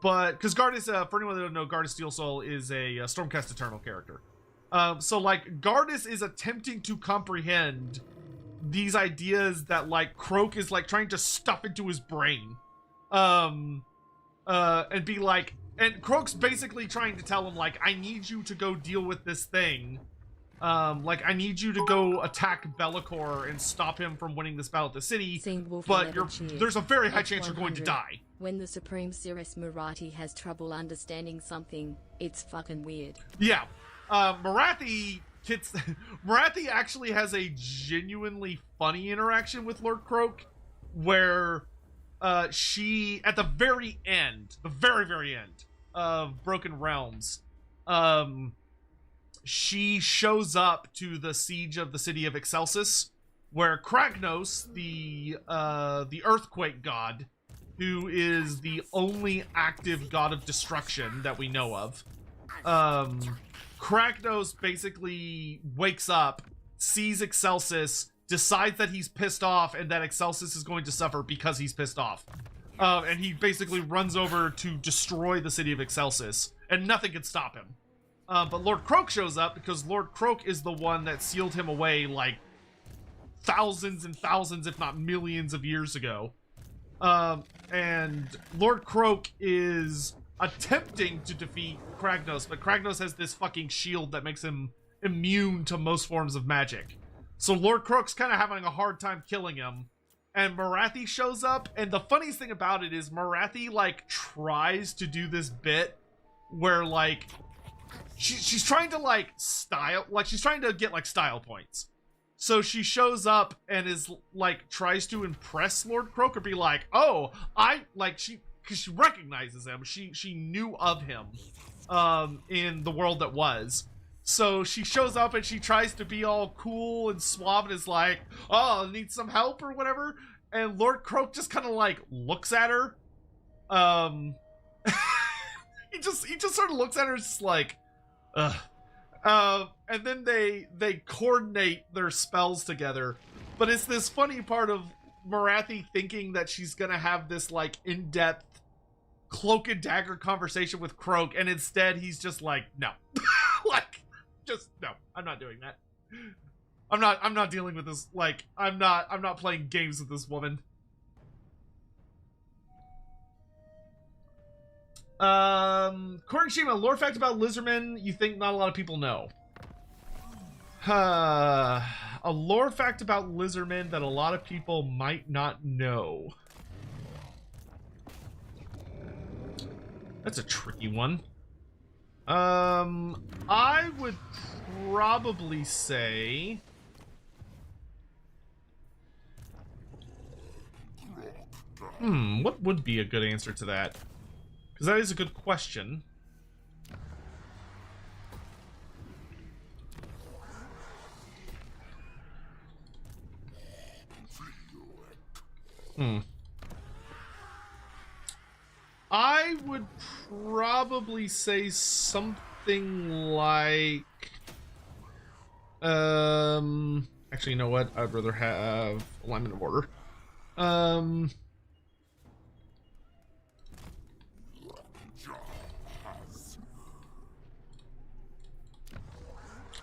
Speaker 1: but because Gardas, for anyone that don't know, Gardas Steelsoul is a Stormcast Eternal character. So like Gardas is attempting to comprehend these ideas that like Kroak is like trying to stuff into his brain, and be like, and Kroak's basically trying to tell him like, I need you to go deal with this thing. Like I need you to go attack Be'lakor and stop him from winning this battle at the city, but there's a very high chance you're going to die.
Speaker 3: When the Supreme Cirrus Marathi has trouble understanding something, it's fucking weird.
Speaker 1: Yeah. Morathi actually has a genuinely funny interaction with Lord Kroak, where she, at the very end of Broken Realms, she shows up to the siege of the city of Excelsis, where Kragnos, the earthquake god, who is the only active god of destruction that we know of, Kragnos basically wakes up, sees Excelsis, decides that he's pissed off and that Excelsis is going to suffer because he's pissed off. And he basically runs over to destroy the city of Excelsis, and nothing can stop him. But Lord Kroak shows up because Lord Kroak is the one that sealed him away like thousands and thousands, if not millions of years ago. And Lord Kroak is attempting to defeat Kragnos, but Kragnos has this fucking shield that makes him immune to most forms of magic. So Lord Kroak's kind of having a hard time killing him. And Morathi shows up, and the funniest thing about it is Morathi, like, tries to do this bit where, like, she's trying to, like, she's trying to get, like, style points. So she shows up and is, like, tries to impress Lord Kroak or be like, oh, because she recognizes him. She knew of him, in the world that was. So she shows up and she tries to be all cool and suave and is like, oh, need some help or whatever. And Lord Kroak just kind of like looks at her. He just sort of looks at her just like, ugh. And then they coordinate their spells together. But it's this funny part of Morathi thinking that she's gonna have this like in-depth cloak and dagger conversation with Kroak, and instead he's just like, no. Like, just no, I'm not doing that. I'm not dealing with this. Like, I'm not playing games with this woman. Kornshima, lore fact about Lizardmen you think not a lot of people know. A lore fact about Lizardmen that a lot of people might not know. That's a tricky one. I would probably say what would be a good answer to that? Because that is a good question. I would probably say something like actually, you know what? I'd rather have alignment of order.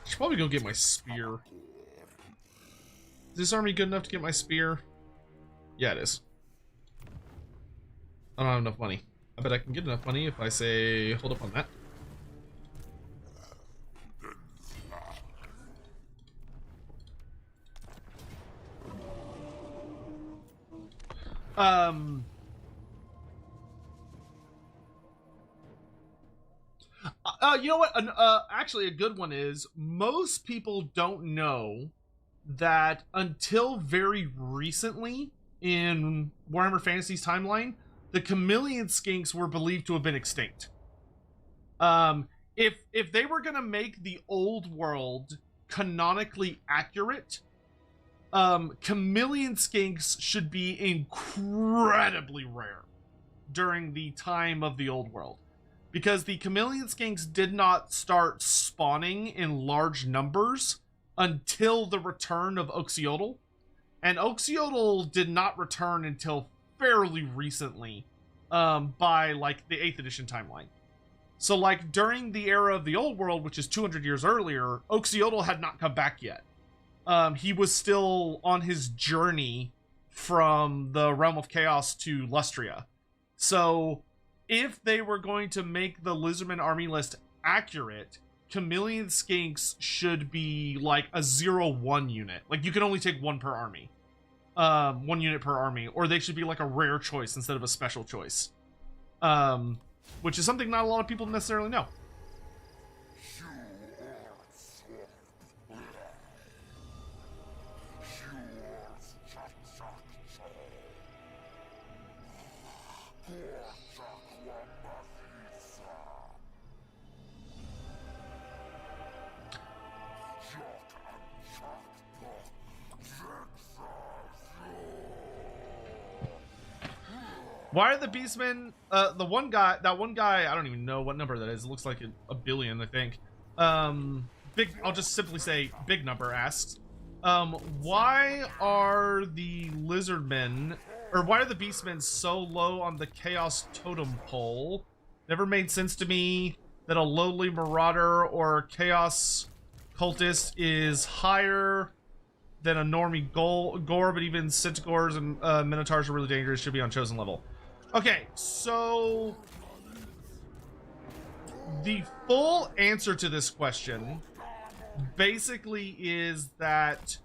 Speaker 1: Should probably go get my spear. Is this army good enough to get my spear? Yeah, it is. I don't have enough money. I bet I can get enough money if I say hold up on that. You know what? Actually, a good one is most people don't know that until very recently in Warhammer Fantasy's timeline, the chameleon skinks were believed to have been extinct. If they were gonna make the old world canonically accurate, chameleon skinks should be incredibly rare during the time of the old world. Because the chameleon skinks did not start spawning in large numbers until the return of Oxiodal. And Oxiodal did not return until fairly recently, by like the 8th edition timeline. So like during the era of the old world, which is 200 years earlier, Oxiodal had not come back yet. He was still on his journey from the realm of chaos to Lustria. So if they were going to make the Lizardmen army list accurate, chameleon skinks should be like a 0-1 unit. Like you can only take one per army. 1 unit per army, or they should be like a rare choice instead of a special choice. Which is something not a lot of people necessarily know. Why are the Beastmen, that one guy, I don't even know what number that is. It looks like a billion, I think. I'll just simply say big number asks, why are the Lizardmen, or why are the Beastmen so low on the Chaos Totem pole? Never made sense to me that a lowly Marauder or Chaos Cultist is higher than a normie Gor, but even Centaurs and Minotaurs are really dangerous, should be on chosen level. Okay, so the full answer to this question basically is that,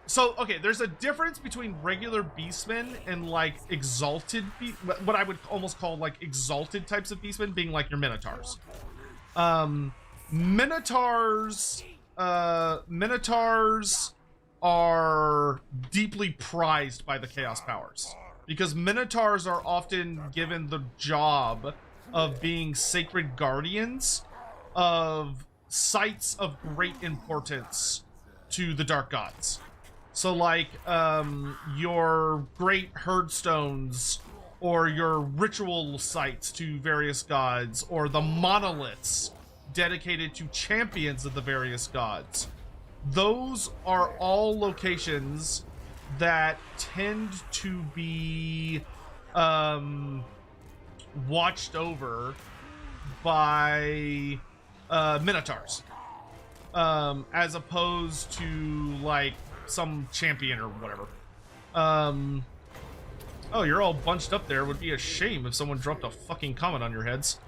Speaker 1: so okay, there's a difference between regular Beastmen and like exalted, what I would almost call like exalted types of Beastmen, being like your Minotaurs. Minotaurs are deeply prized by the Chaos Powers, because Minotaurs are often given the job of being sacred guardians of sites of great importance to the Dark Gods. So like your great herdstones, or your ritual sites to various gods, or the monoliths dedicated to champions of the various gods. Those are all locations that tend to be watched over by Minotaurs, as opposed to like some champion or whatever. Oh, you're all bunched up there. It would be a shame if someone dropped a fucking comment on your heads.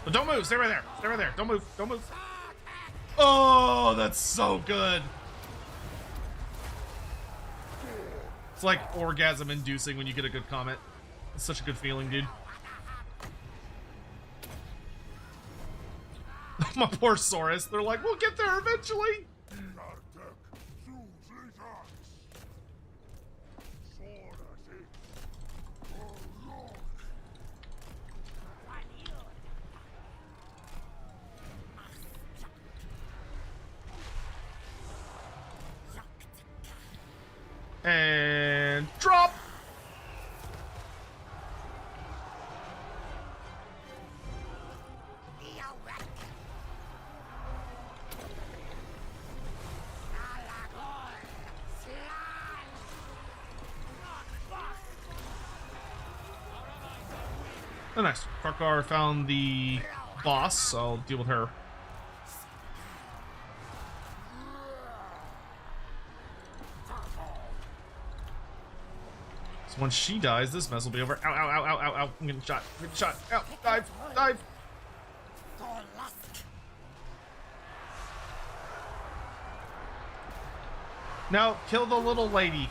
Speaker 1: But don't move. Stay right there. Stay right there. Don't move. Don't move. Oh, that's so good. It's like orgasm inducing when you get a good comment. It's such a good feeling, dude. My poor Saurus. They're like, we'll get there eventually. And drop. Oh, nice. Kroq-Gar found the boss, so I'll deal with her. So once she dies, this mess will be over. Ow, ow, ow, ow, ow, ow. I'm getting shot. I'm getting shot. Ow, dive, dive. Now, kill the little lady.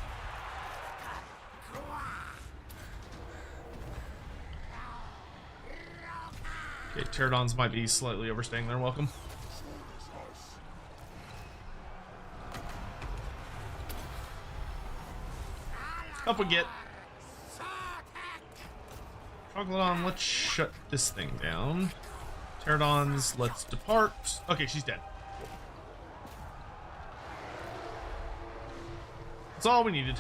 Speaker 1: Okay, pterodons might be slightly overstaying their welcome. Up we get. Troglodon, let's shut this thing down. Pterodons, let's depart. Okay, she's dead. That's all we needed.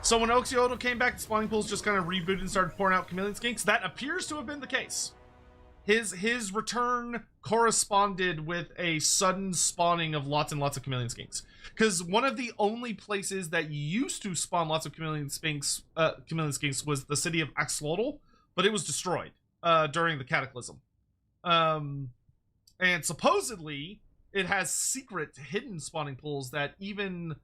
Speaker 1: So when Oxyotl came back, the spawning pools just kind of rebooted and started pouring out chameleon skinks. That appears to have been the case. His return corresponded with a sudden spawning of lots and lots of chameleon skinks. Because one of the only places that used to spawn lots of chameleon skinks was the city of Axolotl, but it was destroyed during the Cataclysm. And supposedly, it has secret hidden spawning pools that even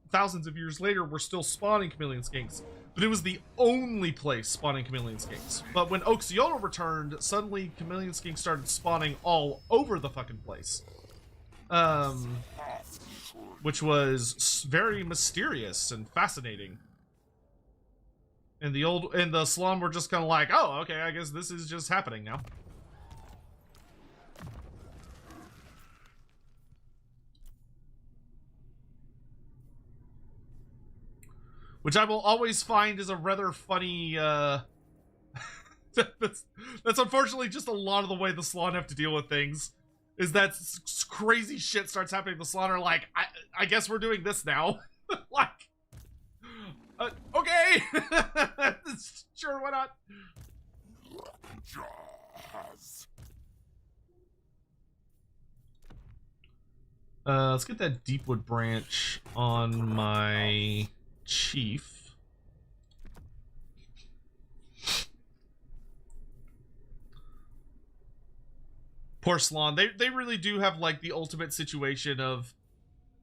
Speaker 1: thousands of years later were still spawning chameleon skinks. But it was the only place spawning chameleon skinks. But when Oxyotl returned, suddenly chameleon skinks started spawning all over the fucking place. Which was very mysterious and fascinating. And the Slaanesh were just kind of like, oh, okay, I guess this is just happening now. Which I will always find is a rather funny, that's unfortunately just a lot of the way the Slaanesh have to deal with things. Is that crazy shit starts happening. The Slaanesh are like, I guess we're doing this now. Sure, why not?
Speaker 2: Jaws.
Speaker 1: Let's get that Deepwood branch on my chief. Poor Slann. They really do have like the ultimate situation of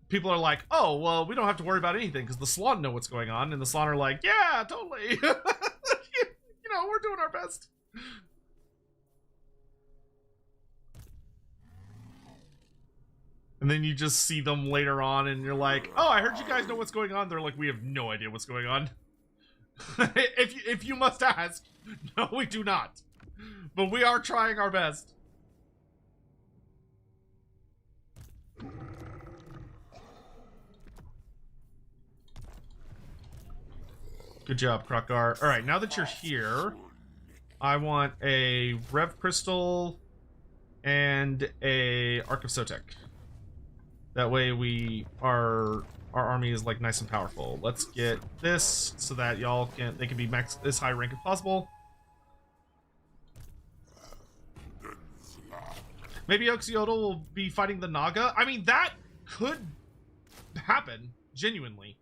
Speaker 1: people are like, oh, well, we don't have to worry about anything because the Slann know what's going on, and the Slann are like, yeah, totally. You know, we're doing our best. And then you just see them later on, and you're like, oh, I heard you guys know what's going on. They're like, we have no idea what's going on. if you must ask, no, we do not. But we are trying our best. Good job, Kroq-Gar. All right, now that you're here, I want a Rev Crystal and a Ark of Sotek. That way our army is like nice and powerful. Let's get this so that y'all they can be max this high rank as possible. Maybe Oxiodal will be fighting the Naga. I mean, that could happen, genuinely.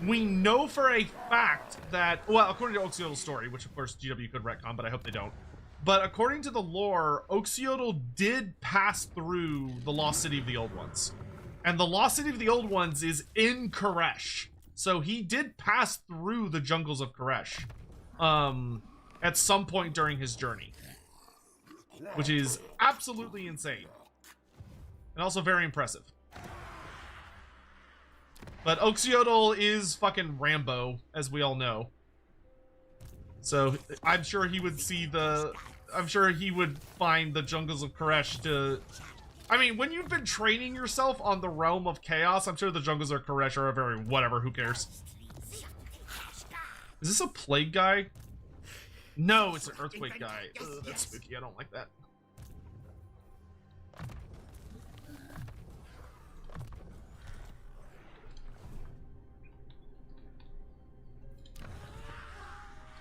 Speaker 1: We know for a fact that, well, according to Oxiodal's story, which of course GW could retcon, but I hope they don't. But according to the lore, Oxiodal did pass through the Lost City of the Old Ones. And the Lost City of the Old Ones is in Koresh. So he did pass through the jungles of Koresh at some point during his journey. Which is absolutely insane. And also very impressive. But Oxiodal is fucking Rambo, as we all know. So I'm sure he would see I'm sure he would find the jungles of Koresh to... I mean, when you've been training yourself on the realm of chaos, I'm sure the jungles of Koresh are a very whatever, who cares? Is this a plague guy? No, it's an earthquake guy. Ugh, that's spooky, I don't like that.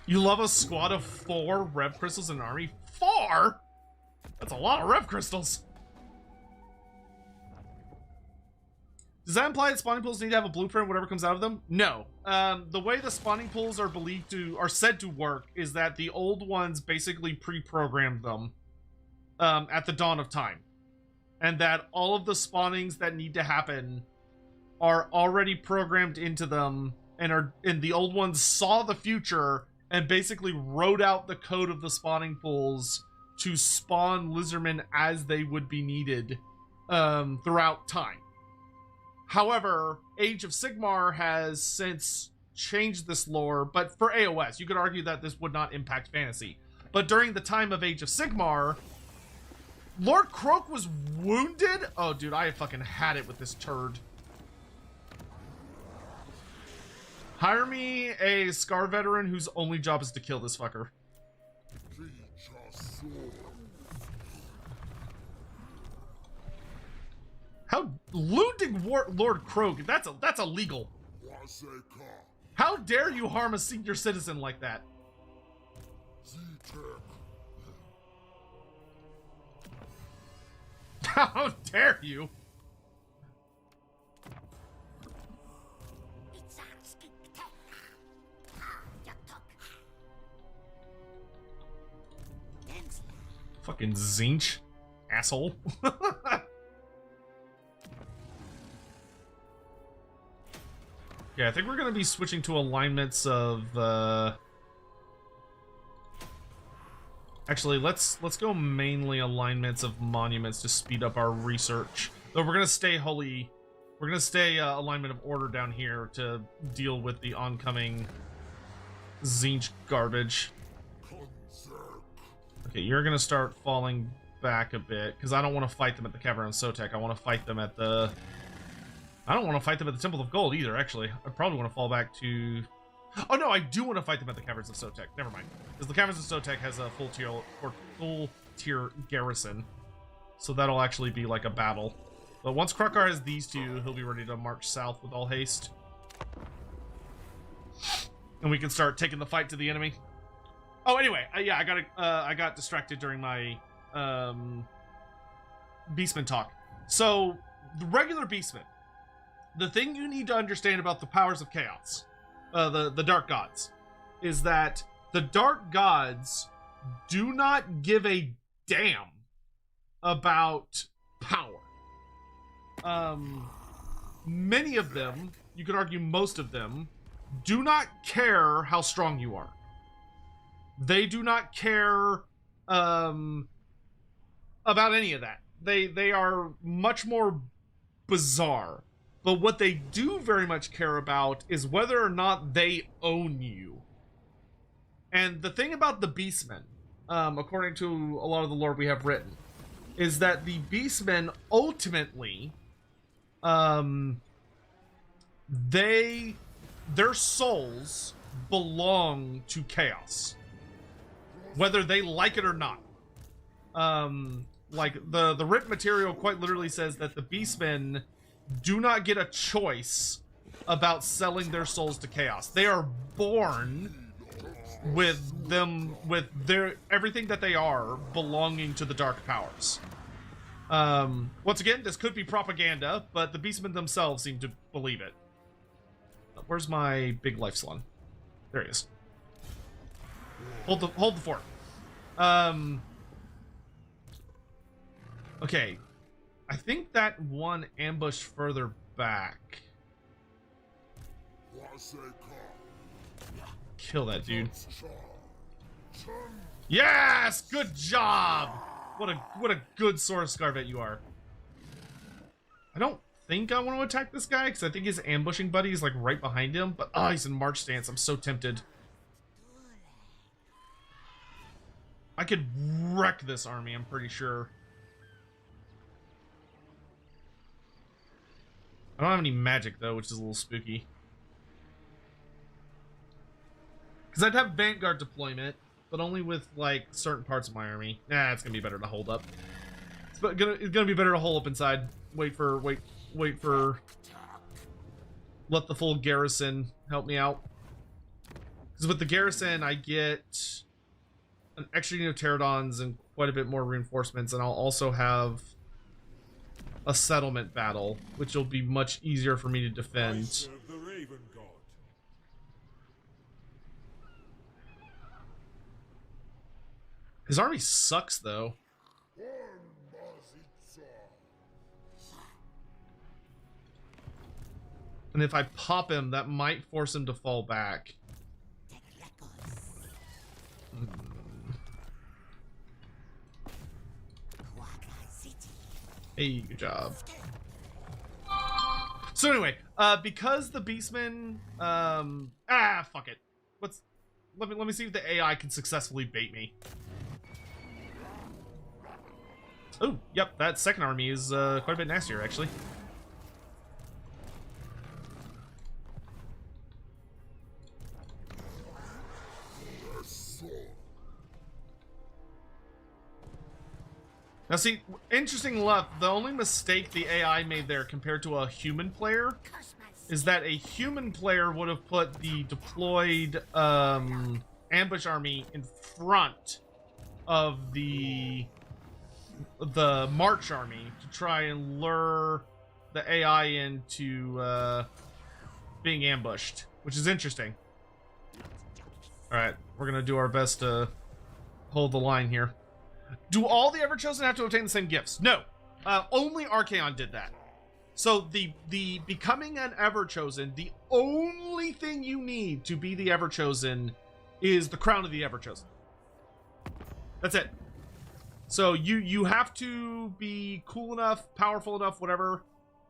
Speaker 1: You love a squad of 4 Rev Crystals in an army? 4?! That's a lot of Rev Crystals! Does that imply that spawning pools need to have a blueprint whatever comes out of them? No. The way the spawning pools are said to work is that the old ones basically pre-programmed them at the dawn of time. And that all of the spawnings that need to happen are already programmed into them, and the old ones saw the future and basically wrote out the code of the spawning pools to spawn Lizardmen as they would be needed throughout time. However, Age of Sigmar has since changed this lore, but for AOS, you could argue that this would not impact fantasy. But during the time of Age of Sigmar, Lord Kroak was wounded? Oh, dude, I fucking had it with this turd. Hire me a Scar veteran whose only job is to kill this fucker. How looting Lord Kroak? That's illegal. How dare you harm a senior citizen like that? How dare you? Fucking Tzeentch, asshole. Yeah, I think we're gonna be switching to alignments of actually let's go mainly alignments of monuments to speed up our research. Though we're gonna stay alignment of order down here to deal with the oncoming Tzeentch garbage. Okay, you're gonna start falling back a bit because I don't want to fight them at the Cavern of Sotek. I want to fight them at the... I don't want to fight them at the Temple of Gold either, actually. I probably want to fall back to... Oh no, I do want to fight them at the Caverns of Sotek. Never mind. Because the Caverns of Sotek has a full tier garrison. So that'll actually be like a battle. But once Kroq-Gar has these two, he'll be ready to march south with all haste. and we can start taking the fight to the enemy. Oh, anyway, yeah, I got distracted during my Beastmen talk. So, the regular Beastmen, the thing you need to understand about the powers of chaos, the Dark Gods, is that the Dark Gods do not give a damn about power. Many of them, you could argue most of them, do not care how strong you are. They do not care about any of that. They are much more bizarre. But what they do very much care about is whether or not they own you. And the thing about the Beastmen, according to a lot of the lore we have written, is that the Beastmen ultimately, their souls belong to chaos, whether they like it or not. Like the written material quite literally says that the Beastmen do not get a choice about selling their souls to chaos. They are born with their everything that they are belonging to the dark powers. Once again, this could be propaganda, but the Beastmen themselves seem to believe it. Where's my big life slun? There he is. Hold the fort. Okay. I think that one ambushed further back. Kill that dude. Yes! Good job! What a good Sword Scarvet you are. I don't think I want to attack this guy, because I think his ambushing buddy is like right behind him, but he's in march stance. I'm so tempted. I could wreck this army, I'm pretty sure. I don't have any magic though, which is a little spooky. Because I'd have Vanguard deployment, but only with like certain parts of my army. Nah, it's gonna be better to hold up. It's gonna be better to hold up inside. Wait for let the full garrison help me out. Because with the garrison, I get an extra unit of pterodons and quite a bit more reinforcements, and I'll also have a settlement battle, which will be much easier for me to defend. His army sucks, though. And if I pop him, that might force him to fall back. Hey, good job. So anyway, because the Beastmen, fuck it. Let me see if the AI can successfully bait me. Oh, yep, that second army is quite a bit nastier, actually. Now see, interesting enough, the only mistake the AI made there compared to a human player is that a human player would have put the deployed ambush army in front of the march army to try and lure the AI into being ambushed, which is interesting. Alright, we're gonna do our best to hold the line here. Do all the Everchosen have to obtain the same gifts? No. Only Archaon did that. So the becoming an Everchosen, the only thing you need to be the Everchosen is the crown of the Everchosen. That's it. So you have to be cool enough, powerful enough, whatever.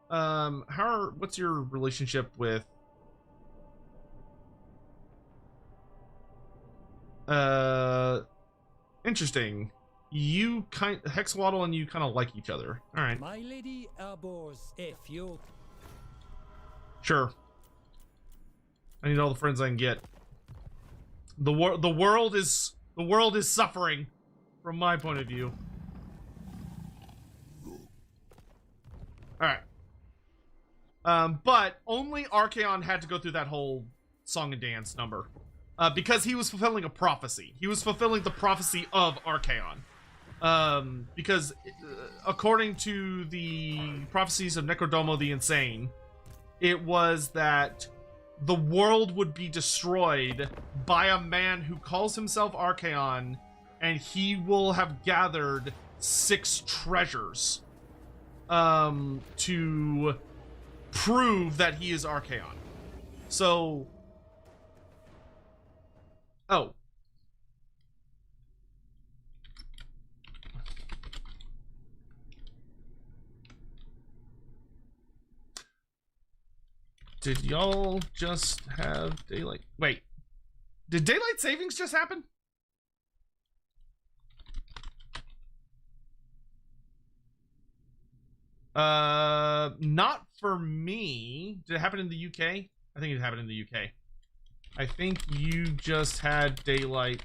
Speaker 1: What's your relationship with interesting. Hexwaddle and you kind of like each other. All right.
Speaker 4: My lady abhors if you.
Speaker 1: Sure. I need all the friends I can get. The world is suffering, from my point of view. All right. But only Archaon had to go through that whole song and dance number. because he was fulfilling a prophecy. He was fulfilling the prophecy of Archaon. Because according to the prophecies of Necrodomo the Insane, it was that the world would be destroyed by a man who calls himself Archaon, and he will have gathered 6 treasures to prove that he is Archaon. So, oh. Did y'all just have daylight? Wait, did daylight savings just happen? Not for me. Did it happen in the UK? I think it happened in the UK. I think you just had daylight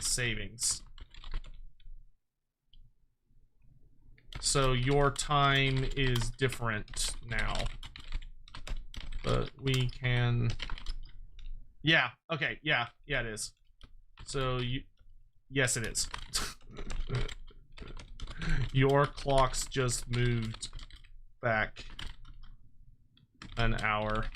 Speaker 1: savings. So your time is different now. But we can... Yeah, okay, yeah, it is. So you... Yes, it is. Your clocks just moved back an hour.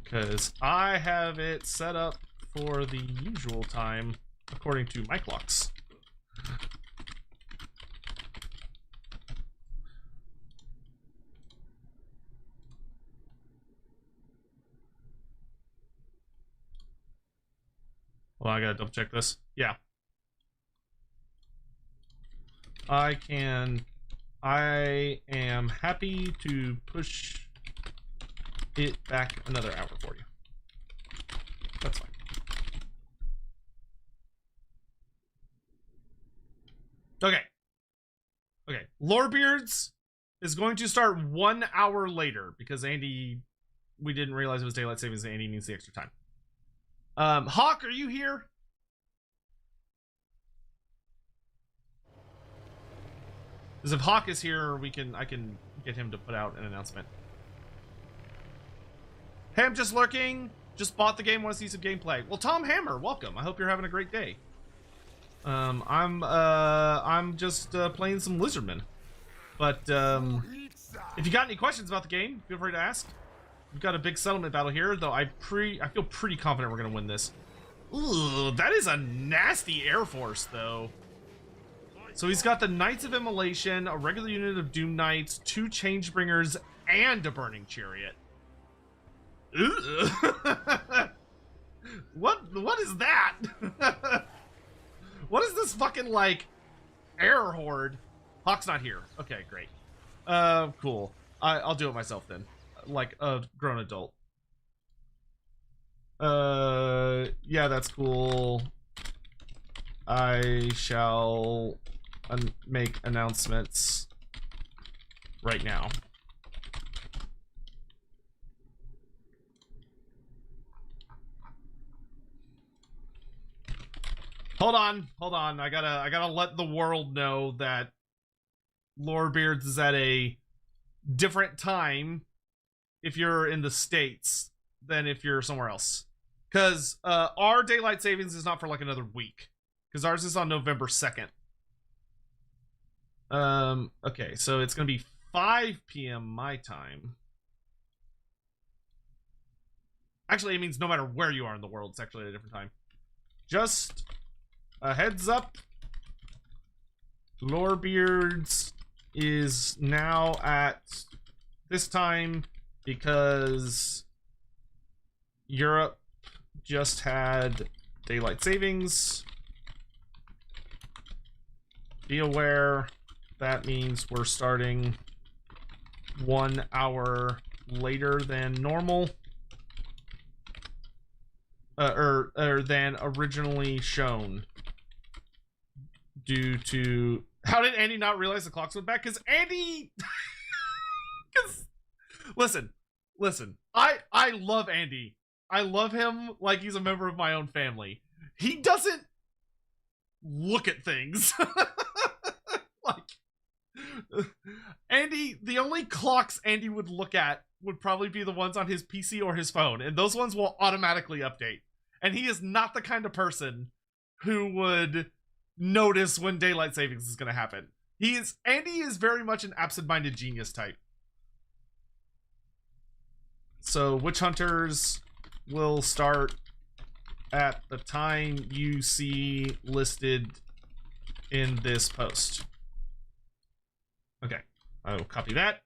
Speaker 1: Because I have it set up for the usual time according to my clocks. Well, I gotta double check this. Yeah. I am happy to push it back another hour for you. That's fine. Okay. Okay. Lorebeards is going to start 1 hour later because Andy, we didn't realize it was daylight savings and Andy needs the extra time. Hawk, are you here? Because if Hawk is here, I can get him to put out an announcement. Hey, I'm just lurking. Just bought the game. Want to see some gameplay? Well, Tom Hammer, welcome. I hope you're having a great day. I'm just playing some Lizardmen. But if you got any questions about the game, feel free to ask. We've got a big settlement battle here, though I feel pretty confident we're gonna win this. Ooh, that is a nasty Air Force, though. So he's got the Knights of Immolation, a regular unit of Doom Knights, 2 Changebringers, and a Burning Chariot. What is that? What is this fucking, like, air horde? Hawk's not here. Okay, great. Cool. I'll do it myself then. Like a grown adult. Yeah, that's cool. I shall make announcements right now. Hold on. I gotta let the world know that Lorebeards is at a different time if you're in the States than if you're somewhere else. Because our daylight savings is not for like another week. Because ours is on November 2nd. Okay, so it's gonna be 5 p.m. my time. Actually, it means no matter where you are in the world, it's actually at a different time. Just a heads up. Lorebeards is now at this time because Europe just had daylight savings. Be aware that means we're starting 1 hour later than normal. Or than originally shown. Due to... How did Andy not realize the clocks went back? Because Andy... Listen. I love Andy. I love him like he's a member of my own family. He doesn't look at things. Like... Andy, the only clocks Andy would look at would probably be the ones on his PC or his phone, and those ones will automatically update. And he is not the kind of person who would notice when daylight savings is going to happen. Andy is very much an absent-minded genius type. So witch hunters will start at the time you see listed in this post. Okay, I will copy that,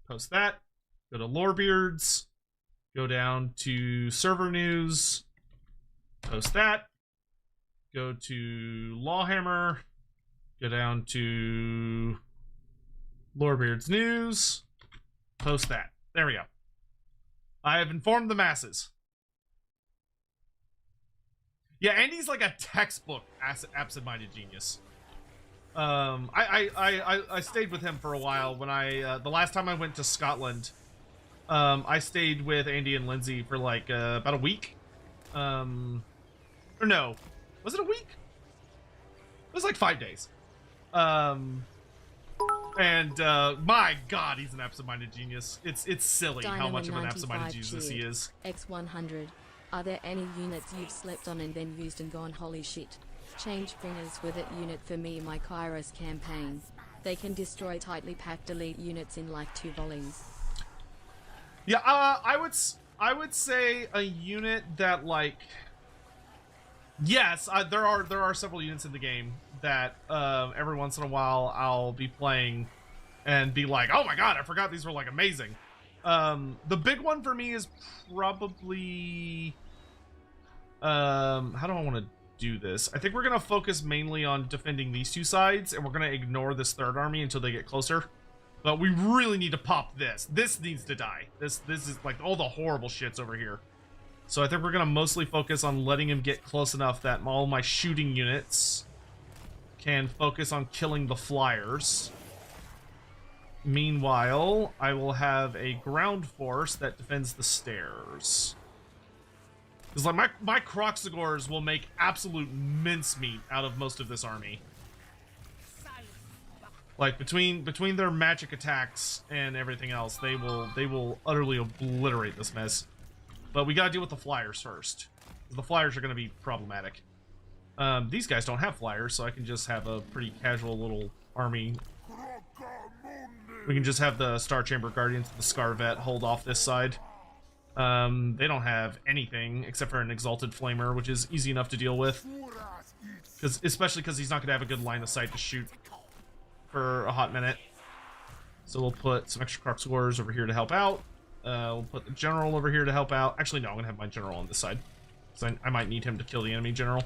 Speaker 1: post that, go to Lorebeards, go down to server news, post that, go to Lawhammer, go down to Lorebeards news, post that. There we go. I have informed the masses. Yeah, Andy's like a textbook absent-minded genius. I stayed with him for a while when the last time I went to Scotland. I stayed with Andy and Lindsay for like about a week. Or no, was it a week? It was like 5 days. And my God, he's an absent-minded genius. It's silly how much of an absent-minded genius he is.
Speaker 3: X100. Are there any units you've slept on and then used and gone holy shit? Changebringers were that unit for me my Kairos campaign. They can destroy tightly packed elite units in like 2 volleys.
Speaker 1: Yeah, I would say a unit that like, yes, there are several units in the game that every once in a while I'll be playing and be like, oh my God, I forgot these were like amazing. The big one for me is probably, how do I want to do this? I think we're going to focus mainly on defending these 2 sides, and we're going to ignore this 3rd army until they get closer. But we really need to pop this. This needs to die. This is like all the horrible shits over here. So I think we're going to mostly focus on letting him get close enough that all my shooting units can focus on killing the flyers. Meanwhile, I will have a ground force that defends the stairs. Because like my Kroq-Gars will make absolute mincemeat out of most of this army. Like between their magic attacks and everything else, they will utterly obliterate this mess. But we gotta deal with the flyers first. The flyers are gonna be problematic. These guys don't have flyers, so I can just have a pretty casual little army. We can just have the Star Chamber Guardians, the Scarvet, hold off this side. They don't have anything except for an Exalted Flamer, which is easy enough to deal with. Especially because he's not going to have a good line of sight to shoot for a hot minute. So we'll put some extra Kroq-Gars over here to help out. We'll put the General over here to help out. Actually, no, I'm going to have my General on this side. Because I might need him to kill the enemy General.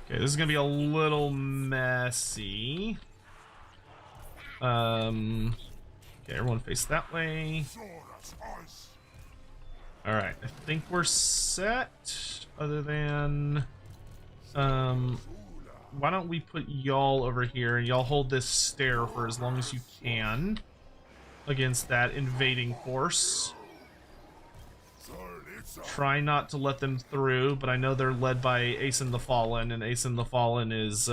Speaker 1: Okay, this is going to be a little messy. Okay, everyone face that way. Alright, I think we're set. Other than... why don't we put y'all over here, and y'all hold this stair for as long as you can against that invading force. Try not to let them through, but I know they're led by Aeson the Fallen, and Aeson the Fallen is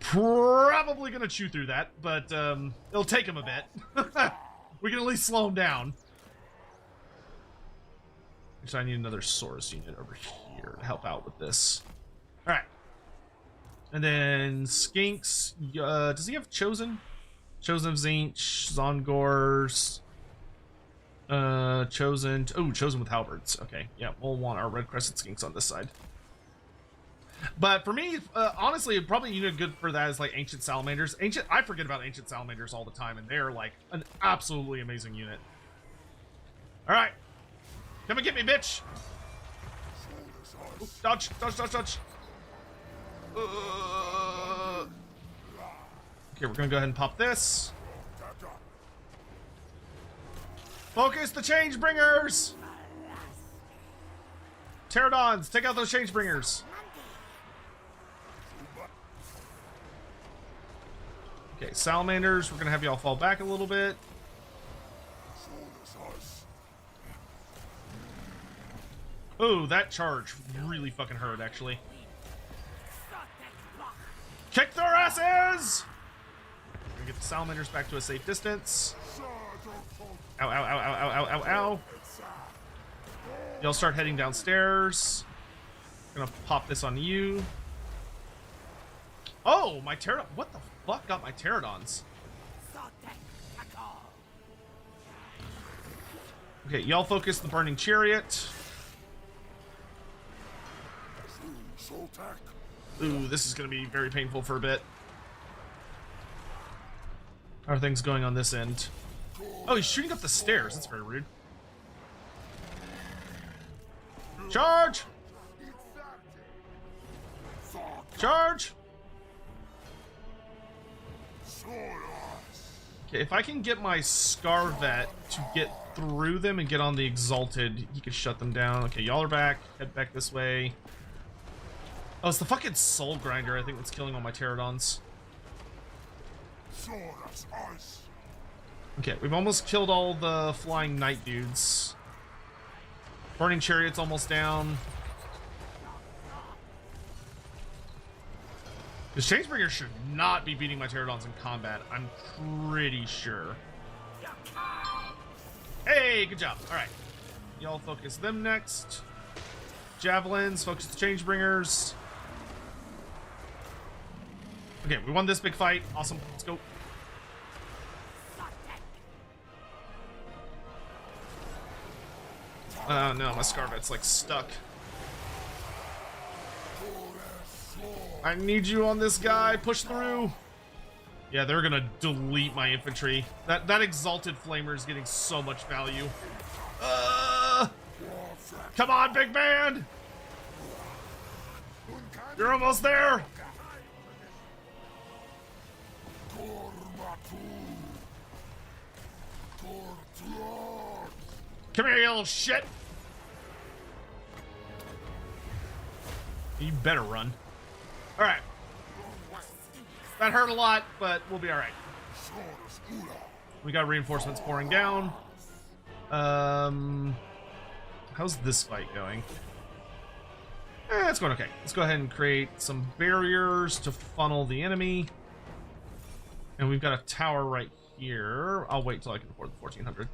Speaker 1: probably gonna chew through that, but it'll take him a bit. We can at least slow him down. So I need another Saurus unit over here to help out with this. Alright. And then Skinks, does he have Chosen? Chosen of Tzeentch, Zongors, Chosen, oh, Chosen with Halberds. Okay, yeah, we'll want our Red Crescent Skinks on this side. But for me, honestly, probably a unit good for that is like Ancient Salamanders. I forget about Ancient Salamanders all the time, and they're like an absolutely amazing unit. Alright. Come and get me, bitch! Ooh, dodge, dodge, dodge, dodge. Okay, we're gonna go ahead and pop this. Focus the Changebringers! Pterodons, take out those Changebringers. Okay, Salamanders, we're gonna have y'all fall back a little bit. Oh, that charge really fucking hurt, actually. Kick their asses! We're gonna get the salamanders back to a safe distance. Ow, ow, ow, ow, ow, ow, ow, ow. Y'all start heading downstairs. Gonna pop this on you. Oh, my pterodon. What the fuck got my pterodons? Okay, y'all focus the burning chariot. Ooh, this is gonna be very painful for a bit. How are things going on this end? Oh, he's shooting up the stairs. That's very rude. Charge! Charge! Okay, if I can get my Scarvet to get through them and get on the Exalted, he could shut them down. Okay, y'all are back. Head back this way. Oh, it's the fucking Soul Grinder, I think, that's killing all my Pterodons. Okay, we've almost killed all the flying knight dudes. Burning Chariot's almost down. This Changebringer should not be beating my Pterodons in combat, I'm pretty sure. Hey, good job. Alright. Y'all focus them next. Javelins, focus the Changebringers. Okay, we won this big fight. Awesome. Let's go. Oh no, my Scarvet's like stuck. I need you on this guy. Push through. Yeah, they're gonna delete my infantry. That Exalted Flamer is getting so much value. Come on, big man! You're almost there! Come here, you little shit! You better run. Alright. That hurt a lot, but we'll be alright. We got reinforcements pouring down. How's this fight going? It's going okay. Let's go ahead and create some barriers to funnel the enemy. And we've got a tower right here. I'll wait till I can afford the 1400.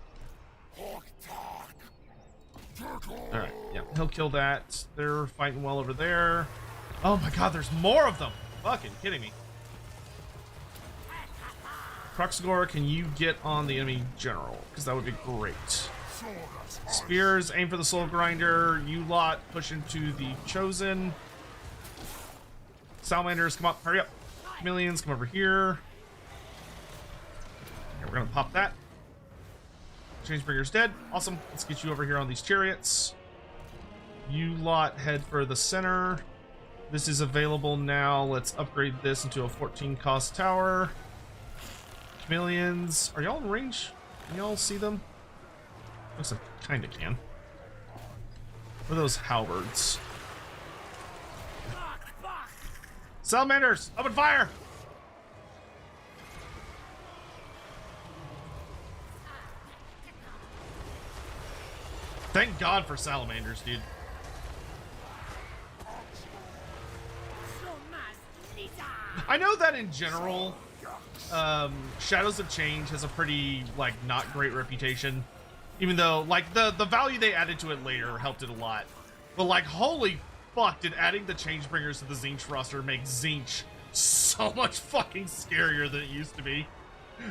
Speaker 1: Alright, yeah, he'll kill that. They're fighting well over there. Oh my god, there's more of them! Fucking kidding me. Kroq-Gar, can you get on the enemy general? Because that would be great. Spears, aim for the Soul Grinder. You lot, push into the Chosen. Salamanders, come up, hurry up. Chameleons, come over here. Okay, we're gonna pop that. Changebringer's dead. Awesome. Let's get you over here on these chariots. You lot head for the center. This is available now. Let's upgrade this into a 14 cost tower. Chameleons. Are y'all in range? Can y'all see them? Looks like kinda can. What are those halberds? Salamanders! Open fire! Thank God for salamanders, dude. I know that in general, Shadows of Change has a pretty, like, not great reputation. Even though, like, the value they added to it later helped it a lot. But, like, holy fuck, did adding the Changebringers to the Tzeentch roster make Tzeentch so much fucking scarier than it used to be.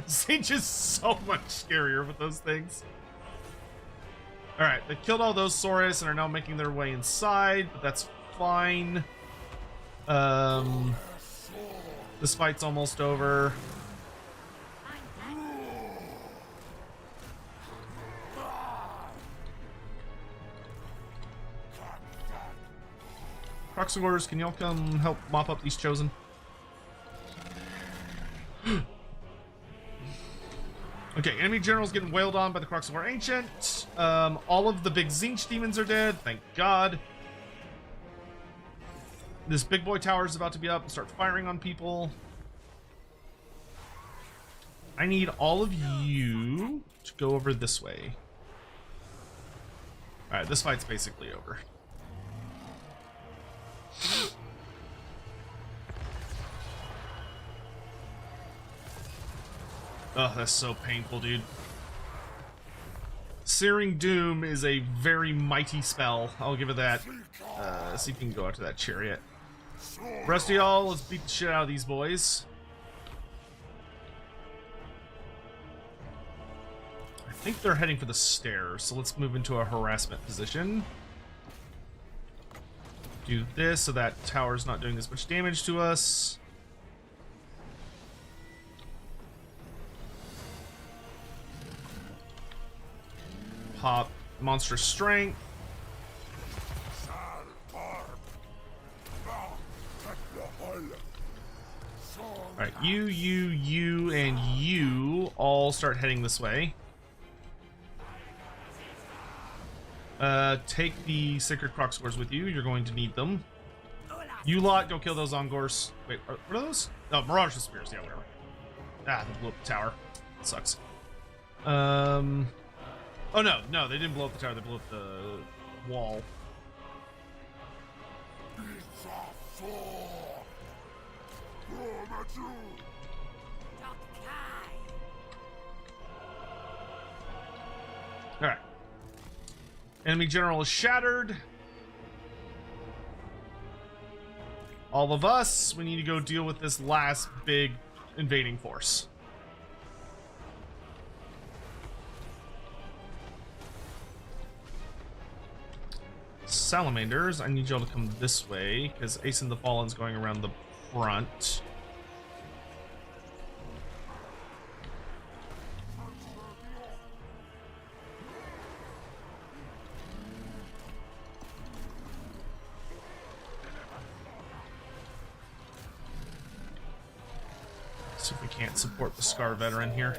Speaker 1: Tzeentch is so much scarier with those things. Alright, they killed all those Saurus and are now making their way inside, but that's fine. This fight's almost over. Kroq-Gars, can y'all come help mop up these Chosen? Okay, enemy general's getting wailed on by the Kroq-Gar Ancient. All of the big Tzeentch demons are dead, thank God. This big boy tower is about to be up and start firing on people. I need all of you to go over this way. Alright, this fight's basically over. Oh, that's so painful, dude. Searing Doom is a very mighty spell. I'll give it that. See if we can go after that chariot. Rest of y'all, let's beat the shit out of these boys. I think they're heading for the stairs, so let's move into a harassment position. Do this so that tower's not doing as much damage to us. Pop monster strength. Alright, you, and you all start heading this way. Take the sacred Kroak-Gars with you. You're going to need them. You lot, go kill those Ongors. Wait, what are those? Oh, Mirage Spears. Yeah, whatever. Ah, they blew up the tower. That sucks. Oh, no, they didn't blow up the tower. They blew up the wall. Alright. Enemy general is shattered. All of us, we need to go deal with this last big invading force. Salamanders, I need y'all to come this way, because Ace and the Fallen's going around the front. See if we can't support the Scar veteran here.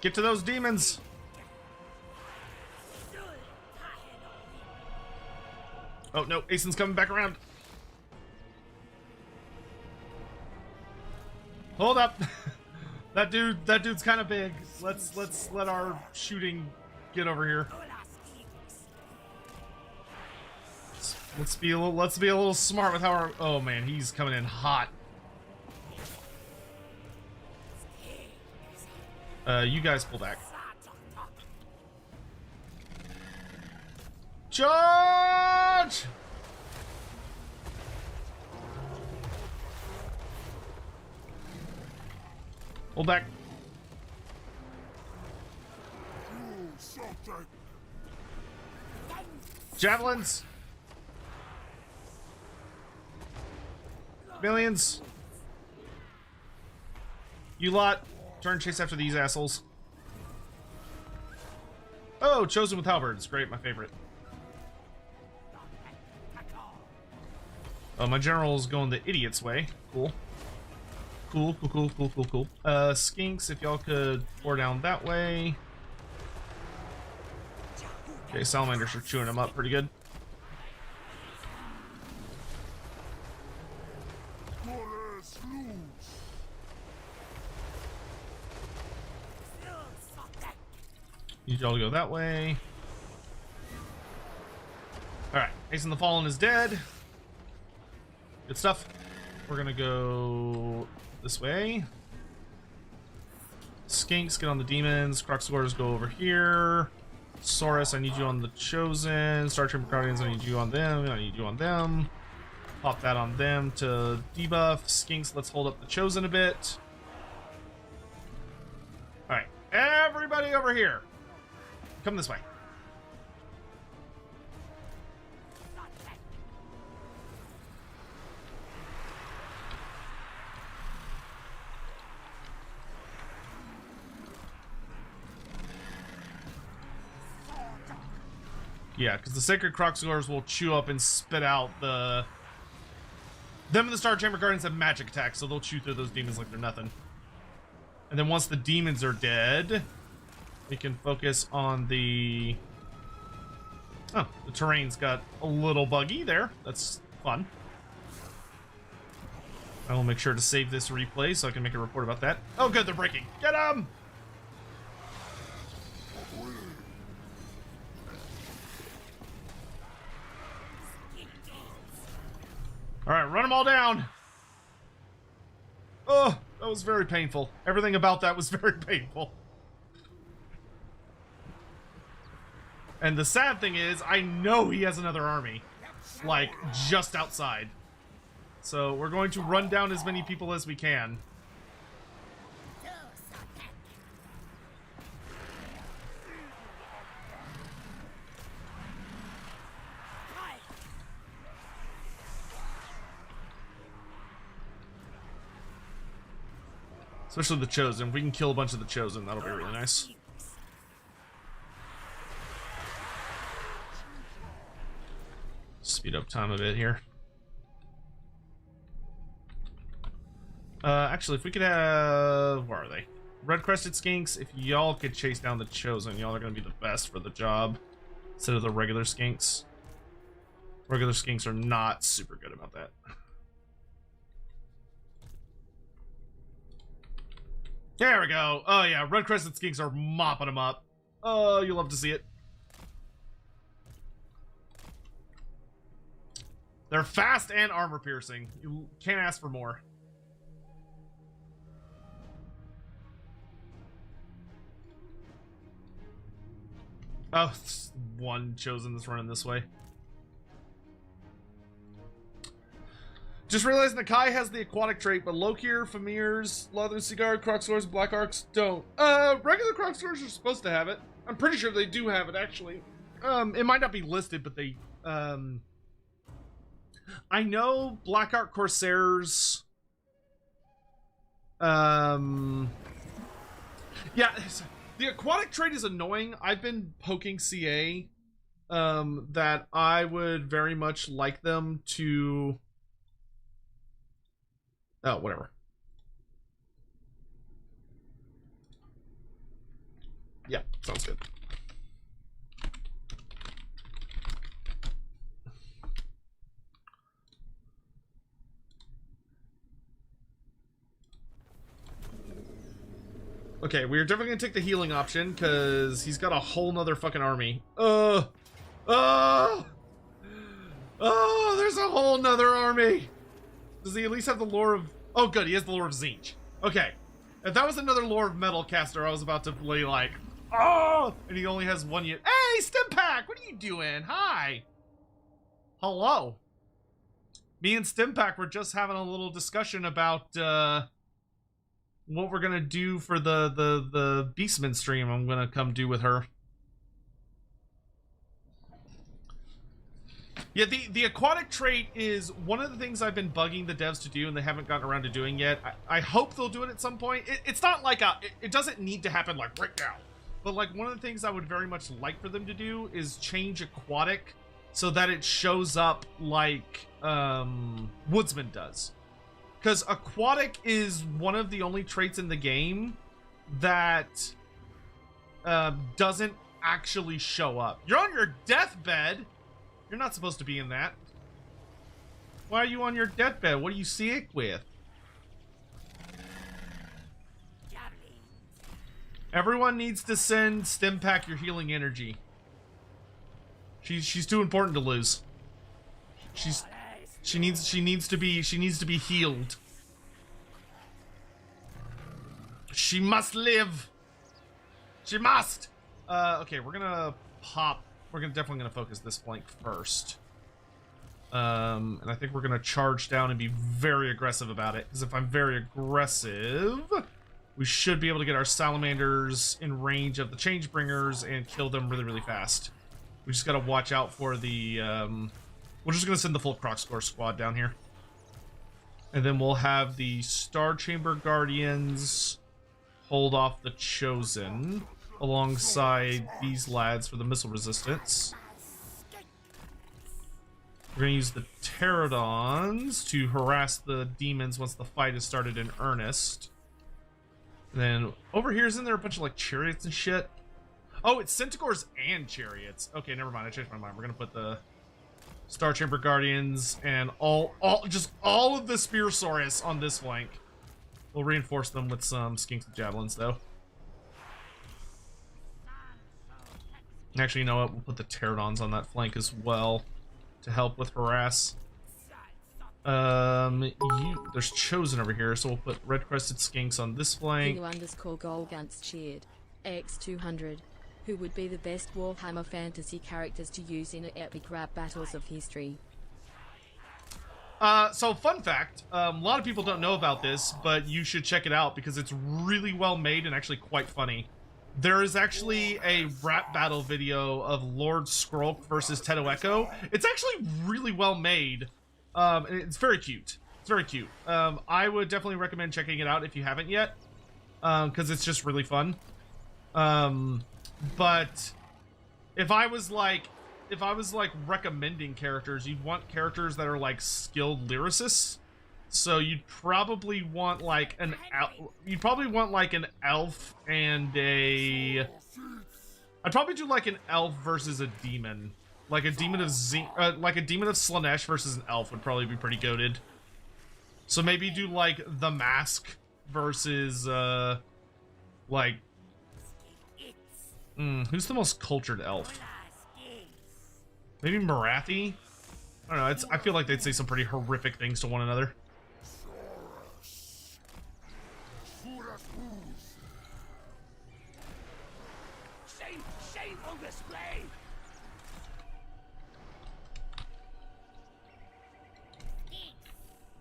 Speaker 1: Get to those demons! Oh no, Aeson's coming back around. Hold up. that dude's kind of big. Let's let our shooting get over here. Let's be a little smart with how our, oh man, he's coming in hot. You guys pull back. Charge! Hold back. Javelins! Millions! You lot, turn chase after these assholes. Oh, chosen with halberds. Great, my favorite. Oh, my general's going the idiot's way. Cool. Cool. Skinks, if y'all could pour down that way. Okay, salamanders are chewing them up pretty good. Need y'all to go that way. Alright, Ace and the Fallen is dead. Good stuff. We're gonna go this way. Skinks, get on the demons. Kroak-Gars, go over here. Saurus, I need you on the Chosen. Star Trooper Guardians, I need you on them. I need you on them. Pop that on them to debuff. Skinks, let's hold up the Chosen a bit. Alright, everybody over here. Come this way. Yeah, because the Sacred Kroak-Gars will chew up and spit out the... Them and the Star Chamber Guardians have magic attacks, so they'll chew through those demons like they're nothing. And then once the demons are dead, we can focus on the... Oh, the terrain's got a little buggy there. That's fun. I will make sure to save this replay so I can make a report about that. Oh good, they're breaking. Get them! Alright, run them all down. Oh, that was very painful. Everything about that was very painful. And the sad thing is, I know he has another army. Like, just outside. So we're going to run down as many people as we can. Especially the Chosen. If we can kill a bunch of the Chosen, that'll be really nice. Speed up time a bit here. Actually, if we could have... Where are they? Red-crested skinks. If y'all could chase down the Chosen, y'all are going to be the best for the job. Instead of the regular skinks. Regular skinks are not super good about that. There we go. Oh yeah, red-crested skinks are mopping them up. Oh, you love to see it. They're fast and armor piercing. You can't ask for more. Oh, it's one Chosen that's running this way. Just realizing that Kai has the aquatic trait, but Lokir, Famirs, Leather Cigar, Kroq-Gars, Black Arcs don't. Regular Kroq-Gars are supposed to have it. I'm pretty sure they do have it, actually. It might not be listed, but they, I know Black Arc Corsairs, yeah, the aquatic trait is annoying. I've been poking CA, that I would very much like them to... Oh, whatever. Yeah, sounds good. Okay, we're definitely gonna take the healing option because he's got a whole nother fucking army. Oh, there's a whole nother army. Does he at least have the lore of... Oh, good, he has the lore of Tzeentch. Okay. If that was another lore of metal caster, I was about to play like, oh! And he only has one unit. Hey, Stimpack! What are you doing? Hi! Hello. Me and Stimpack were just having a little discussion about, what we're gonna do for the Beastmen stream I'm gonna come do with her. Yeah, the aquatic trait is one of the things I've been bugging the devs to do and they haven't gotten around to doing yet. I hope they'll do it at some point. It's not like it doesn't need to happen like right now. But like one of the things I would very much like for them to do is change aquatic so that it shows up like Woodsman does. Because aquatic is one of the only traits in the game that doesn't actually show up. You're on your deathbed. You're not supposed to be in that. Why are you on your deathbed? What are you sick with? Everyone needs to send Stimpack your healing energy. She's too important to lose. She needs to be healed. She must live. She must. Okay, we're gonna pop. We're definitely gonna focus this flank first. And I think we're gonna charge down and be very aggressive about it. Because if I'm very aggressive, we should be able to get our salamanders in range of the Changebringers and kill them really, really fast. We just gotta watch out for the. We're just gonna send the full Kroq-Gar squad down here, and then we'll have the Star Chamber Guardians hold off the Chosen alongside these lads for the missile resistance. We're gonna use the Pterodons to harass the demons once the fight has started in earnest. And then over here, isn't there a bunch of like chariots and shit? Oh, it's Centaurs and chariots. Okay, never mind. I changed my mind. We're gonna put the Star Chamber Guardians and all of the Spearsaurus on this flank. We'll reinforce them with some skinks and javelins, though. Actually, you know what? We'll put the Pterodons on that flank as well to help with harass. There's Chosen over here, so we'll put red-crested skinks on this flank.
Speaker 3: Q_Golgunst cheered. X200. Who would be the best Warhammer fantasy characters to use in epic rap battles of history?
Speaker 1: So fun fact, a lot of people don't know about this, but you should check it out because it's really well made and actually quite funny. There is actually a rap battle video of Lord Kroak versus Teto Echo. It's actually really well made. And it's very cute. It's very cute. I would definitely recommend checking it out if you haven't yet, because it's just really fun. But if I was like recommending characters, you'd want characters that are like skilled lyricists. So you'd probably want like an elf and a. I'd probably do like an elf versus a demon. Like a demon of Slaanesh versus an elf would probably be pretty goated. So maybe do like the Mask versus like who's the most cultured elf? Maybe Marathi? I don't know, I feel like they'd say some pretty horrific things to one another.
Speaker 4: Shameful display!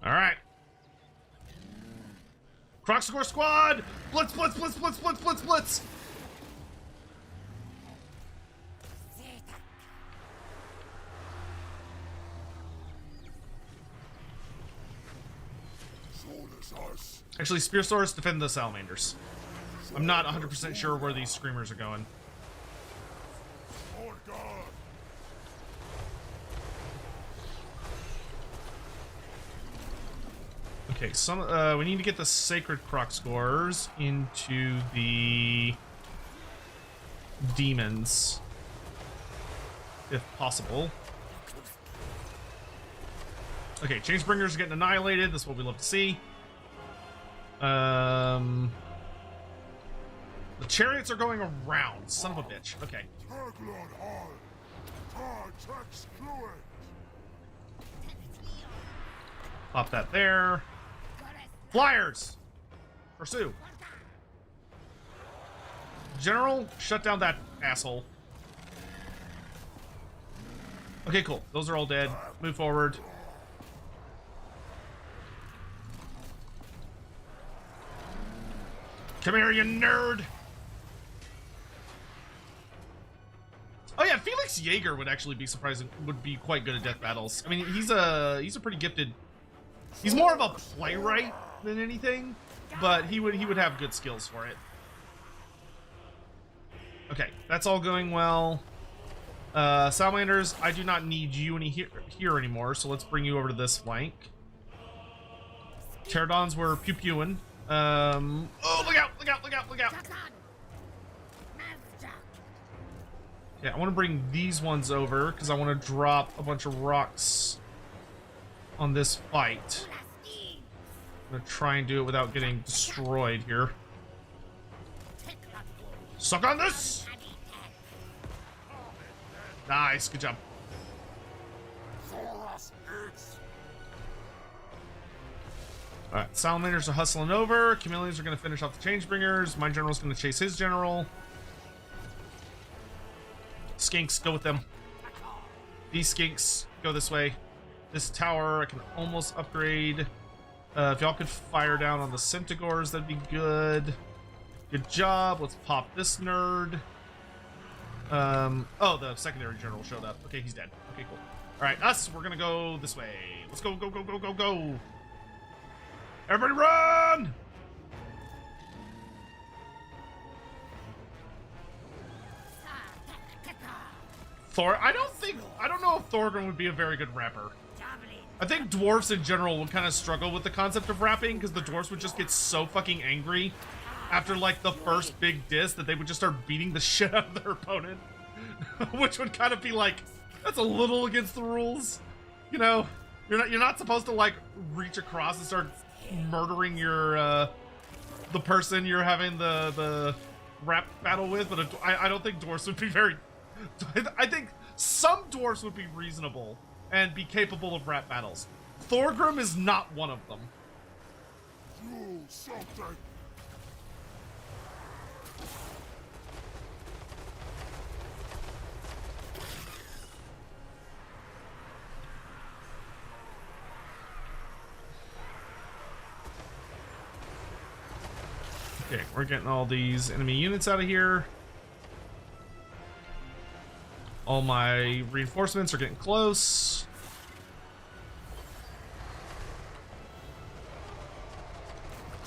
Speaker 1: Alright. Kroq-Gar squad! Blitz, blitz, blitz, blitz, blitz, blitz, blitz! Actually, Spear Swords defend the Salamanders. I'm not 100% sure where these Screamers are going. Okay, we need to get the Sacred Kroq-Gars into the demons, if possible. Okay, Changebringers are getting annihilated. That's what we love to see. The chariots are going around. Son of a bitch. Okay. Pop that there. Flyers! Pursue. General, shut down that asshole. Okay, cool. Those are all dead. Move forward. Come here, you nerd! Oh yeah, Felix Jaeger would actually be surprising. Would be quite good at death battles. I mean, he's a pretty gifted. He's more of a playwright than anything, but he would have good skills for it. Okay, that's all going well. Salamanders, I do not need you here anymore, so let's bring you over to this flank. Pterodons were pew-pewing. Oh, look out, look out, look out, look out. Yeah, I want to bring these ones over because I want to drop a bunch of rocks on this fight. I'm going to try and do it without getting destroyed here. Suck on this! Nice, good job. Alright, Salamanders are hustling over. Chameleons are going to finish off the Changebringers. My general's going to chase his general. Skinks, go with them. These skinks, go this way. This tower, I can almost upgrade. If y'all could fire down on the Centaurs, that'd be good. Good job. Let's pop this nerd. Oh, the secondary general showed up. Okay, he's dead. Okay, cool. Alright, us, we're going to go this way. Let's go, go, go, go, go, go. Everybody run! Thor, I don't know if Thorgrim would be a very good rapper. I think dwarves in general would kind of struggle with the concept of rapping because the dwarves would just get so fucking angry after like the first big diss that they would just start beating the shit out of their opponent. Which would kind of be like, that's a little against the rules. You know, you're not supposed to like reach across and start murdering your the person you're having the rap battle with, but I don't think dwarves would be very. I think some dwarves would be reasonable and be capable of rap battles. Thorgrim is not one of them.
Speaker 2: You something.
Speaker 1: Okay, we're getting all these enemy units out of here. All my reinforcements are getting close.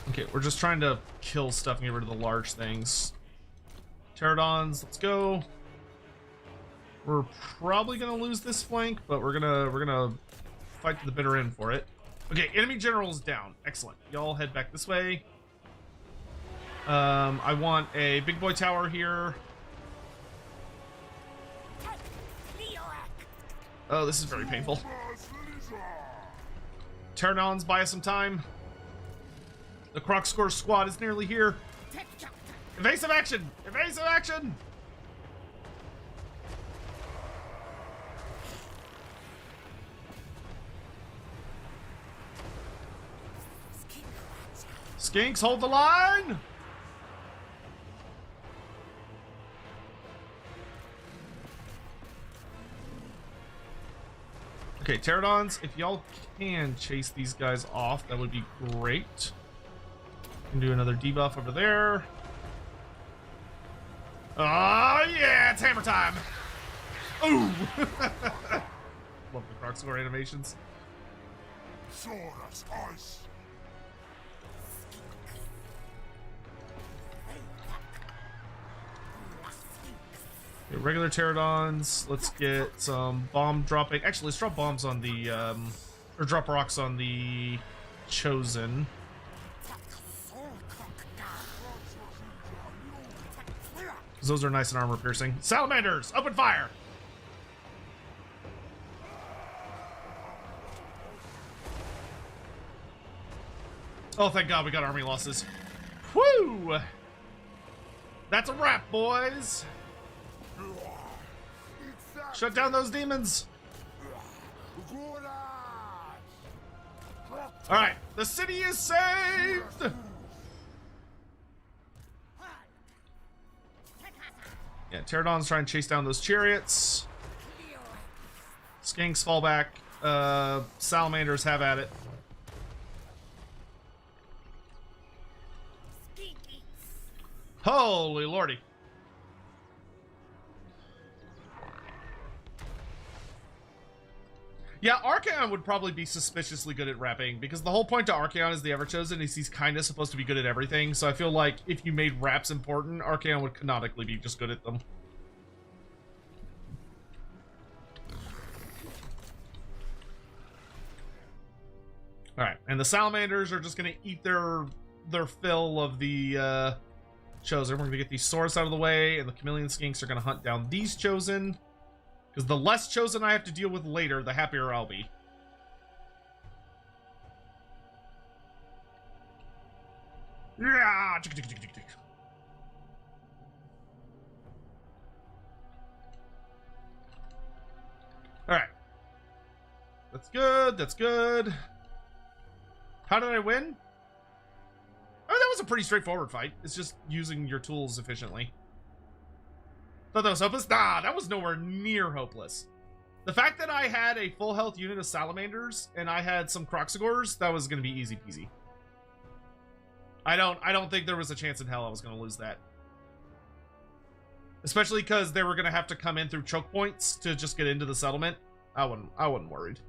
Speaker 1: Okay, we're just trying to kill stuff and get rid of the large things. Pterodons, let's go. We're probably gonna lose this flank, but we're gonna fight to the bitter end for it. Okay, enemy general's down. Excellent. Y'all head back this way. I want a big boy tower here. Oh, this is very painful. Pterodons, buy us some time. The Kroq-Gar squad is nearly here. Evasive action! Evasive action! Skinks, hold the line! Okay, Pterodons, if y'all can chase these guys off, that would be great. Can do another debuff over there. Oh yeah, it's hammer time! Ooh! Love the Kroq-Gar animations.
Speaker 2: Saurus ice.
Speaker 1: Okay, regular Pterodons. Let's get some bomb dropping. Actually, let's drop bombs on the or drop rocks on the Chosen. Those are nice and armor piercing. Salamanders, open fire! Oh, thank God we got army losses. Woo! That's a wrap, boys. Shut down those demons. All right, the city is saved. Yeah, Pterodons try and chase down those chariots. Skinks fall back. Salamanders have at it. Holy lordy. Yeah, Archaon would probably be suspiciously good at rapping, because the whole point to Archaon is the Everchosen is he's kind of supposed to be good at everything, so I feel like if you made raps important, Archaon would canonically be just good at them. Alright, and the Salamanders are just going to eat their fill of the Chosen. We're going to get these swords out of the way, and the Chameleon Skinks are going to hunt down these Chosen. Because the less Chosen I have to deal with later, the happier I'll be. Yeah. Alright. That's good, that's good. How did I win? Oh, that was a pretty straightforward fight. It's just using your tools efficiently. Thought that was hopeless? Nah, that was nowhere near hopeless. The fact that I had a full health unit of Salamanders and I had some Kroq-Gars, that was going to be easy peasy. I don't think there was a chance in hell I was going to lose that. Especially because they were going to have to come in through choke points to just get into the settlement. I wasn't worried.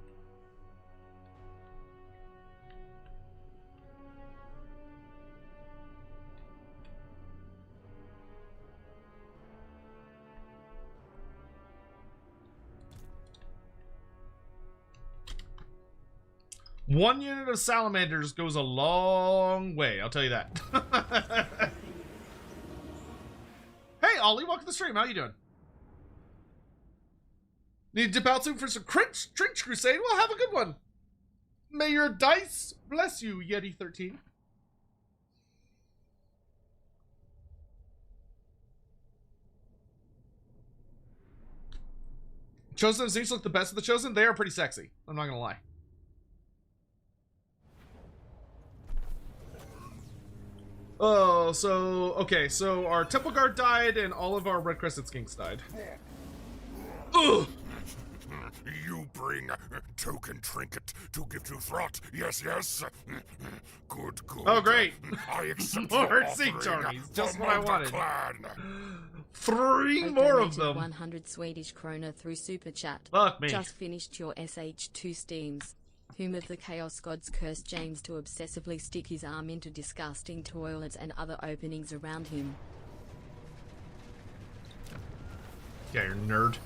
Speaker 1: One unit of Salamanders goes a long way, I'll tell you that. Hey, Ollie, welcome to the stream. How you doing? Need to dip out soon for some Tzeentch Crusade? Well, have a good one. May your dice bless you, Yeti13. Chosen and Tzeentch look the best of the Chosen. They are pretty sexy. I'm not gonna lie. Oh, so okay, so our temple guard died and all of our red crested skinks died. Ugh.
Speaker 2: You bring token trinket to give to Throt. Yes, yes. Good, good.
Speaker 1: Oh, great.
Speaker 2: I accept
Speaker 1: More
Speaker 2: your
Speaker 1: Tzeentch
Speaker 2: offering
Speaker 1: armies,
Speaker 2: for
Speaker 1: just what I wanted.
Speaker 2: Clan.
Speaker 1: 3
Speaker 3: I
Speaker 1: more of
Speaker 3: donated
Speaker 1: them.
Speaker 3: 100 Swedish krona through Super Chat.
Speaker 1: Fuck me.
Speaker 3: Just finished your SH2 steams. Whom of the Chaos Gods cursed James to obsessively stick his arm into disgusting toilets and other openings around him?
Speaker 1: Yeah, you're a nerd.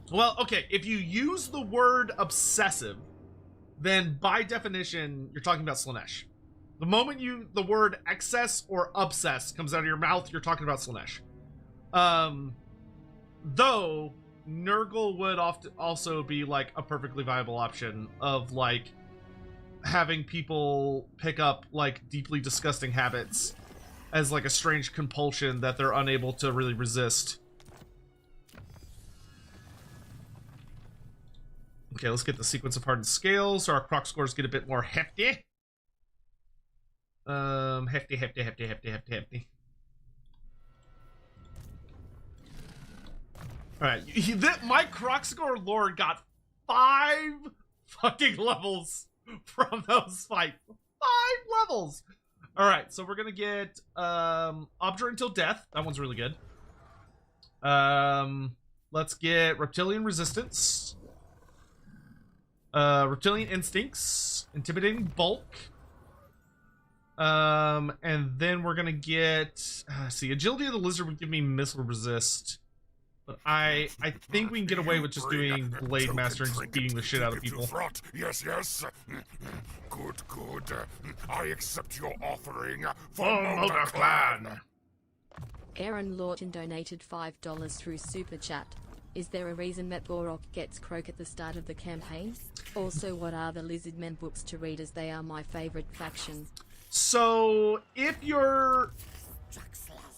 Speaker 1: Well, okay, if you use the word obsessive, then by definition, you're talking about Slaanesh. The moment the word excess or obsess comes out of your mouth, you're talking about Slaanesh. Though, Nurgle would also be, like, a perfectly viable option of, like, having people pick up, like, deeply disgusting habits as, like, a strange compulsion that they're unable to really resist. Okay, let's get the sequence of hardened scales so our Kroak scores get a bit more hefty. Hefty. Alright, my Kroak score lord got 5 fucking levels from those fights. 5 levels! Alright, so we're gonna get Obdurate Until Death. That one's really good. Let's get Reptilian Resistance. Reptilian Instincts, Intimidating Bulk, and then we're gonna get, see, Agility of the Lizard would give me Missile Resist, but I think we can get away with just doing Blade Master and just beating the shit out of people.
Speaker 2: Yes, yes. Good, good. I accept your offering for
Speaker 1: Motor Clan.
Speaker 3: Aaron Lawton donated $5 through Super Chat. Is there a reason that Gor-rok gets Kroak at the start of the campaign? Also, what are the Lizardmen books to read, as they are my favorite faction?
Speaker 1: So, if you're...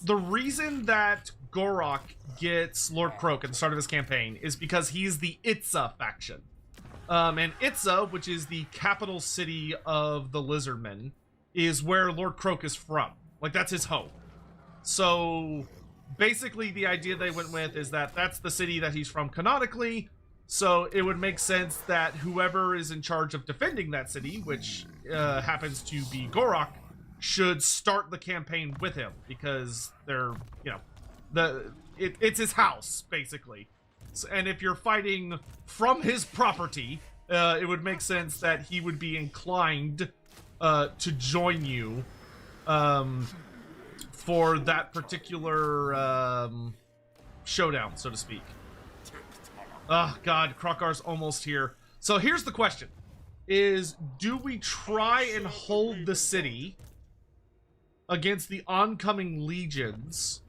Speaker 1: The reason that Gor-rok gets Lord Kroak at the start of his campaign is because he's the Itza faction. And Itza, which is the capital city of the Lizardmen, is where Lord Kroak is from. Like, that's his home. So... basically, the idea they went with is that that's the city that he's from canonically, so it would make sense that whoever is in charge of defending that city, which happens to be Gor-rok, should start the campaign with him, because they're, you know, it's his house, basically. So, and if you're fighting from his property, it would make sense that he would be inclined to join you, for that particular showdown, so to speak. Oh god, Kroq-Gar's almost here. So here's the question, is do we try and hold the city against the oncoming legions?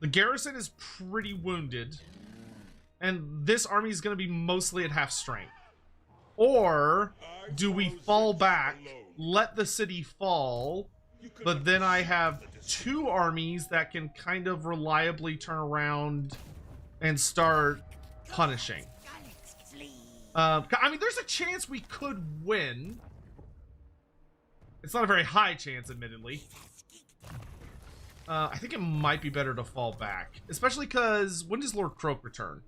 Speaker 1: The garrison is pretty wounded, and this army is going to be mostly at half strength. Or do we fall back, let the city fall, but then I have 2 armies that can kind of reliably turn around and start punishing. I mean, there's a chance we could win. It's not a very high chance, admittedly. I think it might be better to fall back. Especially because, when does Lord Kroak return?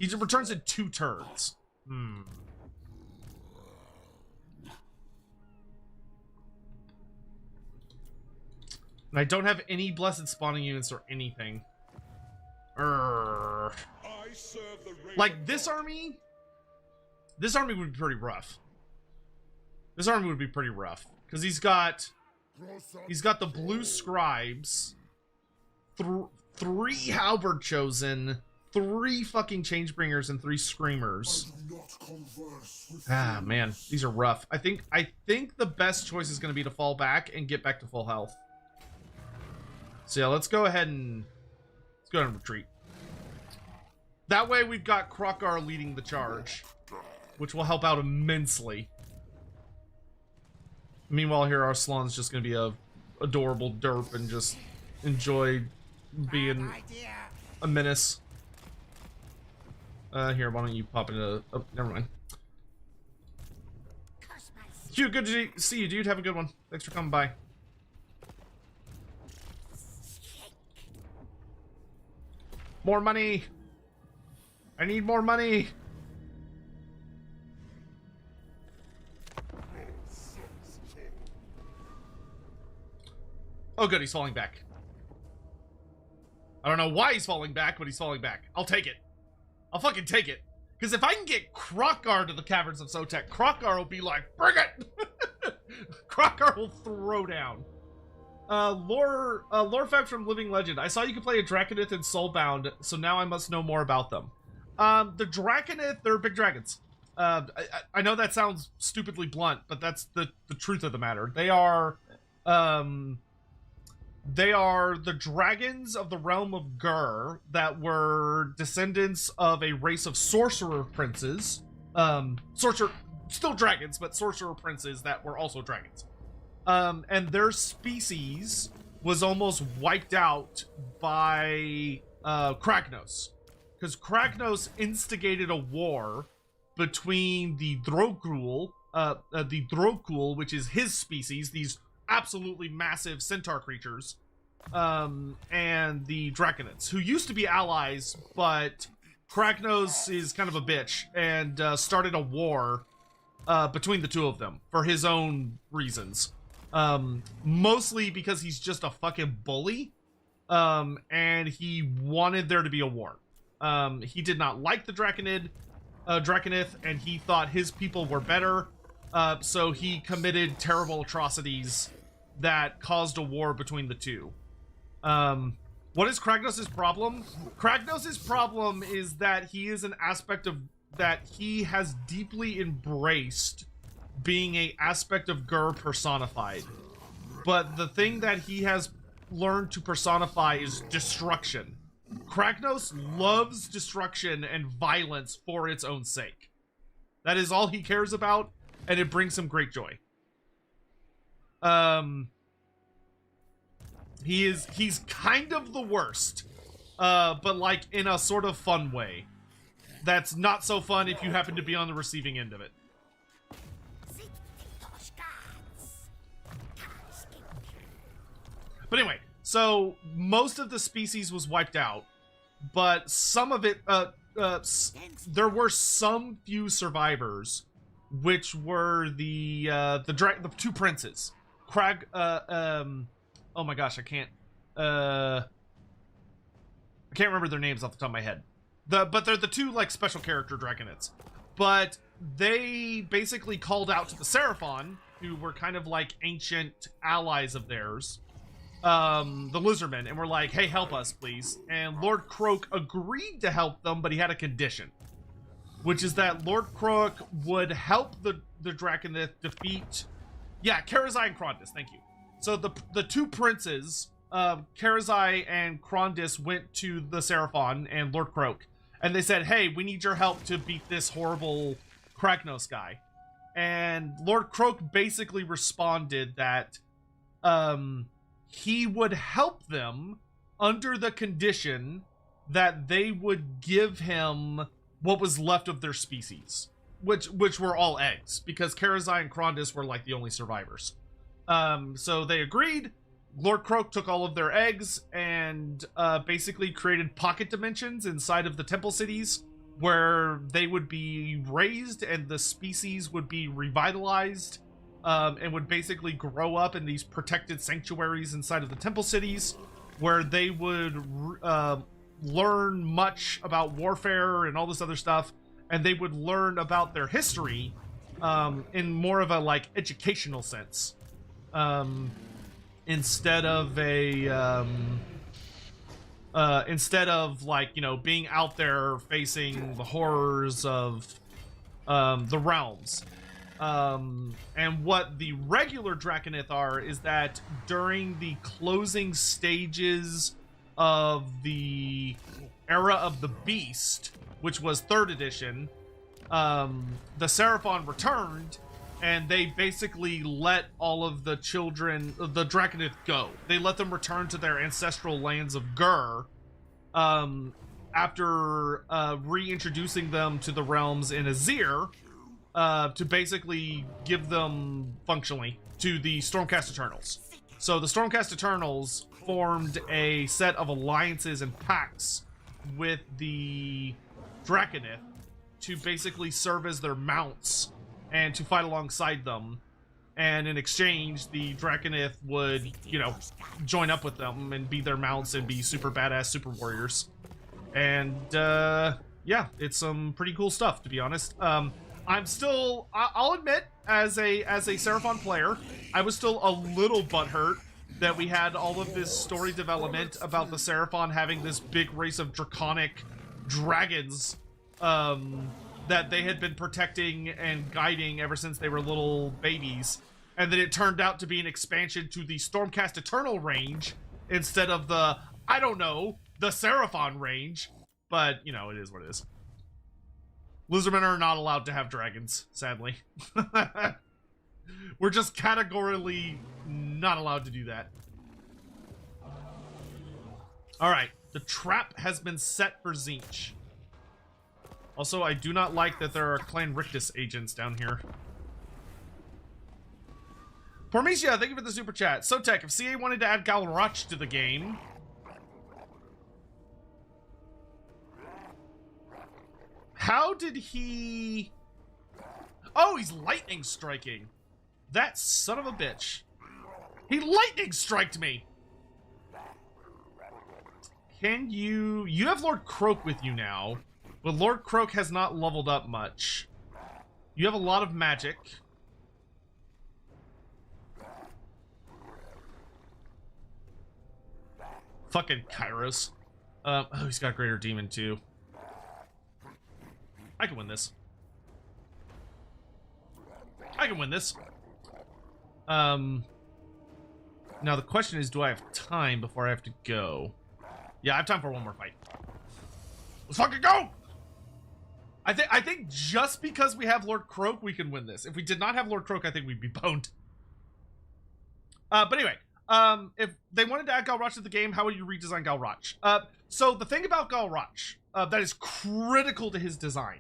Speaker 1: He returns in 2 turns. And I don't have any blessed spawning units or anything. Like, this army would be pretty rough. This army would be pretty rough. Because he's got the blue scribes, 3 halberd chosen, 3 fucking changebringers, and 3 screamers. Ah, man, these are rough. I think the best choice is going to be to fall back and get back to full health. So yeah, let's go ahead and retreat. That way we've got Kroq-Gar leading the charge, which will help out immensely. Meanwhile, here our Slaan's just gonna be a adorable derp and just enjoy being a menace. Here, why don't you pop into... Oh, never mind. Q, good to see you, dude. Have a good one. Thanks for coming by. More money. I need more money. Oh, good. He's falling back. I don't know why he's falling back, but he's falling back. I'll take it. I'll fucking take it. Because if I can get Kroq-Gar to the Caverns of Sotek, Kroq-Gar will be like, bring it! Kroq-Gar will throw down. Lore fact from Living Legend. I saw you could play a Draconith in Soulbound, so now I must know more about them. The Draconith, they're big dragons. I know that sounds stupidly blunt, but that's the truth of the matter. They are the dragons of the realm of Gur that were descendants of a race of sorcerer princes. Still dragons, but sorcerer princes that were also dragons. And their species was almost wiped out by Kragnos. Because Kragnos instigated a war between the Drogul, which is his species, these absolutely massive centaur creatures, and the Draconiths, who used to be allies, but Kragnos is kind of a bitch and started a war between the two of them for his own reasons. Mostly because he's just a fucking bully, and he wanted there to be a war. He did not like the Draconith, and he thought his people were better, so he committed terrible atrocities that caused a war between the two. What is Kragnos' problem? Kragnos' problem is that he is an aspect of that he has deeply embraced being a aspect of Gur personified. But the thing that he has learned to personify is destruction. Kragnos loves destruction and violence for its own sake. That is all he cares about, and it brings him great joy. He's kind of the worst, but like in a sort of fun way. That's not so fun if you happen to be on the receiving end of it. But anyway, so most of the species was wiped out, but some of it, there were some few survivors, which were the two princes. Oh my gosh, I can't remember their names off the top of my head. But they're the two like special character Draconiths. But they basically called out to the Seraphon, who were kind of like ancient allies of theirs, the Lizardmen, and were like, hey, help us, please. And Lord Kroak agreed to help them, but he had a condition, which is that Lord Kroak would help the Draconith defeat, Karazai and Krondis, thank you. So the two princes, Karazai and Krondis, went to the Seraphon and Lord Kroak, and they said, hey, we need your help to beat this horrible Kragnos guy. And Lord Kroak basically responded that he would help them under the condition that they would give him what was left of their species, which were all eggs, because Karazai and Krondis were like the only survivors. So they agreed. Lord Kroak took all of their eggs and basically created pocket dimensions inside of the temple cities where they would be raised and the species would be revitalized, and would basically grow up in these protected sanctuaries inside of the temple cities where they would learn much about warfare and all this other stuff, and they would learn about their history in more of a like educational sense. Instead of like, you know, being out there facing the horrors of the realms. And what the regular Draconith are is that during the closing stages of the era of the Beast, which was 3rd edition, the Seraphon returned, and they basically let all of the children, the Draconith, go. They let them return to their ancestral lands of Gur, after reintroducing them to the realms in Azir, to basically give them functionally to the Stormcast Eternals. So the Stormcast Eternals formed a set of alliances and pacts with the Draconith to basically serve as their mounts and to fight alongside them. And in exchange, the Draconith would, you know, join up with them and be their mounts and be super badass super warriors. And, yeah, it's some pretty cool stuff, to be honest. I'm still, I'll admit, as a Seraphon player, I was still a little butthurt that we had all of this story development about the Seraphon having this big race of draconic dragons, that they had been protecting and guiding ever since they were little babies, and then it turned out to be an expansion to the Stormcast Eternal range instead of the, I don't know, the Seraphon range. But, you know, it is what it is. Lizardmen are not allowed to have dragons, sadly. We're just categorically not allowed to do that. Alright, the trap has been set for Tzeentch. Also, I do not like that there are Clan Rictus agents down here. Pormesia, thank you for the super chat. Sotek, if CA wanted to add Gor-rok to the game... How did he... Oh, he's lightning striking. That son of a bitch. He lightning striked me. Can you... You have Lord Kroak with you now. But Lord Kroak has not leveled up much. You have a lot of magic. Fucking Kairos. Oh, he's got Greater Demon too. I can win this. I can win this. Now the question is, do I have time before I have to go? Yeah, I have time for one more fight. Let's fucking go! I think just because we have Lord Kroak, we can win this. If we did not have Lord Kroak, I think we'd be boned. But anyway, if they wanted to add Gor-rok to the game, how would you redesign Gor-rok? So the thing about Gor-rok that is critical to his design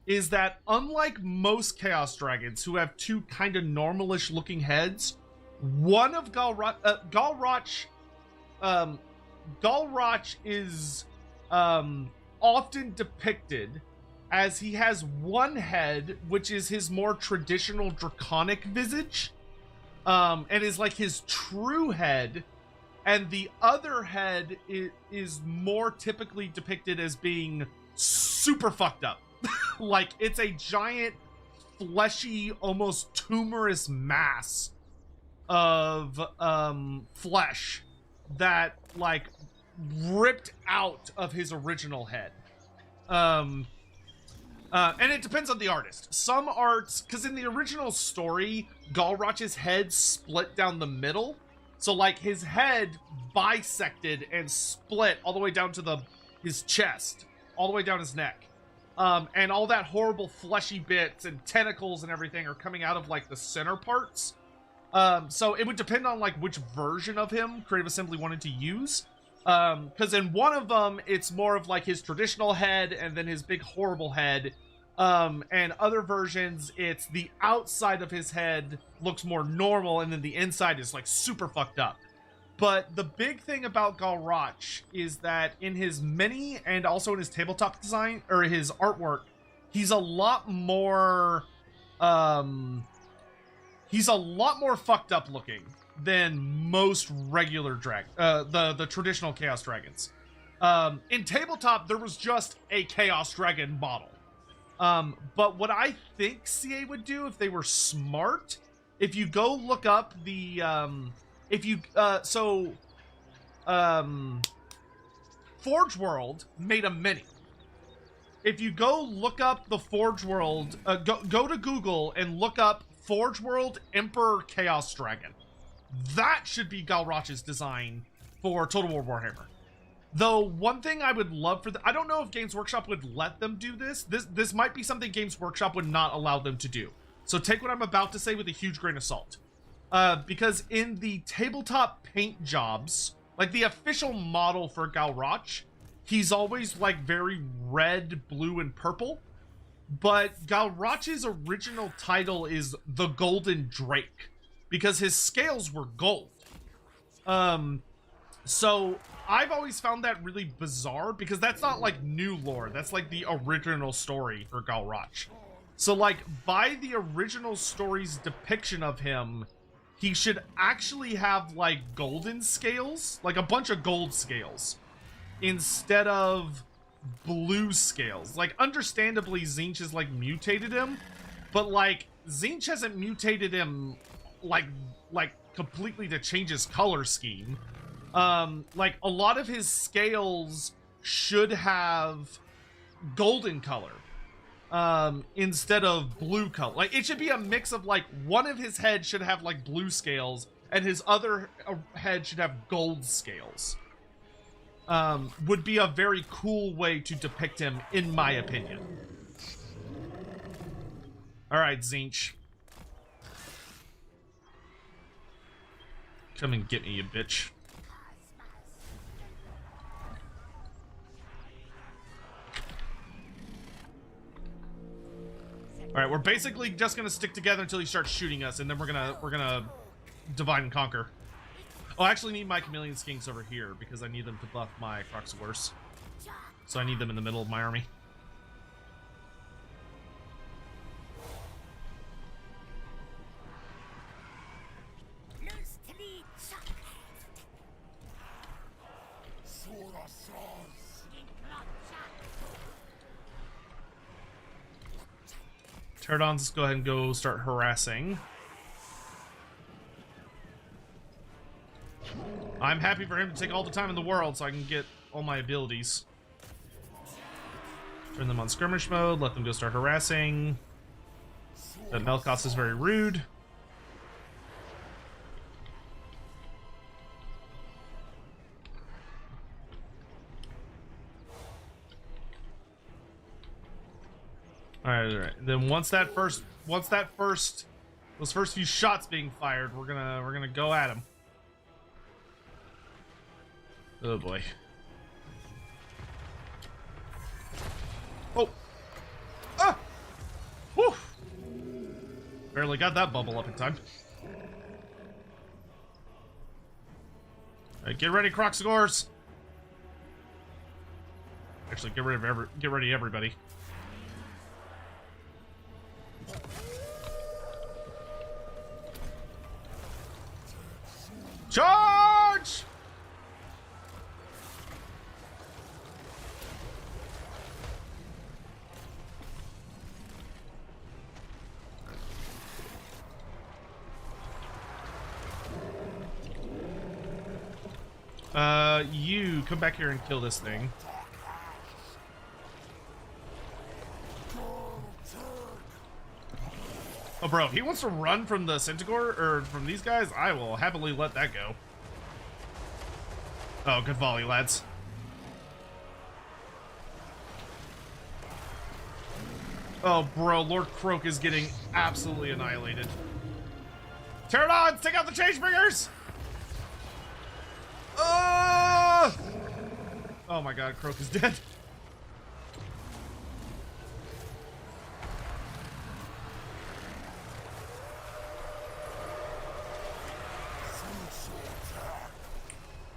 Speaker 1: is that unlike most Chaos Dragons who have two kind of normalish looking heads, one of Gor-rok is often depicted as he has one head, which is his more traditional draconic visage, and is like his true head, and the other head is more typically depicted as being super fucked up. Like, it's a giant, fleshy, almost tumorous mass of flesh that, like, ripped out of his original head. And it depends on the artist. Some arts, because in the original story, Gor-rok's head split down the middle. So, like, his head bisected and split all the way down to his chest, all the way down his neck. And all that horrible fleshy bits and tentacles and everything are coming out of, like, the center parts. So it would depend on, like, which version of him Creative Assembly wanted to use. Because in one of them, it's more of, like, his traditional head and then his big horrible head. And other versions, it's the outside of his head looks more normal, and then the inside is, like, super fucked up. But the big thing about Gor-rok is that in his mini and also in his tabletop design, or his artwork, he's a lot more fucked up looking than most regular the traditional Chaos Dragons. In tabletop, there was just a Chaos Dragon model. But what I think CA would do if they were smart, if you go look up the Forge World made a mini. If you go look up the Forge World, go to Google and look up Forge World Emperor Chaos Dragon. That should be Gor-rok's design for Total War Warhammer. Though one thing I would love for I don't know if Games Workshop would let them do this. This might be something Games Workshop would not allow them to do. So take what I'm about to say with a huge grain of salt. Because in the tabletop paint jobs, like the official model for Gor-rok, he's always like very red, blue, and purple. but Gor-rok's original title is the Golden Drake because his scales were gold. So I've always found that really bizarre because that's not like new lore. That's like the original story for Gor-rok. So like by the original story's depiction of him, he should actually have like golden scales, like a bunch of gold scales instead of blue scales. Like understandably Tzeentch has like mutated him, but like Tzeentch hasn't mutated him like completely to change his color scheme. Like a lot of his scales should have golden color instead of blue color. Like it should be a mix of like one of his heads should have like blue scales and his other head should have gold scales. Would be a very cool way to depict him, in my opinion. Alright, Tzeentch. Come and get me, you bitch. Alright, we're basically just gonna stick together until he starts shooting us, and then we're gonna divide and conquer. Oh, I actually need my chameleon skinks over here because I need them to buff my Kroak-Gar. So I need them in the middle of my army. Pterodons, let's go ahead and go start harassing. I'm happy for him to take all the time in the world so I can get all my abilities. Turn them on skirmish mode, let them go start harassing. That Melkos is very rude. Alright. Then once those first few shots being fired, we're gonna go at him. Oh boy. Oh! Ah! Whew! Barely got that bubble up in time. Alright, get ready, Kroak-Gars! Actually, get ready, everybody. Charge! You come back here and kill this thing. Oh, bro, if he wants to run from the Centaur, or from these guys, I will happily let that go. Oh, good volley, lads. Oh, bro, Lord Kroak is getting absolutely annihilated. Pterodons, take out the Changebringers! Oh my god, Kroak is dead.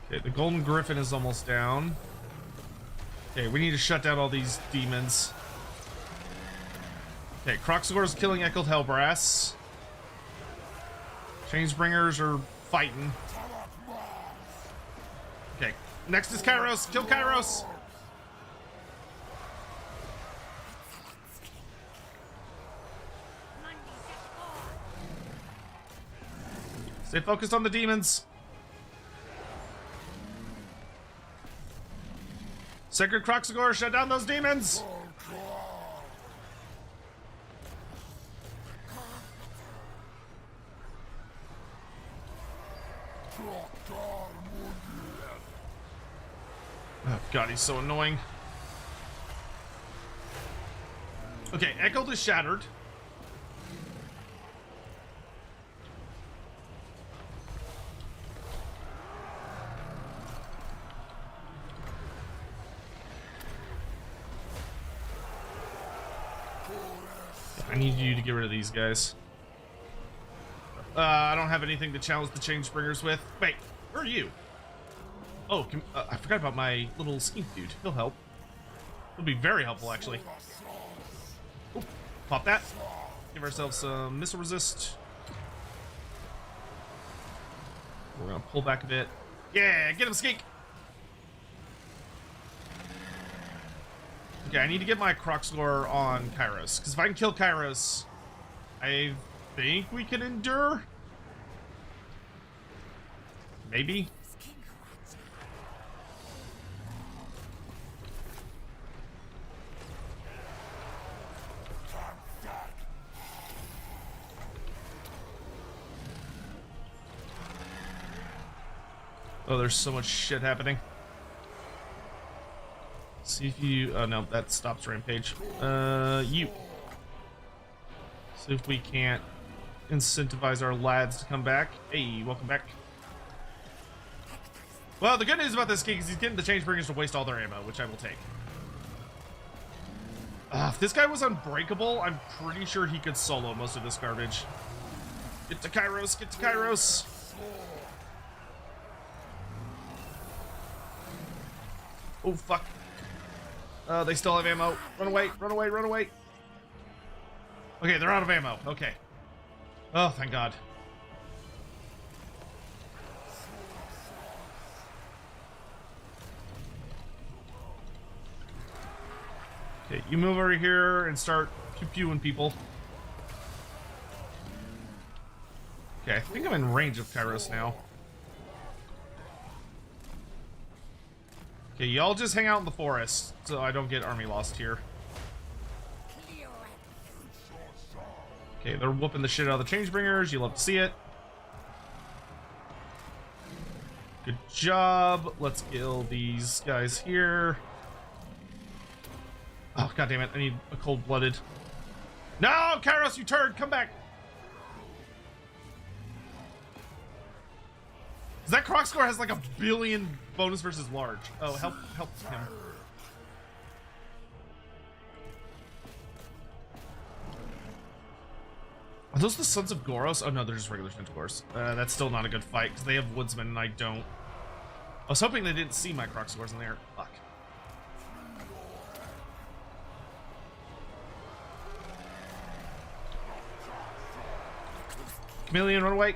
Speaker 1: Okay, the Golden Griffin is almost down. Okay, we need to shut down all these demons. Okay, Kroak-Gar is killing Echoed Hellbrass. Changebringers are fighting. Okay, next is Kairos. Kill Kairos. Stay focused on the demons. Sacred Kroak-Gar, shut down those demons! Oh god, he's so annoying. Okay, Echoed is shattered. I need you to get rid of these guys. I don't have anything to challenge the Changebringers with. Wait, where are you? Oh, I forgot about my little skink dude. He'll help. He'll be very helpful, actually. Ooh, pop that. Give ourselves some missile resist. We're gonna pull back a bit. Yeah, get him, skink! Okay, I need to get my Kroq-Gar on Kairos, because if I can kill Kairos, I think we can endure? Maybe? Oh, there's so much shit happening. See if you... Oh, no, that stops rampage. You. See if we can't incentivize our lads to come back. Hey, welcome back. Well, the good news about this king is he's getting the Changebringers to waste all their ammo, which I will take. If this guy was unbreakable, I'm pretty sure he could solo most of this garbage. Get to Kairos, get to Kairos. Oh, fuck. They still have ammo. Run away, run away, run away. Okay, they're out of ammo. Okay. Oh, thank God. Okay, you move over here and start pew-pewing people. Okay, I think I'm in range of Kairos now. Okay, y'all just hang out in the forest so I don't get army lost here. Okay, they're whooping the shit out of the Changebringers. You love to see it. Good job. Let's kill these guys here. Oh, god damn it. I need a cold-blooded. No, Kairos, you turd! Come back! That Kroq-Gar has like 1 billion bonus versus large. Oh, help him. Are those the Sons of Goros? Oh no, they're just regular Centaurs. That's still not a good fight because they have Woodsmen and I don't. I was hoping they didn't see my Kroq-Gars in there. Fuck. Chameleon, run away.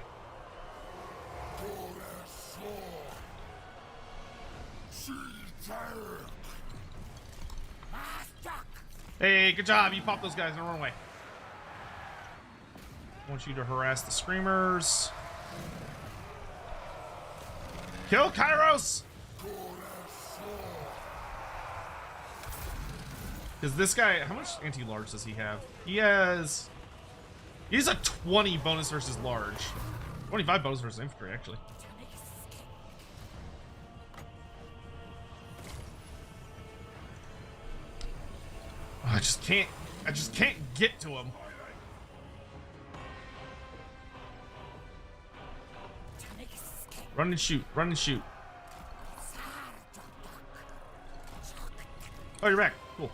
Speaker 1: Hey, good job. You popped those guys and run away. I want you to harass the Screamers. Kill Kairos! Because this guy, how much anti-large does he have? He has a 20 bonus versus large. 25 bonus versus infantry, actually. Oh, I just can't get to him. Run and shoot, run and shoot. Oh, you're back. Cool.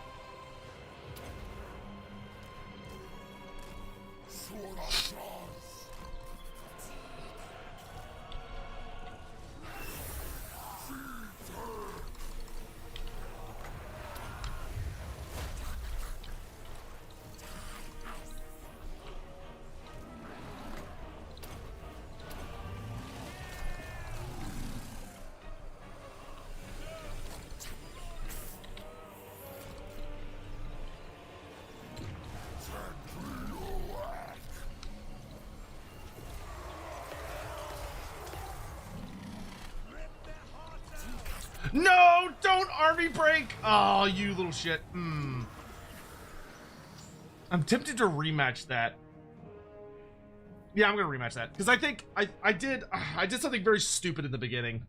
Speaker 1: No, don't army break. Oh, you little shit. I'm tempted to rematch that. Yeah, I'm gonna rematch that because I think I did something very stupid in the beginning.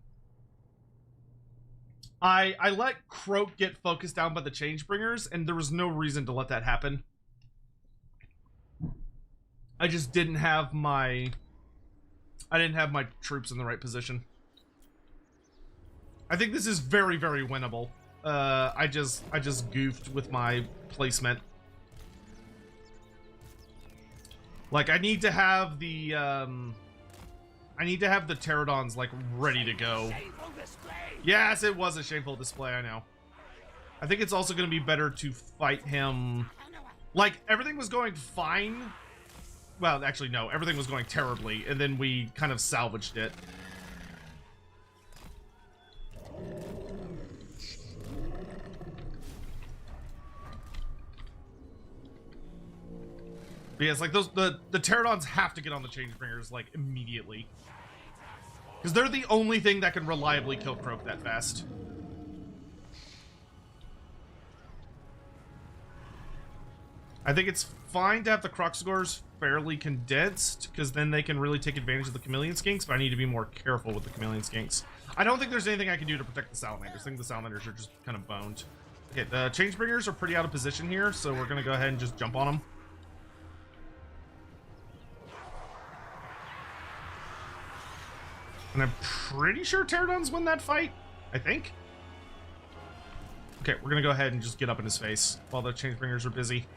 Speaker 1: I let Kroak get focused down by the Changebringers, and there was no reason to let that happen. I just didn't have my troops in the right position. I think this is very, very winnable. I just goofed with my placement. Like, I need to have the pterodons, like, ready to go. Yes, it was a shameful display, I know. I think it's also going to be better to fight him. Like, everything was going fine. Well, actually, no. Everything was going terribly, and then we kind of salvaged it. But yeah, it's like the pterodons have to get on the Changebringers, like, immediately. Because they're the only thing that can reliably kill Kroak that fast. I think it's fine to have the Kroq-Gars fairly condensed, because then they can really take advantage of the chameleon skinks, but I need to be more careful with the chameleon skinks. I don't think there's anything I can do to protect the salamanders. I think the salamanders are just kind of boned. Okay, the Changebringers are pretty out of position here, so we're going to go ahead and just jump on them. And I'm pretty sure pterodons win that fight, I think. Okay, we're going to go ahead and just get up in his face while the Changebringers are busy.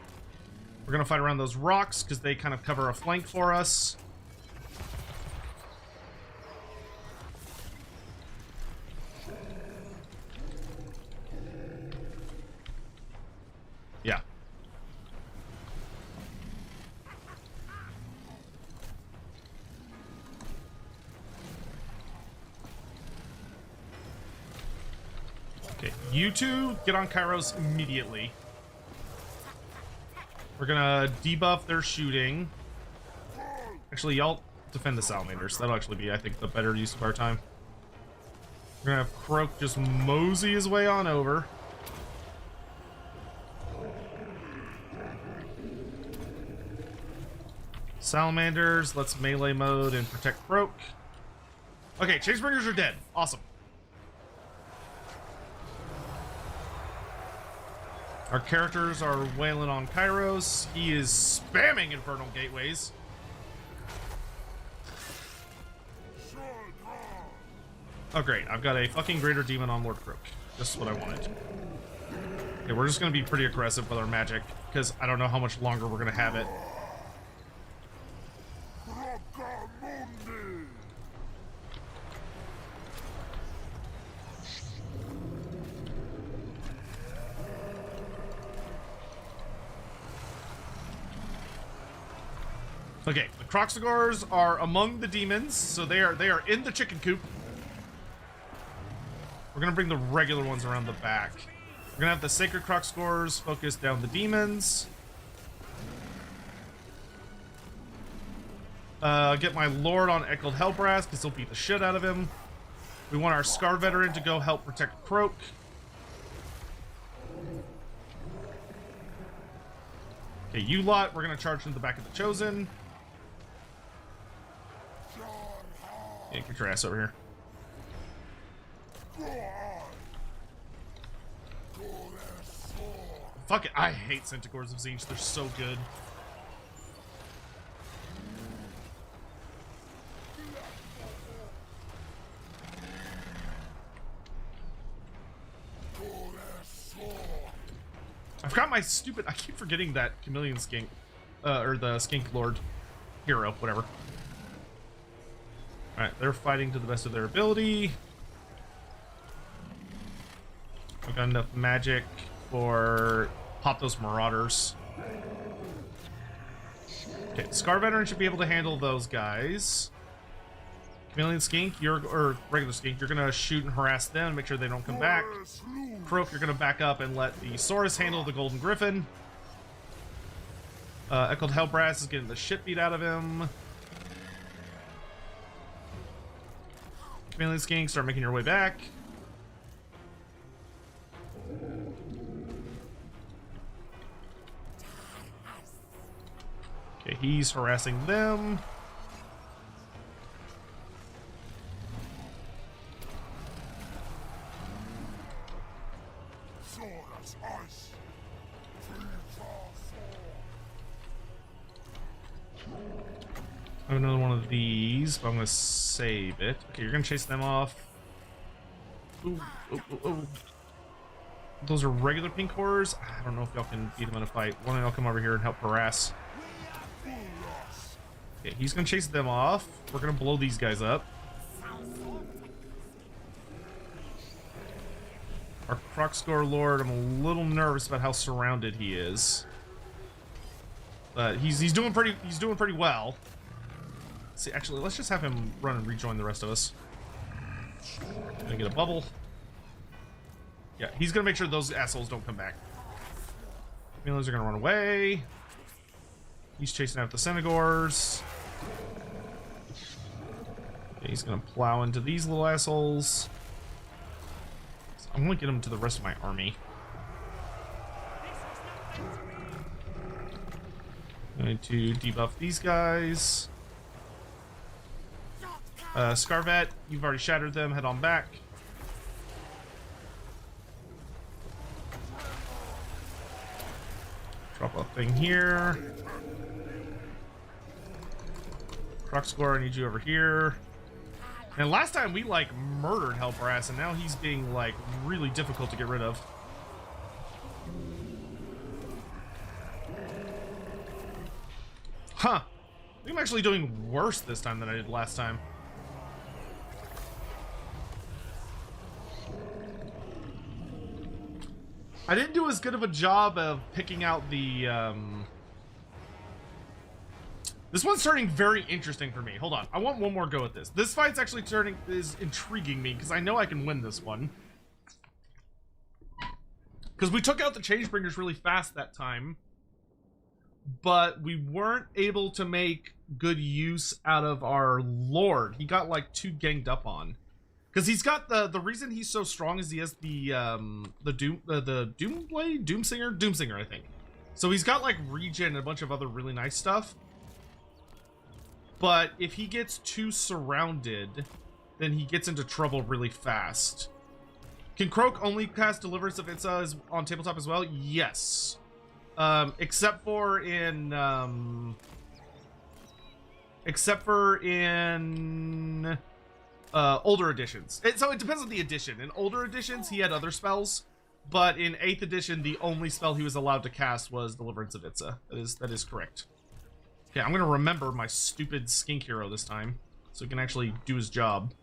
Speaker 1: We're going to fight around those rocks because they kind of cover a flank for us. Yeah. Okay, you two get on Kairos immediately. We're gonna debuff their shooting. Actually, y'all defend the salamanders. That'll actually be, I think, the better use of our time. We're gonna have Kroak just mosey his way on over. Salamanders, let's melee mode and protect Kroak. Okay, Changebringers are dead. Awesome. Our characters are wailing on Kairos. He is spamming Infernal Gateways. Oh great, I've got a fucking Greater Demon on Lord Kroak. This is what I wanted. Okay, we're just gonna be pretty aggressive with our magic, because I don't know how much longer we're gonna have it. Okay, the Kroq-Gars are among the demons, so they are in the chicken coop. We're gonna bring the regular ones around the back. We're gonna have the Sacred Kroq-Gars focus down the demons. Get my Lord on Echoed Hellbrass, because he'll beat the shit out of him. We want our Scar Veteran to go help protect Kroak. Okay, you lot, we're gonna charge into the back of the Chosen. Yeah, get your ass over here. Fuck it, I hate Centaurs of Tzeentch, they're so good. I've got my stupid, I keep forgetting that chameleon skink, or the skink lord hero, whatever. Alright, they're fighting to the best of their ability. I've got enough magic for pop those marauders. Okay, Scar Veteran should be able to handle those guys. Chameleon skink, or regular skink, you're gonna shoot and harass them, make sure they don't come back. Kroak, you're gonna back up and let the Saurus handle the Golden Griffin. Echoed Hellbrass is getting the shit beat out of him. Chameleon skink, start making your way back. Okay, he's harassing them. I have another one of these, but I'm going to save it. Okay, you're going to chase them off. Ooh, ooh, ooh, ooh. Those are regular pink horrors. I don't know if y'all can beat them in a fight. Why don't y'all come over here and help harass? Okay, he's gonna chase them off. We're gonna blow these guys up. Our Kroq-Gar Lord, I'm a little nervous about how surrounded he is. But he's doing pretty well. See, actually, let's just have him run and rejoin the rest of us. Gonna get a bubble. Yeah, he's gonna make sure those assholes don't come back. Millions are gonna run away. He's chasing out the Senegors. Okay, he's gonna plow into these little assholes. So I'm gonna get him to the rest of my army. Going to debuff these guys. Scarvet, you've already shattered them. Head on back. Drop a thing here. Kroq-Gar, I need you over here. And last time we like murdered Hellbrass, and now he's being like really difficult to get rid of. Huh. I think I'm actually doing worse this time than I did last time. I didn't do as good of a job of picking out the, This one's turning very interesting for me. Hold on. I want one more go at this. This fight's actually is intriguing me, because I know I can win this one. Because we took out the Changebringers really fast that time. But we weren't able to make good use out of our Lord. He got, like, too ganged up on. Because he's got the reason he's so strong is he has the Doomsinger, I think. So he's got like regen and a bunch of other really nice stuff. But if he gets too surrounded, then he gets into trouble really fast. Can Kroak only cast Deliverance if it's on tabletop as well? Yes. Except for in older editions. So it depends on the edition. In older editions, he had other spells, but in 8th edition, the only spell he was allowed to cast was Deliverance of Itza. That is correct. Okay, I'm gonna remember my stupid skink hero this time, so he can actually do his job.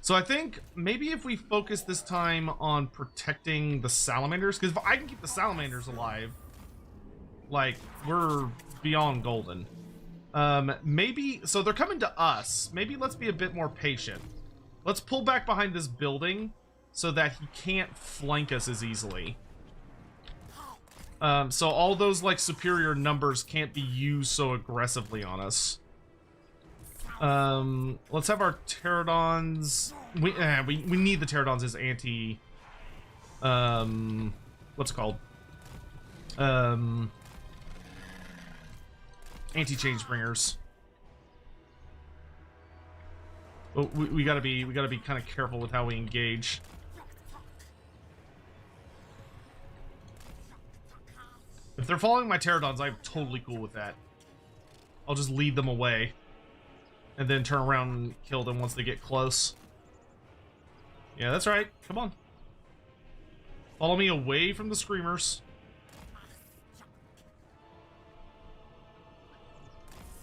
Speaker 1: So I think maybe if we focus this time on protecting the salamanders, because if I can keep the salamanders alive, like, we're beyond golden. Maybe, so they're coming to us. Maybe let's be a bit more patient. Let's pull back behind this building so that he can't flank us as easily. So all those, like, superior numbers can't be used so aggressively on us. Let's have our pterodons. We need the pterodons as anti. What's it called? Anti-Changebringers. Oh, we gotta be kind of careful with how we engage. If they're following my pterodons, I'm totally cool with that. I'll just lead them away, and then turn around and kill them once they get close. Yeah, that's right. Come on. Follow me away from the screamers.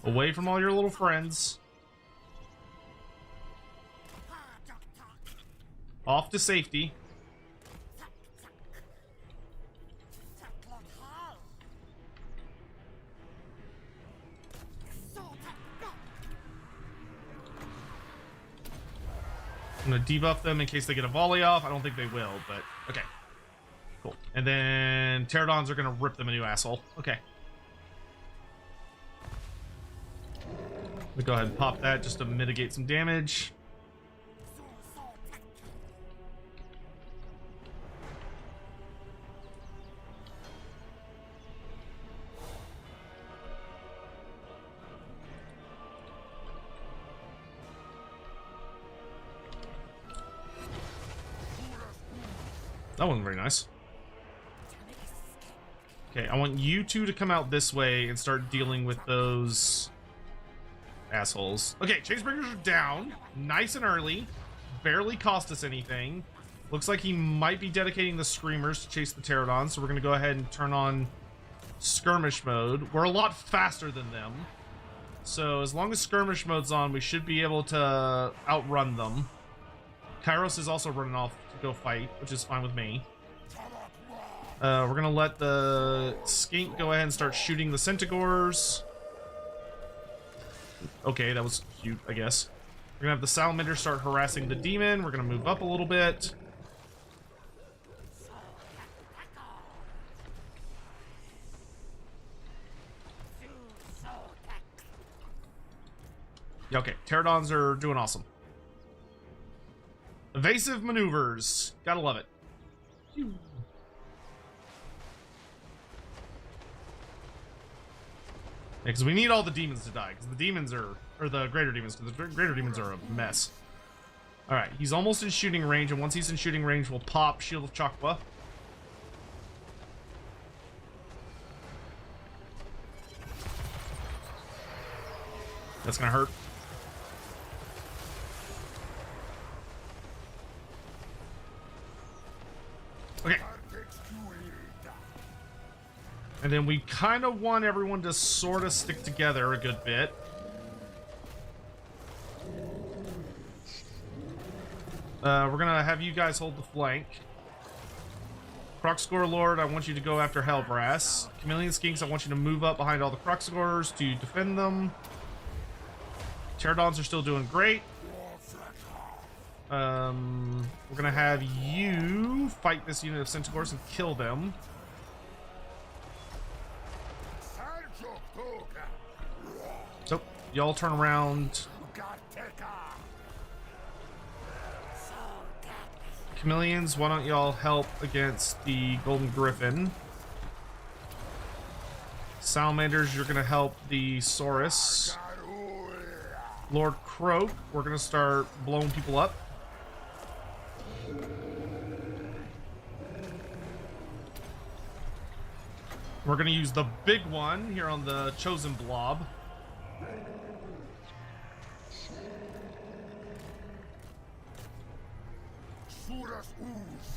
Speaker 1: Away from all your little friends. Off to safety. I'm gonna debuff them in case they get a volley off. I don't think they will, but okay. Cool. And then pterodons are gonna rip them a new asshole. Okay. We go ahead and pop that just to mitigate some damage. That wasn't very nice. Okay, I want you two to come out this way and start dealing with those assholes. Okay, Changebringers are down. Nice and early. Barely cost us anything. Looks like he might be dedicating the Screamers to chase the Pterodons, so we're going to go ahead and turn on Skirmish mode. We're a lot faster than them. So as long as skirmish mode's on, we should be able to outrun them. Kairos is also running off to go fight, which is fine with me. We're gonna let the skink go ahead and start shooting the centaurs. Okay, that was cute, I guess. We're gonna have the salamander start harassing the demon. We're gonna move up a little bit. Yeah, okay, pterodons are doing awesome. Evasive maneuvers. Gotta love it. Yeah, because we need all the demons to die, because the demons are, or the greater demons, because the greater demons are a mess. Alright, he's almost in shooting range, and once he's in shooting range, we'll pop Shield of Chakwa. That's gonna hurt. Okay. And then we kind of want everyone to sort of stick together a good bit. We're gonna have you guys hold the flank. Kroq-Gar Lord, I want you to go after Hellbrass. Chameleon Skinks, I want you to move up behind all the Kroq-Gars to defend them. Pterodons are still doing great. We're gonna have you fight this unit of Centaurs and kill them. So, y'all turn around. Chameleons, why don't y'all help against the Golden Griffin? Salamanders, you're gonna help the Saurus. Lord Kroak, we're gonna start blowing people up. We're gonna use the big one here on the chosen blob.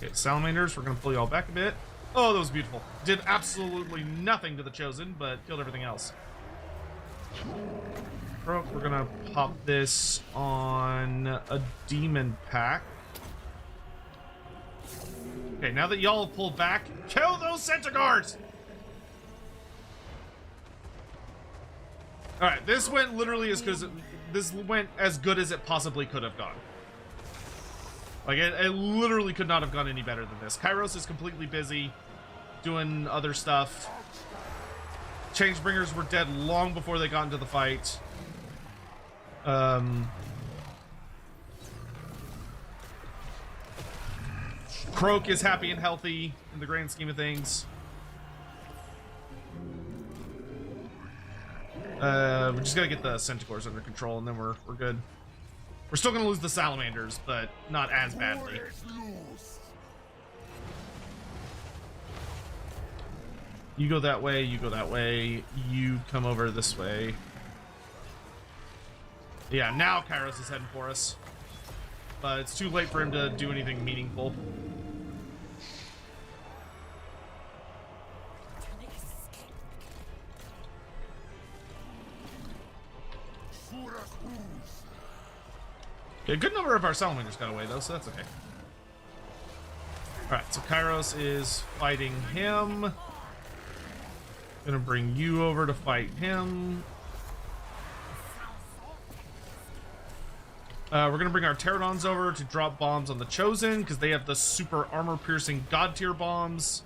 Speaker 1: Okay, salamanders, we're gonna pull y'all back a bit. Oh, that was beautiful. Did absolutely nothing to the chosen, but killed everything else. Kroak, we're gonna pop this on a demon pack. Okay, now that y'all have pulled back, kill those centaurs! Alright, this went literally as good as this went as good as it possibly could have gone. Like, it literally could not have gone any better than this. Kairos is completely busy doing other stuff. Changebringers were dead long before they got into the fight. Kroak is happy and healthy in the grand scheme of things. We just gotta get the centaurs under control, and then we're good. We're still gonna lose the salamanders, but not as badly. You go that way, you go that way, you come over this way. Yeah, now Kairos is heading for us. But it's too late for him to do anything meaningful. Okay, a good number of our salamanders got away though, so that's okay. Alright, so Kairos is fighting him. Gonna bring you over to fight him. We're gonna bring our pterodons over to drop bombs on the chosen because they have the super armor piercing god tier bombs.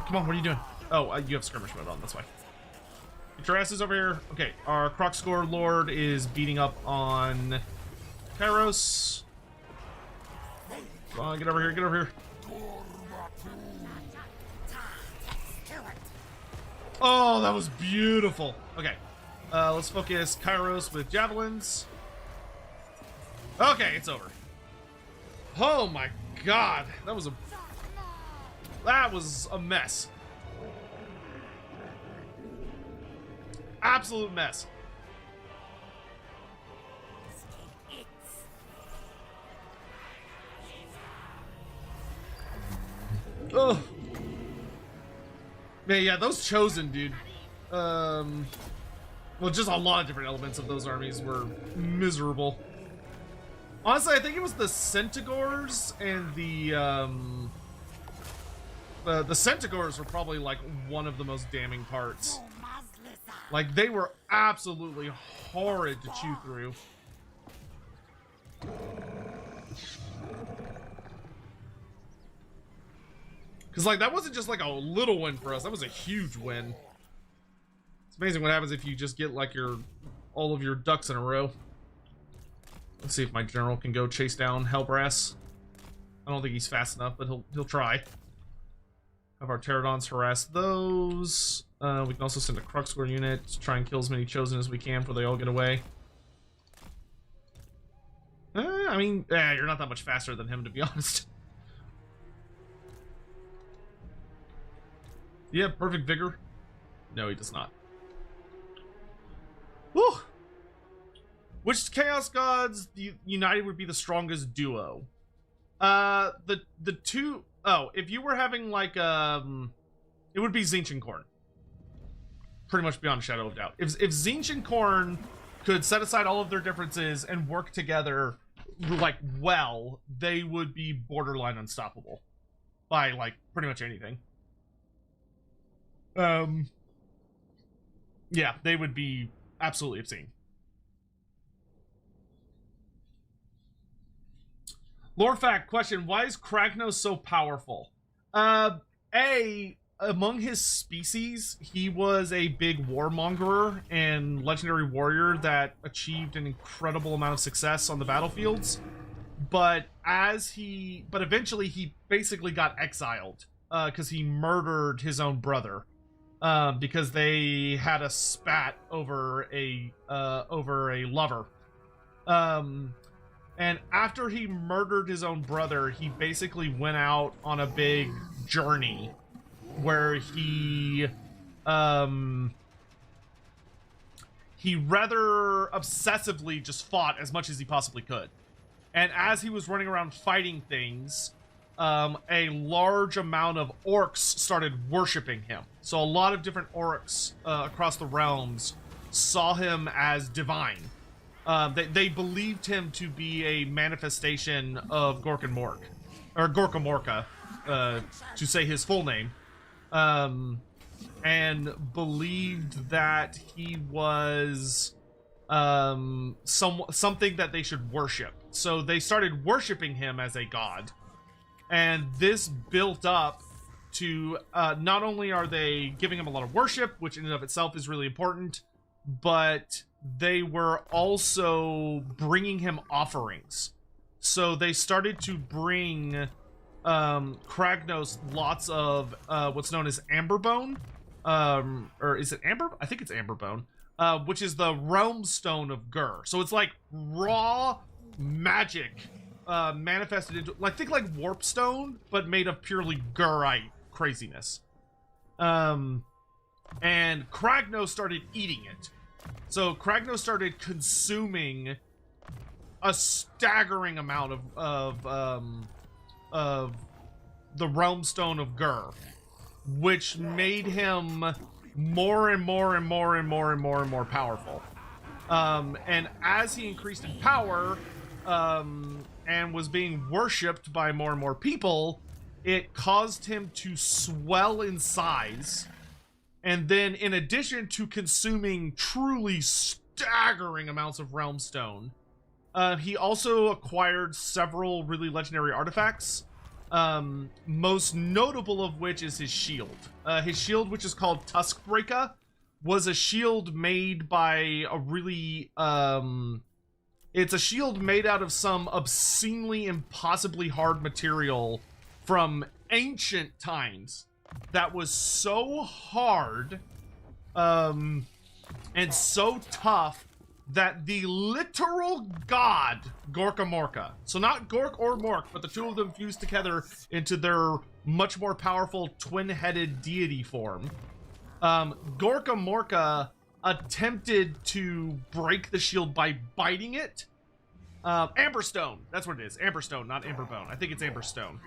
Speaker 1: Come on, what are you doing? Oh, you have skirmish mode on, that's why. Get your asses over here. Okay, our Kroq-Gar Lord is beating up on Kairos. Come on, get over here, get over here. Oh, that was beautiful. Okay, let's focus Kairos with javelins. Okay, it's over. Oh my god, that was a mess. Absolute mess. Ugh. Man, yeah, those chosen, dude. Well, just a lot of different elements of those armies were miserable. Honestly, I think it was the Centaurs and the Centaurs were probably like one of the most damning parts. Like, they were absolutely horrid to chew through. Because, like, that wasn't just like a little win for us, that was a huge win. It's amazing what happens if you just get like all of your ducks in a row. Let's see if my general can go chase down Hellbrass. I don't think he's fast enough, but he'll try. Have our pterodons harass those. We can also send a Kroq-Gar unit to try and kill as many chosen as we can before they all get away. I mean, you're not that much faster than him, to be honest. Yeah, perfect vigor. No, he does not. Whew. Which Chaos Gods united would be the strongest duo? The two. Oh, if you were having like it would be Tzeentch and Khorne. Pretty much beyond a shadow of doubt. If Tzeentch and Khorne could set aside all of their differences and work together like well, they would be borderline unstoppable by like pretty much anything. Yeah, they would be absolutely obscene. Lore fact question: why is Kragnos so powerful? Among his species, he was a big warmongerer and legendary warrior that achieved an incredible amount of success on the battlefields. But eventually he basically got exiled because he murdered his own brother because they had a spat over a lover. And after he murdered his own brother, he basically went out on a big journey where he rather obsessively just fought as much as he possibly could. And as he was running around fighting things, a large amount of orcs started worshiping him. So a lot of different orcs across the realms saw him as divine. They believed him to be a manifestation of Gork-Mork, or Gorka-Morka, to say his full name, and believed that he was something that they should worship. So they started worshiping him as a god, and this built up to not only are they giving him a lot of worship, which in and of itself is really important, but they were also bringing him offerings. So they started to bring Kragnos lots of what's known as Amberbone, or is it Amber? I think it's Amberbone, which is the realm stone of Gur. So it's like raw magic manifested into, like, think like Warpstone, but made of purely Gurite craziness. And Kragnos started eating it. So Kragnos started consuming a staggering amount of the realm stone of Gur, which made him more and more powerful. And as he increased in power, and was being worshipped by more and more people, it caused him to swell in size. And then, in addition to consuming truly staggering amounts of realm stone, he also acquired several really legendary artifacts, most notable of which is his shield. His shield, which is called Tuskbreaker, was a shield made by a really it's a shield made out of some obscenely impossibly hard material from ancient times that was so hard and so tough that the literal god Gorka-Morka, so not Gork or Mork, but the two of them fused together into their much more powerful twin-headed deity form, Gorka-Morka attempted to break the shield by biting it. Amberstone, that's what it is. Amberstone, not Amberbone. I think it's Amberstone.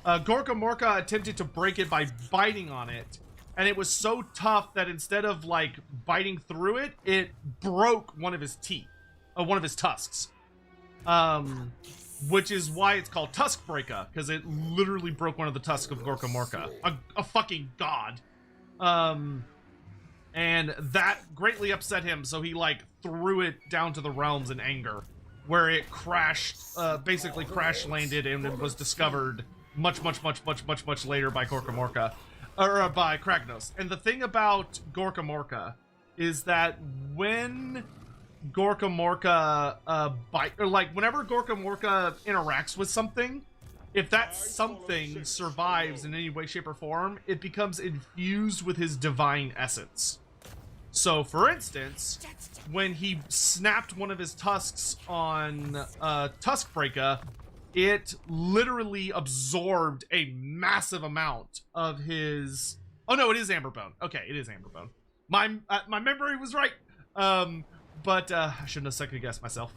Speaker 1: Gorka Morka attempted to break it by biting on it, and it was so tough that instead of like biting through it, it broke one of his teeth, one of his tusks. Which is why it's called Tusk Breaker, because it literally broke one of the tusks of Gorka Morka, a fucking god. And that greatly upset him, so he like threw it down to the realms in anger, where it crashed, basically crash landed, and it was discovered much later by Gorka Morka, or by Kragnos. And the thing about Gorka Morka is that when Gorka Morka whenever Gorka Morka interacts with something, if that something survives in any way, shape, or form, it becomes infused with his divine essence. So, for instance, when he snapped one of his tusks on Tuskbreaker, it literally absorbed a massive amount of his... Oh no, it is Amberbone. Okay, it is Amberbone. My memory was right. But I shouldn't have second-guessed myself.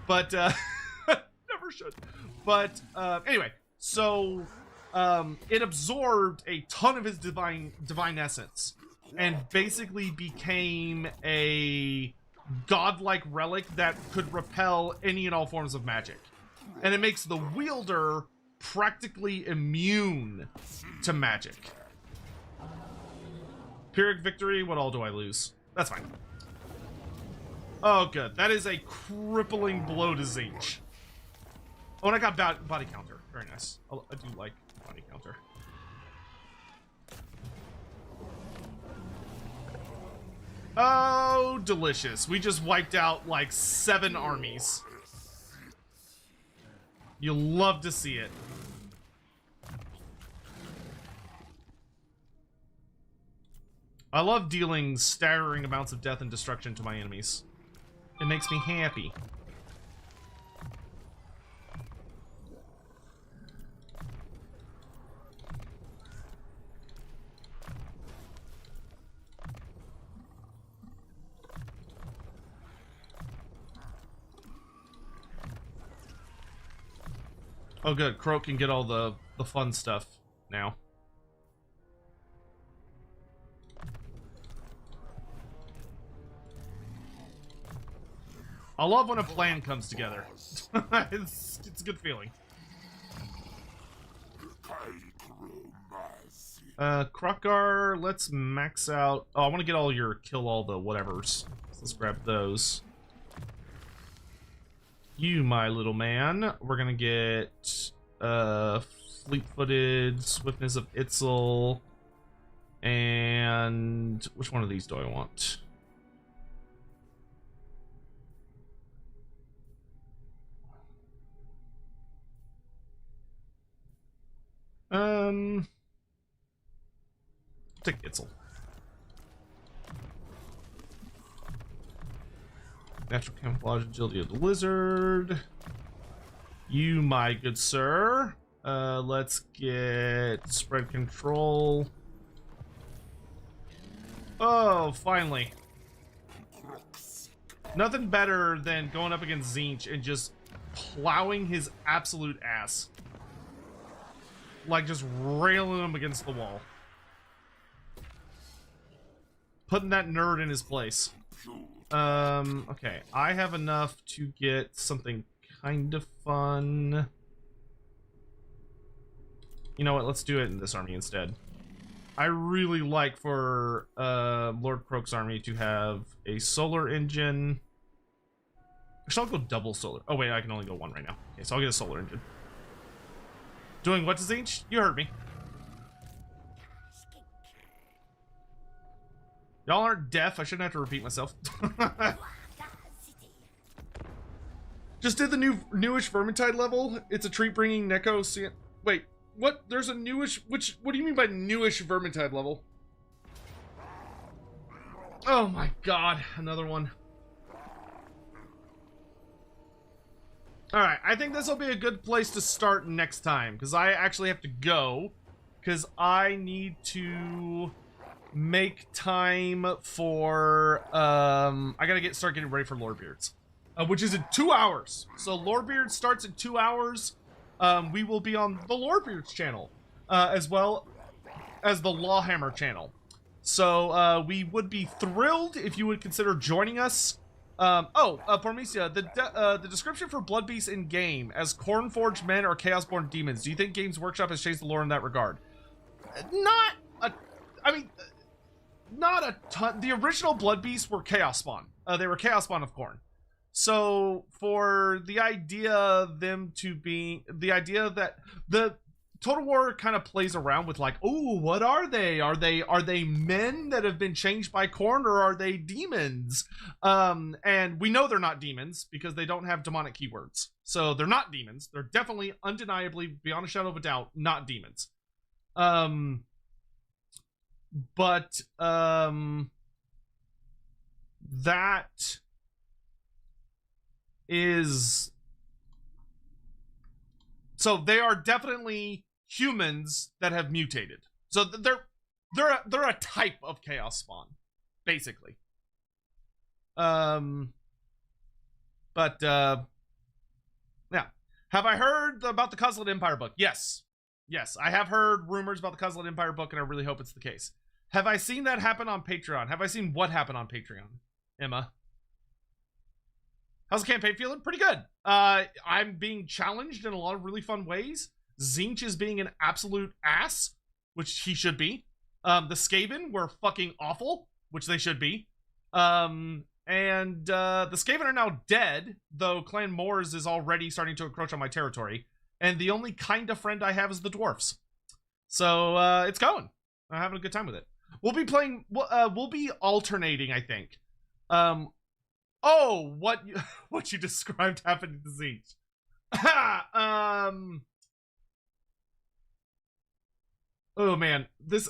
Speaker 1: But never should. But anyway, so it absorbed a ton of his divine essence, and basically became a godlike relic that could repel any and all forms of magic. And it makes the wielder practically immune to magic. Pyrrhic victory, what all do I lose? That's fine. Oh, good. That is a crippling blow to Tzeentch. Oh, and I got body counter. Very nice. I do like body counter. Oh, delicious. We just wiped out like 7 armies. You'll love to see it. I love dealing staggering amounts of death and destruction to my enemies. It makes me happy. Oh good, Kroak can get all the fun stuff now. I love when a plan comes together. it's a good feeling. Kroq-Gar, let's max out. Oh, I want to get all your kill all the whatevers. So let's grab those. You, my little man. We're gonna get fleet-footed, swiftness of Itzel, and which one of these do I want? Take Itzel. Natural camouflage, agility of the lizard. You, my good sir. Let's get spread control. Oh, finally. Nothing better than going up against Tzeentch and just plowing his absolute ass. Like just railing him against the wall. Putting that nerd in his place. Okay, I have enough to get something kind of fun. You know what, let's do it in this army instead. I really like for Lord Kroak's army to have a solar engine. Actually, I'll go double solar. Oh wait, I can only go one right now. Okay, so I'll get a solar engine. Doing what to Tzeentch? You heard me. Y'all aren't deaf. I shouldn't have to repeat myself. Just did the newish Vermintide level. It's a treat bringing Neko. Wait, what? There's a newish. What do you mean by newish Vermintide level? Oh my god, another one. Alright, I think this will be a good place to start next time, because I actually have to go, because I need to make time for, I gotta start getting ready for Lordbeards, which is in 2 hours. So Lordbeard starts in 2 hours. we will be on the Lorebeards channel, as well as the Lawhammer channel. So we would be thrilled if you would consider joining us. Pormesia, the description for Blood Beasts in game as Cornforged men or Chaosborn demons. Do you think Games Workshop has changed the lore in that regard? Not a ton. The original Blood Beasts were Chaos Spawn. They were Chaos Spawn of Khorne. So for the idea that the Total War kind of plays around with like, oh, what are they? Are they men that have been changed by Khorne, or are they demons? And we know they're not demons because they don't have demonic keywords. So they're not demons. They're definitely, undeniably, beyond a shadow of a doubt, not demons. That is, so they are definitely humans that have mutated. So they're a type of Chaos Spawn, basically. Yeah. Have I heard about the Cuzzlet Empire book? Yes, I have heard rumors about the Cuzzlet Empire book, and I really hope it's the case. Have I seen that happen on Patreon? Have I seen what happened on Patreon, Emma? How's the campaign feeling? Pretty good. I'm being challenged in a lot of really fun ways. Tzeentch is being an absolute ass, which he should be. The Skaven were fucking awful, which they should be. The Skaven are now dead, though Clan Moors is already starting to encroach on my territory. And the only kind of friend I have is the dwarfs. So, it's going. I'm having a good time with it. We'll be playing, we'll be alternating, I think. Oh, what you described happened to Tzeentch. Oh man, this,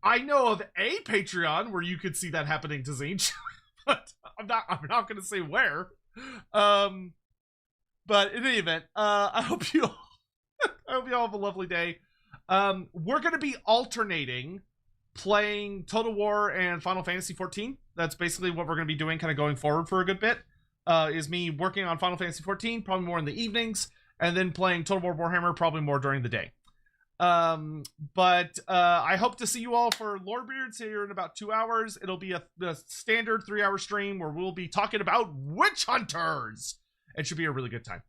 Speaker 1: I know of a Patreon where you could see that happening to Tzeentch, but I'm not gonna say where. But in any event, I hope you all have a lovely day. We're gonna be alternating playing Total War and Final Fantasy 14. That's basically what we're gonna be doing, kind of going forward for a good bit. Is me working on Final Fantasy 14, probably more in the evenings, and then playing Total War Warhammer, probably more during the day. I hope to see you all for Lorebeards here in about 2 hours. It'll be a standard 3-hour stream where we'll be talking about witch hunters. It should be a really good time.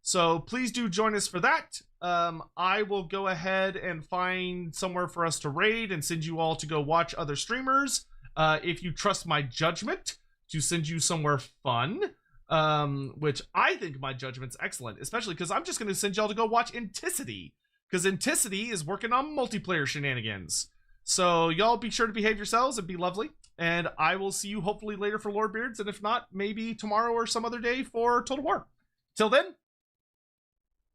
Speaker 1: So please do join us for that. I will go ahead and find somewhere for us to raid and send you all to go watch other streamers. If you trust my judgment to send you somewhere fun, which I think my judgment's excellent, especially because I'm just going to send y'all to go watch Inticity. Because Inticity is working on multiplayer shenanigans. So y'all be sure to behave yourselves and be lovely. And I will see you hopefully later for Lorebeards. And if not, maybe tomorrow or some other day for Total War. Till then,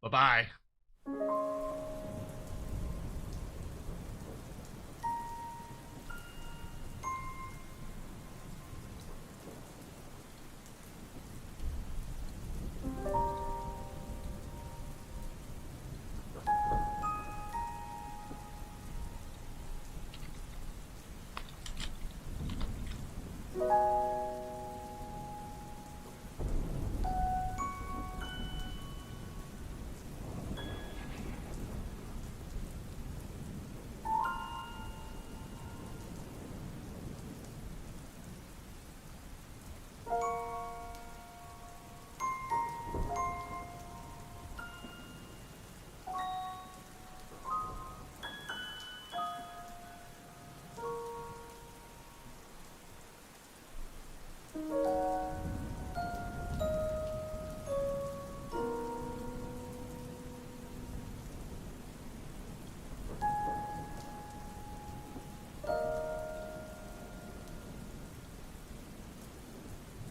Speaker 1: bye-bye.